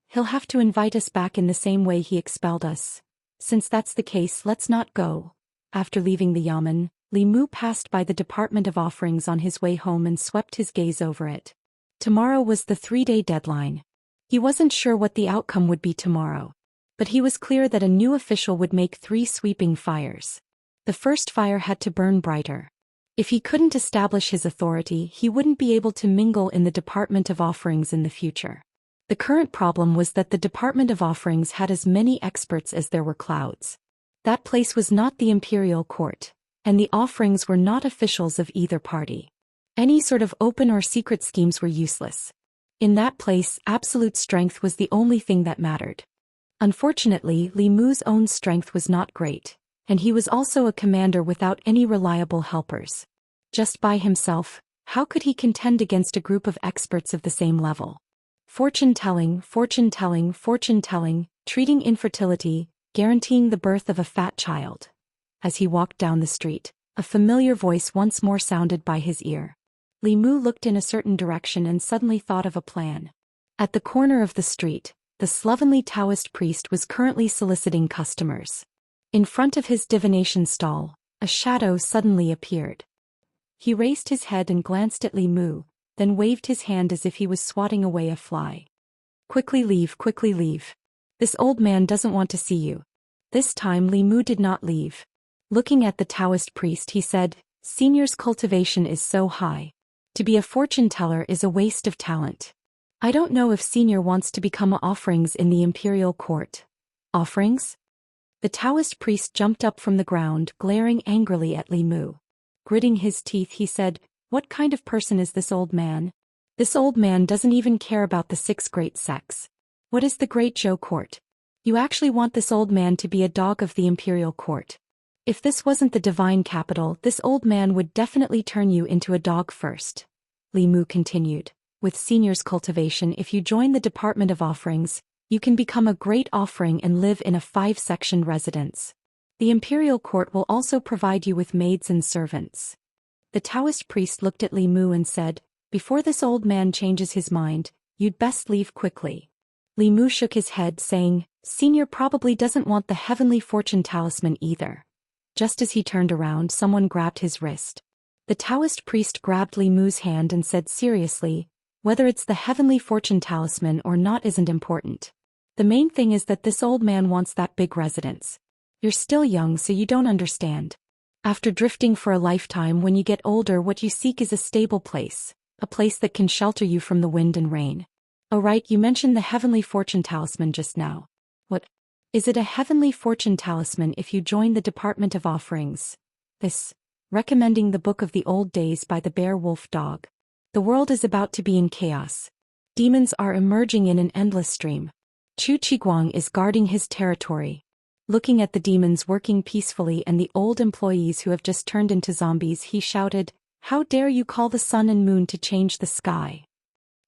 He'll have to invite us back in the same way he expelled us. Since that's the case, let's not go. After leaving the yamen, Li Mu passed by the Department of Offerings on his way home and swept his gaze over it. Tomorrow was the 3-day deadline. He wasn't sure what the outcome would be tomorrow, but he was clear that a new official would make 3 sweeping fires. The first fire had to burn brighter. If he couldn't establish his authority, he wouldn't be able to mingle in the Department of Offerings in the future. The current problem was that the Department of Offerings had as many experts as there were clouds. That place was not the imperial court, and the offerings were not officials of either party. Any sort of open or secret schemes were useless. In that place, absolute strength was the only thing that mattered. Unfortunately, Li Mu's own strength was not great, and he was also a commander without any reliable helpers. Just by himself, how could he contend against a group of experts of the same level? Fortune-telling, fortune-telling, fortune-telling, treating infertility, guaranteeing the birth of a fat child. As he walked down the street, a familiar voice once more sounded by his ear. Li Mu looked in a certain direction and suddenly thought of a plan. At the corner of the street, the slovenly Daoist priest was currently soliciting customers. In front of his divination stall, a shadow suddenly appeared. He raised his head and glanced at Li Mu, then waved his hand as if he was swatting away a fly. Quickly leave, quickly leave. This old man doesn't want to see you. This time Li Mu did not leave. Looking at the Daoist priest, he said, "Senior's cultivation is so high. To be a fortune teller is a waste of talent. I don't know if Senior wants to become offerings in the imperial court." Offerings? The Daoist priest jumped up from the ground, glaring angrily at Li Mu. Gritting his teeth, he said, "What kind of person is this old man? This old man doesn't even care about the 6 great sects. What is the Great Zhou court? You actually want this old man to be a dog of the imperial court. If this wasn't the divine capital, this old man would definitely turn you into a dog first." Li Mu continued. With Senior's Cultivation, if you join the Department of Offerings, you can become a great offering and live in a 5-sectioned residence. The imperial court will also provide you with maids and servants. The Taoist priest looked at Li Mu and said, "Before this old man changes his mind, you'd best leave quickly." Li Mu shook his head, saying, "Senior probably doesn't want the heavenly fortune talisman either." Just as he turned around, someone grabbed his wrist. The Taoist priest grabbed Li Mu's hand and said seriously, "Whether it's the heavenly fortune talisman or not isn't important. The main thing is that this old man wants that big residence. You're still young, so you don't understand. After drifting for a lifetime, when you get older, what you seek is a stable place, a place that can shelter you from the wind and rain." "Oh right, you mentioned the heavenly fortune talisman just now. What is it? A heavenly fortune talisman if you join the Department of Offerings. This, recommending the Book of the Old Days by the Bear Wolf Dog. The world is about to be in chaos. Demons are emerging in an endless stream. Chu Qiguang is guarding his territory." Looking at the demons working peacefully and the old employees who have just turned into zombies, he shouted, "How dare you call the sun and moon to change the sky?"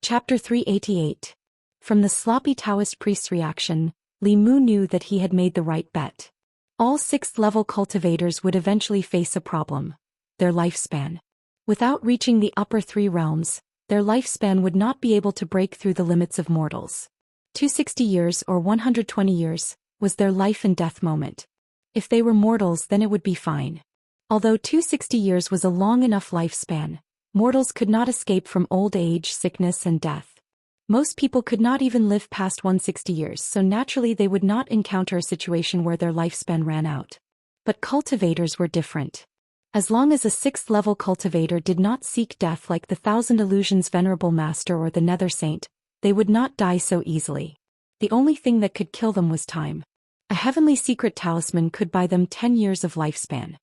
Chapter 388. From the sloppy Taoist priest's reaction, Li Mu knew that he had made the right bet. All 6th-level cultivators would eventually face a problem: their lifespan. Without reaching the upper 3 realms, their lifespan would not be able to break through the limits of mortals. 260 years or 120 years was their life and death moment. If they were mortals, then it would be fine. Although 260 years was a long enough lifespan, mortals could not escape from old age, sickness, and death. Most people could not even live past 160 years, so naturally they would not encounter a situation where their lifespan ran out. But cultivators were different. As long as a 6th-level cultivator did not seek death like the Thousand Illusions Venerable Master or the Nether Saint, they would not die so easily. The only thing that could kill them was time. A heavenly secret talisman could buy them 10 years of lifespan.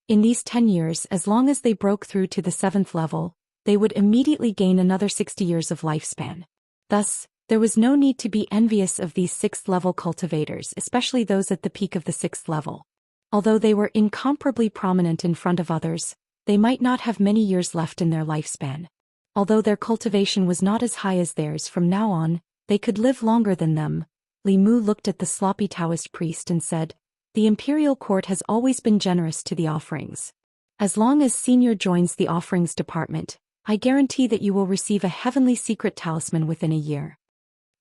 In these 10 years, as long as they broke through to the 7th level, they would immediately gain another 60 years of lifespan. Thus, there was no need to be envious of these 6th-level cultivators, especially those at the peak of the 6th level. Although they were incomparably prominent in front of others, they might not have many years left in their lifespan. Although their cultivation was not as high as theirs, from now on, they could live longer than them. Li Mu looked at the sloppy Taoist priest and said, "The imperial court has always been generous to the offerings. As long as Senior joins the offerings department, I guarantee that you will receive a heavenly secret talisman within a year."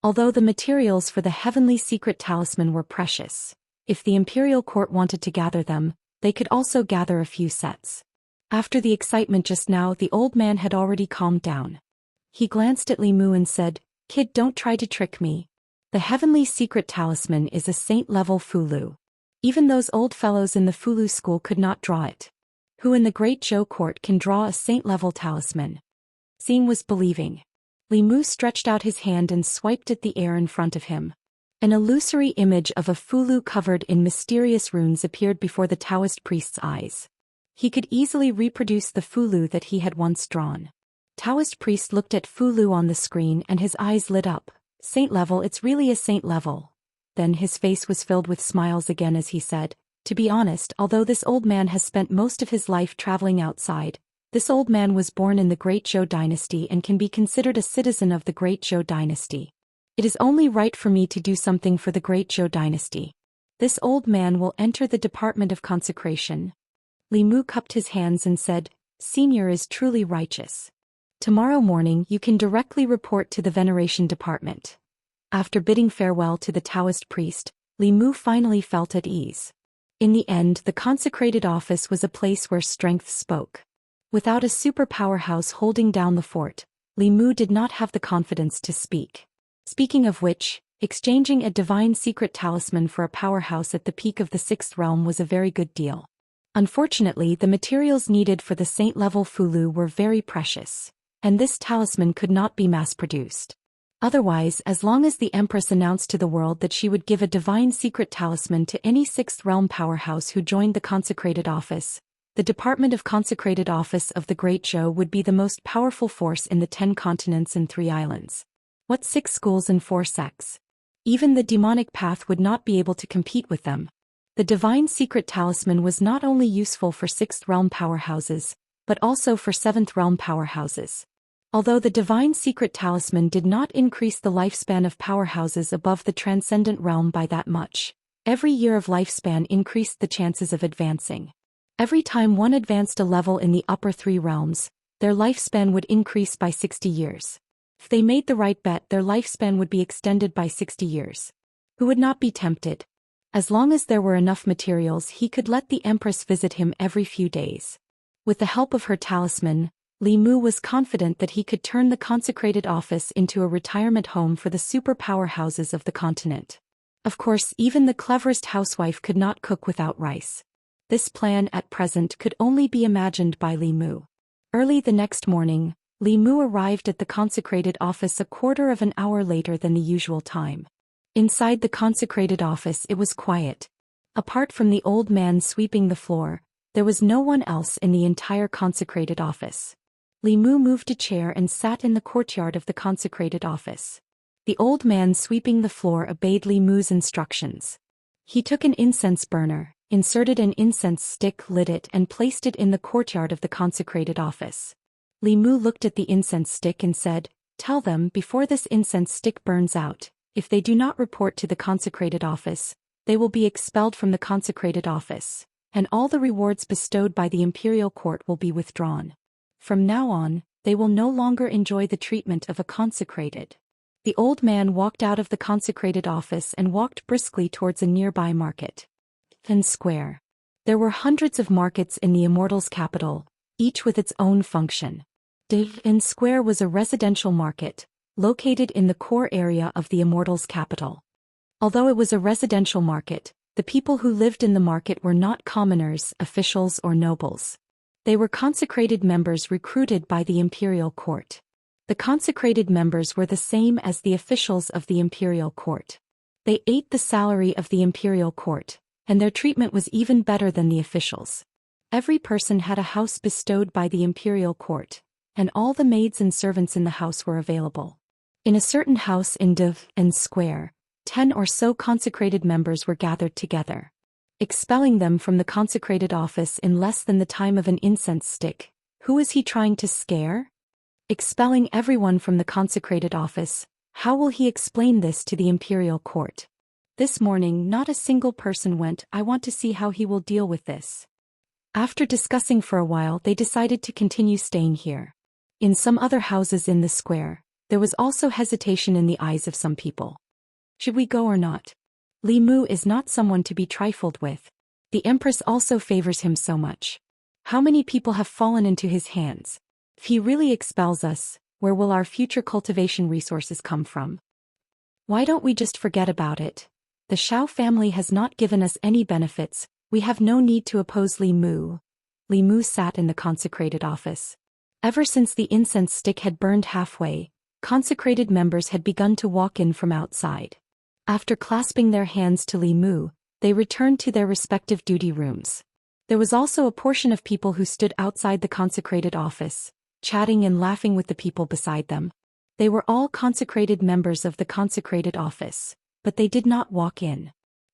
Although the materials for the heavenly secret talisman were precious, if the imperial court wanted to gather them, they could also gather a few sets. After the excitement just now, the old man had already calmed down. He glanced at Li Mu and said, "Kid, don't try to trick me. The heavenly secret talisman is a saint-level Fulu. Even those old fellows in the Fulu school could not draw it. Who in the Great Zhou court can draw a saint-level talisman?" Seeing was believing. Li Mu stretched out his hand and swiped at the air in front of him. An illusory image of a Fulu covered in mysterious runes appeared before the Taoist priest's eyes. He could easily reproduce the Fulu that he had once drawn. Taoist priest looked at Fulu on the screen and his eyes lit up. "Saint level, it's really a saint level." Then his face was filled with smiles again as he said, "To be honest, although this old man has spent most of his life traveling outside, this old man was born in the Great Zhou dynasty and can be considered a citizen of the Great Zhou dynasty. It is only right for me to do something for the Great Zhou dynasty. This old man will enter the Department of Consecration." Li Mu cupped his hands and said, "Senior is truly righteous. Tomorrow morning you can directly report to the Veneration Department." After bidding farewell to the Taoist priest, Li Mu finally felt at ease. In the end, the consecrated office was a place where strength spoke. Without a super powerhouse holding down the fort, Li Mu did not have the confidence to speak. Speaking of which, exchanging a divine secret talisman for a powerhouse at the peak of the 6th realm was a very good deal. Unfortunately, the materials needed for the saint-level Fulu were very precious, and this talisman could not be mass-produced. Otherwise, as long as the Empress announced to the world that she would give a divine secret talisman to any 6th realm powerhouse who joined the consecrated office, the Department of Consecrated Office of the Great Zhou would be the most powerful force in the 10 continents and 3 islands. What 6 schools and 4 sects? Even the demonic path would not be able to compete with them. The divine secret talisman was not only useful for 6th realm powerhouses, but also for 7th realm powerhouses. Although the divine secret talisman did not increase the lifespan of powerhouses above the transcendent realm by that much, every year of lifespan increased the chances of advancing. Every time one advanced a level in the upper 3 realms, their lifespan would increase by 60 years. If they made the right bet, their lifespan would be extended by 60 years. Who would not be tempted? As long as there were enough materials, he could let the Empress visit him every few days. With the help of her talisman, Li Mu was confident that he could turn the consecrated office into a retirement home for the super powerhouses of the continent. Of course, even the cleverest housewife could not cook without rice. This plan at present could only be imagined by Li Mu. Early the next morning, Li Mu arrived at the consecrated office a quarter of an hour later than the usual time. Inside the consecrated office it was quiet. Apart from the old man sweeping the floor, there was no one else in the entire consecrated office. Li Mu moved a chair and sat in the courtyard of the consecrated office. The old man sweeping the floor obeyed Li Mu's instructions. He took an incense burner, inserted an incense stick, lit it, and placed it in the courtyard of the consecrated office. Li Mu looked at the incense stick and said, "Tell them before this incense stick burns out, if they do not report to the consecrated office, they will be expelled from the consecrated office, and all the rewards bestowed by the imperial court will be withdrawn. From now on, they will no longer enjoy the treatment of a consecrated." The old man walked out of the consecrated office and walked briskly towards a nearby market and square. There were hundreds of markets in the Immortal's capital, each with its own function. The square was a residential market, located in the core area of the Immortal's capital. Although it was a residential market, the people who lived in the market were not commoners, officials, or nobles. They were consecrated members recruited by the imperial court. The consecrated members were the same as the officials of the imperial court. They ate the salary of the imperial court, and their treatment was even better than the officials. Every person had a house bestowed by the imperial court, and all the maids and servants in the house were available. In a certain house in and Square, 10 or so consecrated members were gathered together. Expelling them from the consecrated office in less than the time of an incense stick. Who is he trying to scare? Expelling everyone from the consecrated office. How will he explain this to the imperial court? This morning not a single person went. I want to see how he will deal with this. After discussing for a while, they decided to continue staying here. In some other houses in the square, there was also hesitation in the eyes of some people. Should we go or not? Li Mu is not someone to be trifled with. The Empress also favors him so much. How many people have fallen into his hands? If he really expels us, where will our future cultivation resources come from? Why don't we just forget about it? The Xiao family has not given us any benefits. We have no need to oppose Li Mu. Li Mu sat in the consecrated office. Ever since the incense stick had burned halfway, consecrated members had begun to walk in from outside. After clasping their hands to Li Mu, they returned to their respective duty rooms. There was also a portion of people who stood outside the consecrated office, chatting and laughing with the people beside them. They were all consecrated members of the consecrated office, but they did not walk in.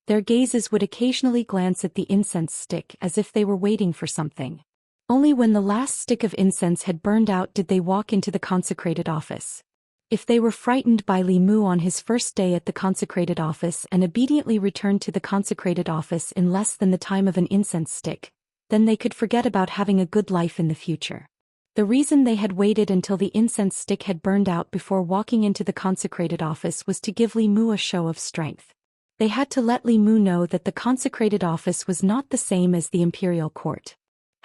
Their gazes would occasionally glance at the incense stick as if they were waiting for something. Only when the last stick of incense had burned out did they walk into the consecrated office. If they were frightened by Li Mu on his first day at the consecrated office and obediently returned to the consecrated office in less than the time of an incense stick, then they could forget about having a good life in the future. The reason they had waited until the incense stick had burned out before walking into the consecrated office was to give Li Mu a show of strength. They had to let Li Mu know that the consecrated office was not the same as the imperial court.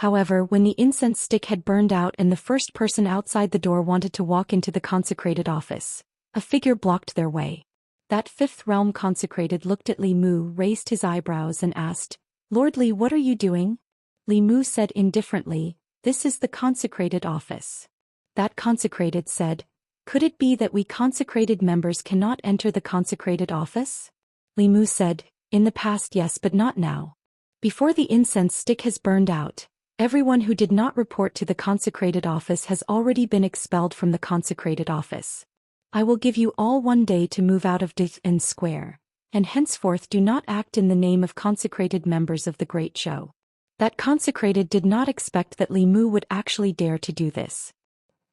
However, when the incense stick had burned out and the first person outside the door wanted to walk into the consecrated office, a figure blocked their way. That fifth realm consecrated looked at Li Mu, raised his eyebrows and asked, "Lord Li, what are you doing?" Li Mu said indifferently, "This is the consecrated office." That consecrated said, "Could it be that we consecrated members cannot enter the consecrated office?" Li Mu said, "In the past yes, but not now. Before the incense stick has burned out, everyone who did not report to the consecrated office has already been expelled from the consecrated office. I will give you all 1 day to move out of and Square, and henceforth do not act in the name of consecrated members of the Great Show." That consecrated did not expect that Li Mu would actually dare to do this.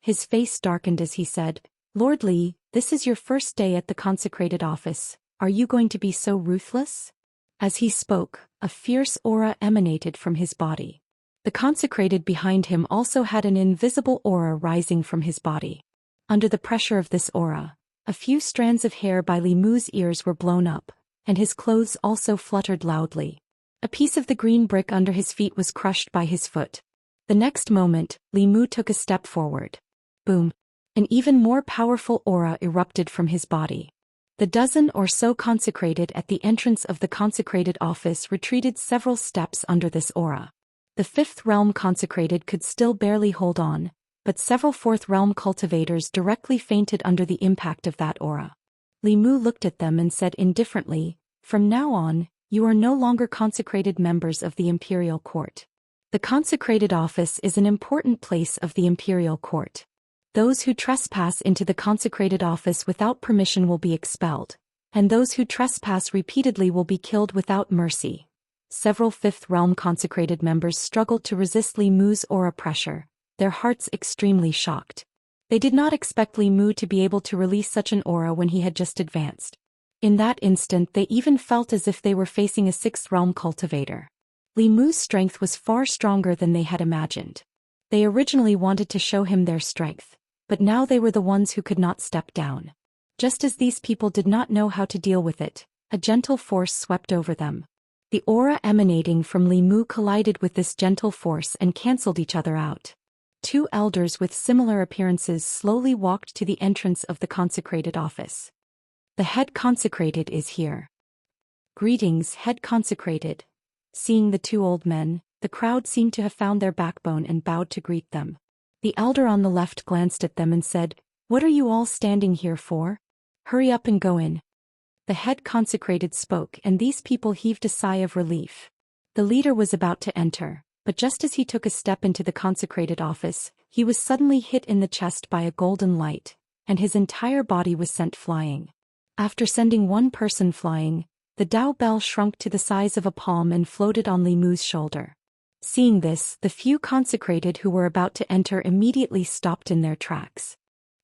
His face darkened as he said, "Lord Li, this is your first day at the consecrated office. Are you going to be so ruthless?" As he spoke, a fierce aura emanated from his body. The consecrated behind him also had an invisible aura rising from his body. Under the pressure of this aura, a few strands of hair by Li Mu's ears were blown up, and his clothes also fluttered loudly. A piece of the green brick under his feet was crushed by his foot. The next moment, Li Mu took a step forward. Boom! An even more powerful aura erupted from his body. The dozen or so consecrated at the entrance of the consecrated office retreated several steps under this aura. The fifth realm consecrated could still barely hold on, but several fourth realm cultivators directly fainted under the impact of that aura. Li Mu looked at them and said indifferently, "From now on, you are no longer consecrated members of the imperial court. The consecrated office is an important place of the imperial court. Those who trespass into the consecrated office without permission will be expelled, and those who trespass repeatedly will be killed without mercy." Several fifth realm consecrated members struggled to resist Li Mu's aura pressure, their hearts extremely shocked. They did not expect Li Mu to be able to release such an aura when he had just advanced. In that instant they even felt as if they were facing a sixth realm cultivator. Li Mu's strength was far stronger than they had imagined. They originally wanted to show him their strength, but now they were the ones who could not step down. Just as these people did not know how to deal with it, a gentle force swept over them. The aura emanating from Li Mu collided with this gentle force and cancelled each other out. Two elders with similar appearances slowly walked to the entrance of the consecrated office. "The head consecrated is here." "Greetings, head consecrated." Seeing the two old men, the crowd seemed to have found their backbone and bowed to greet them. The elder on the left glanced at them and said, "What are you all standing here for? Hurry up and go in." The head consecrated spoke and these people heaved a sigh of relief. The leader was about to enter, but just as he took a step into the consecrated office, he was suddenly hit in the chest by a golden light, and his entire body was sent flying. After sending one person flying, the Dao bell shrunk to the size of a palm and floated on Li Mu's shoulder. Seeing this, the few consecrated who were about to enter immediately stopped in their tracks.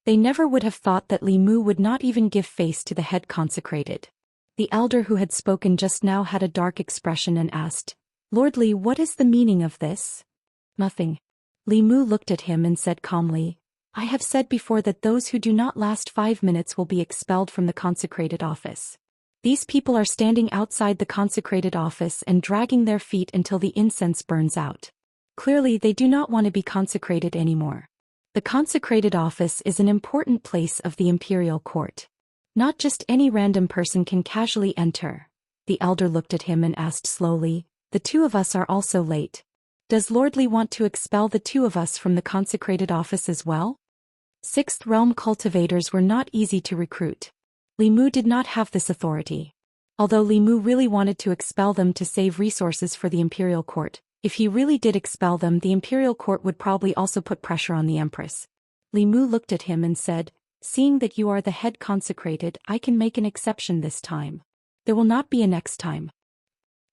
They never would have thought that Li Mu would not even give face to the head consecrated. The elder who had spoken just now had a dark expression and asked, "Lord Li, what is the meaning of this?" "Nothing." Li Mu looked at him and said calmly, "I have said before that those who do not last 5 minutes will be expelled from the consecrated office. These people are standing outside the consecrated office and dragging their feet until the incense burns out. Clearly they do not want to be consecrated anymore. The consecrated office is an important place of the imperial court. Not just any random person can casually enter." The elder looked at him and asked slowly, "The two of us are also late. Does Lord Li want to expel the two of us from the consecrated office as well?" Sixth realm cultivators were not easy to recruit. Li Mu did not have this authority. Although Li Mu really wanted to expel them to save resources for the imperial court, if he really did expel them, the imperial court would probably also put pressure on the empress. Li Mu looked at him and said, "Seeing that you are the head consecrated, I can make an exception this time. There will not be a next time.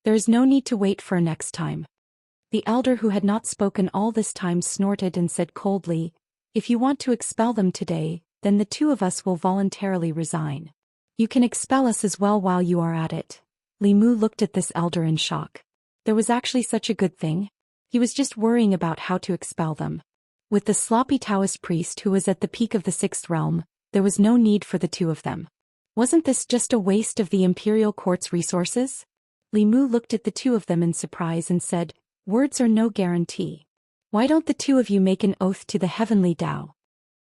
There is no need to wait for a next time." The elder who had not spoken all this time snorted and said coldly, "If you want to expel them today, then the two of us will voluntarily resign. You can expel us as well while you are at it." Li Mu looked at this elder in shock. There was actually such a good thing? He was just worrying about how to expel them. With the sloppy Daoist priest who was at the peak of the sixth realm, there was no need for the two of them. Wasn't this just a waste of the imperial court's resources? Li Mu looked at the two of them in surprise and said, "Words are no guarantee. Why don't the two of you make an oath to the heavenly Dao?